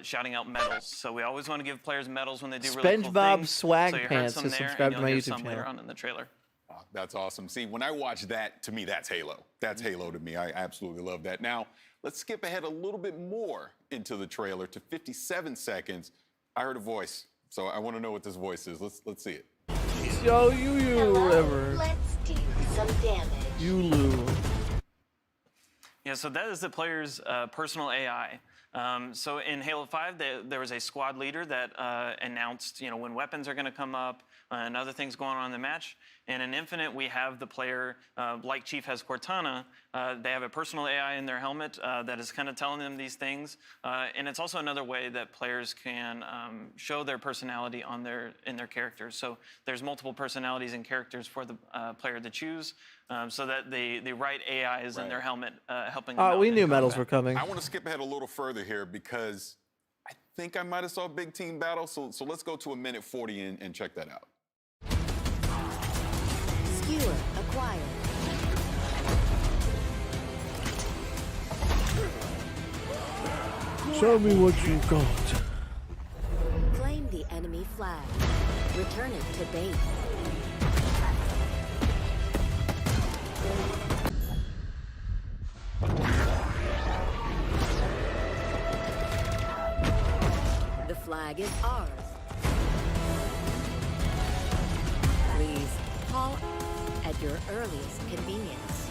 shouting out medals. So we always want to give players medals when they do really cool SpongeBob things. Swag so you heard Pants some has there, and subscribed to you'll my hear YouTube some later channel. on in the trailer. Oh, that's awesome. See, when I watch that, to me, that's Halo. That's Halo to me. I absolutely love that. Now, let's skip ahead a little bit more into the trailer to 57 seconds. I heard a voice, so I want to know what this voice is. Let's see it. Yo, you, whatever. Let's do some damage. Yulu. Yeah, so that is the player's personal AI. So in Halo 5, there was a squad leader that announced, when weapons are going to come up and other things going on in the match. And in Infinite, we have the player, like Chief has Cortana, they have a personal AI in their helmet that is kind of telling them these things. And it's also another way that players can show their personality in their characters. So there's multiple personalities and characters for the player to choose, so that the right AI is in their helmet helping them out We in knew medals combat. were coming. I want to skip ahead a little further here because I think I might have saw a big team battle. So let's go to a minute 40 and check that out. Skewer acquired. Show me what you got. Claim the enemy flag. Return it to base. The flag is ours. Please call at your earliest convenience.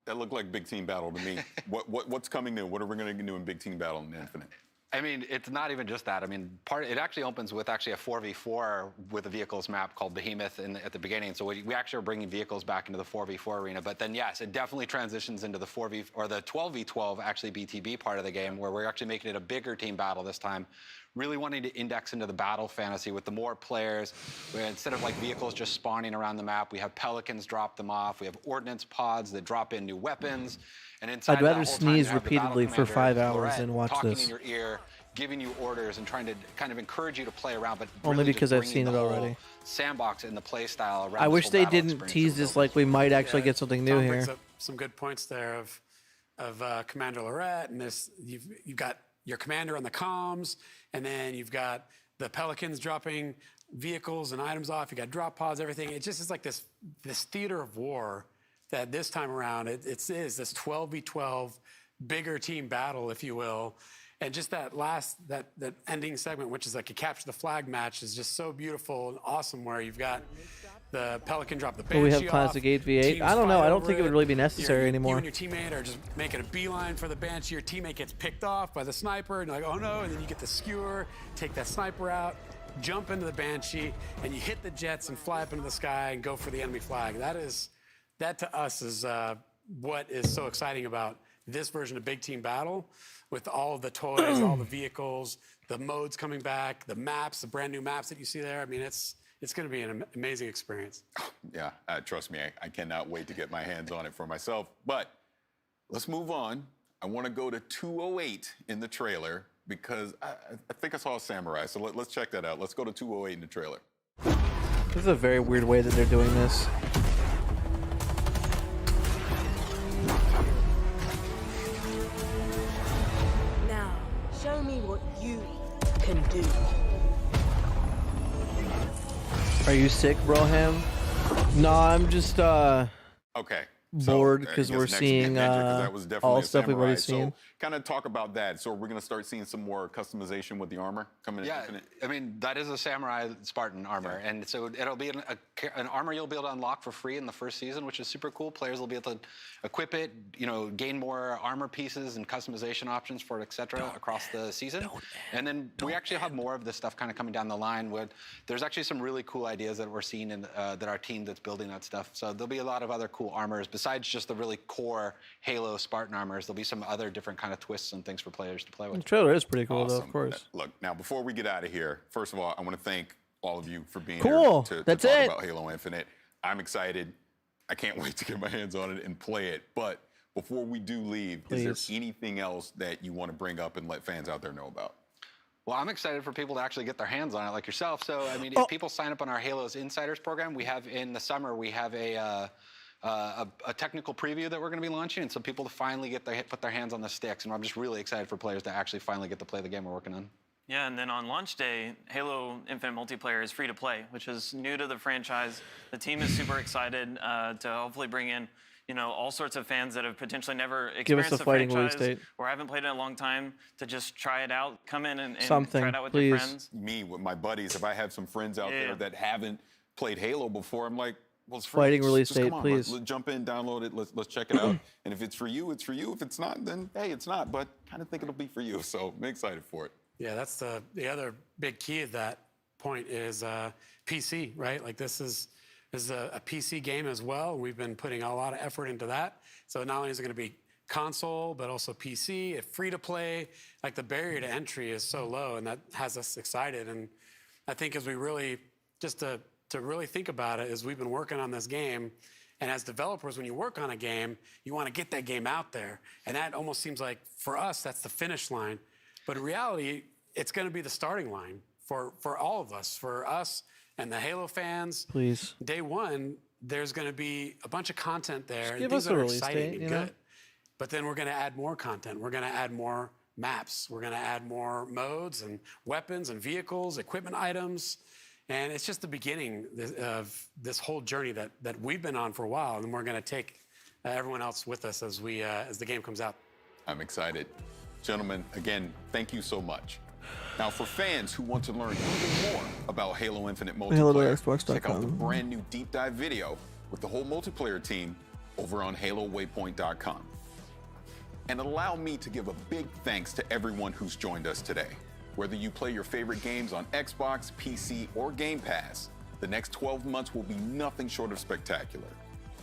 That looked like Big Team Battle to me. What's coming new? What are we going to do in Big Team Battle in Infinite? I mean, it's not even just that. I mean, it actually opens with actually a 4v4 with a vehicles map called Behemoth at the beginning. So we actually are bringing vehicles back into the 4v4 arena. But then, yes, it definitely transitions into the 12v12 actually BTB part of the game, where we're actually making it a bigger team battle this time. Really wanting to index into the battle fantasy with the more players, where instead of like vehicles just spawning around the map, we have pelicans drop them off. We have ordnance pods that drop in new weapons. And inside I'd rather that whole time, sneeze you have the repeatedly battle for commander, 5 hours Lorette, and watch talking this. in your ear, giving you orders and trying to kind of encourage you to play around, but Only really because just I've bringing seen the it whole already. Sandbox in the play style around. I this wish whole they battle didn't experience tease that we're this like we might actually get something new Tom here. brings up some good points there of Commander Lorette, and this you've got your commander on the comms, and then you've got the Pelicans dropping vehicles and items off. You got drop pods, everything. It just is like this theater of war that this time around it is this 12v12 bigger team battle, if you will. And just that ending segment, which is like a capture the flag match, is just so beautiful and awesome, where you've got the Pelican drop the Banshee Will we have off, classic 8v8? teams I don't know. fight I don't over think it would really be necessary You anymore. and your teammate are just making a beeline for the Banshee. Your teammate gets picked off by the sniper, and you're like, oh no, and then you get the skewer, take that sniper out, jump into the Banshee, and you hit the jets and fly up into the sky and go for the enemy flag. That to us is what is so exciting about this version of Big Team Battle, with all of the toys, all the vehicles, the modes coming back, the maps, the brand new maps that you see there. I mean, it's going to be an amazing experience. Yeah, trust me, I cannot wait to get my hands on it for myself. But let's move on. I want to go to 208 in the trailer because I think I saw a samurai. So let's check that out. Let's go to 208 in the trailer. This is a very weird way that they're doing this. Now, show me what you can do. Are you sick, Broham? No, I'm just Okay. bored So, I because guess we're next we get seeing Ninja, 'cause that was definitely all a stuff we've already samurai. seen. So kind of talk about that. So we're going to start seeing some more customization with the armor coming in. Yeah, Infinite? I mean, that is a samurai Spartan armor. And so it'll be an armor you'll be able to unlock for free in the first season, which is super cool. Players will be able to equip it, gain more armor pieces and customization options for it, et cetera, across the season. And then we actually have more of this stuff kind of coming down the line. There's actually some really cool ideas that we're seeing in that our team that's building that stuff. So there'll be a lot of other cool armors besides just the really core Halo Spartan armors. There'll be some other different kind of twists and things for players to play with. The trailer is pretty cool, though, of Awesome. course. Look, now before we get out of here, first of all, I want to thank all of you for being Cool. here to That's talk it. about Halo Infinite. I'm excited. I can't wait to get my hands on it and play it. But before we do leave, is Please. there anything else that you want to bring up and let fans out there know about? Well, I'm excited for people to actually get their hands on it, like yourself. So, I mean, Oh. if people sign up on our Halos Insiders program, we have in the summer we have a technical preview that we're going to be launching, and so people to finally put their hands on the sticks. And I'm just really excited for players to actually finally get to play the game we're working on. Yeah, and then on launch day, Halo Infinite Multiplayer is free to play, which is new to the franchise. The team is super excited to hopefully bring in, all sorts of fans that have potentially never experienced the the fighting franchise release date. or haven't played it in a long time to just try it out, come in and Something, try it out with please. your friends. Me, with my buddies, if I have some friends out Yeah. there that haven't played Halo before, I'm like, well, it's free. Fighting Just- release just date, come on, please. Let's jump in, download it, let's check it out. And if it's for you, it's for you. If it's not, then hey, it's not. But kind of think it'll be for you. So I'm excited for it. Yeah, that's the other big key of that point is PC, right? Like this is a PC game as well. We've been putting a lot of effort into that. So not only is it going to be console, but also PC, free to play. Like the barrier to entry is so low, and that has us excited. And I think as we really, just to really think about it, is we've been working on this game. And as developers, when you work on a game, you want to get that game out there. And that almost seems like, for us, that's the finish line. But in reality, it's going to be the starting line for all of us, for us and the Halo fans. Please. Day one, there's going to be a bunch of content there. Just and give things us that a are release exciting date, and good. But then we're going to add more content. We're going to add more maps. We're going to add more modes and weapons and vehicles, equipment items. And it's just the beginning of this whole journey that we've been on for a while. And we're going to take everyone else with us as the game comes out. I'm excited. Gentlemen, again, thank you so much. Now, for fans who want to learn even more about Halo Infinite multiplayer, check out the Halo.xbox.com. brand new deep dive video with the whole multiplayer team over on HaloWaypoint.com. And allow me to give a big thanks to everyone who's joined us today. Whether you play your favorite games on Xbox, PC, or Game Pass, the next 12 months will be nothing short of spectacular.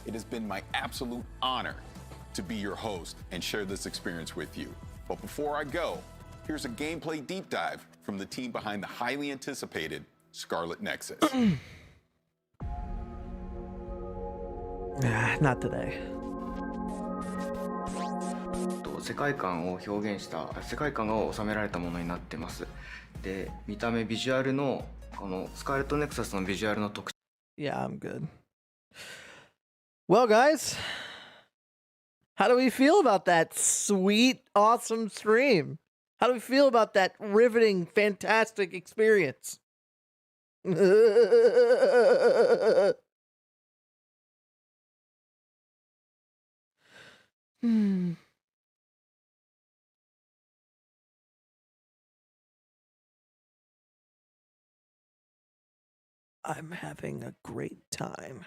It has been my absolute honor to be your host and share this experience with you. But before I go, here's a gameplay deep dive from the team behind the highly anticipated Scarlet Nexus. Not today. 世界観を表現した世界観が収められたものになってます。で、見た目ビジュアルのこのスカーレットネクサスのビジュアルの特徴。Yeah, I'm good. Well, guys, how do we feel about that sweet, awesome stream? How do we feel about that riveting, fantastic experience? I'm having a great time.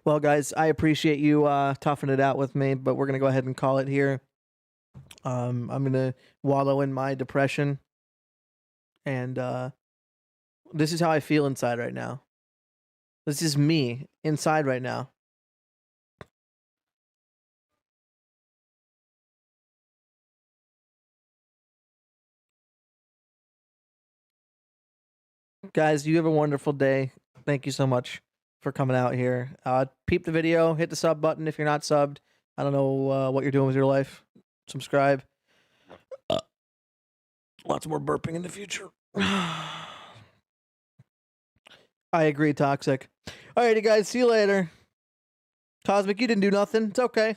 Well, guys, I appreciate you toughing it out with me, but we're going to go ahead and call it here. I'm going to wallow in my depression. And this is how I feel inside right now. This is me inside right now. Guys, you have a wonderful day. Thank you so much for coming out here. Peep the video, hit the sub button if you're not subbed. I don't know what you're doing with your life. Subscribe. Lots more burping in the future. I agree, Toxic. Alrighty, guys. See you later. Cosmic, you didn't do nothing. It's okay.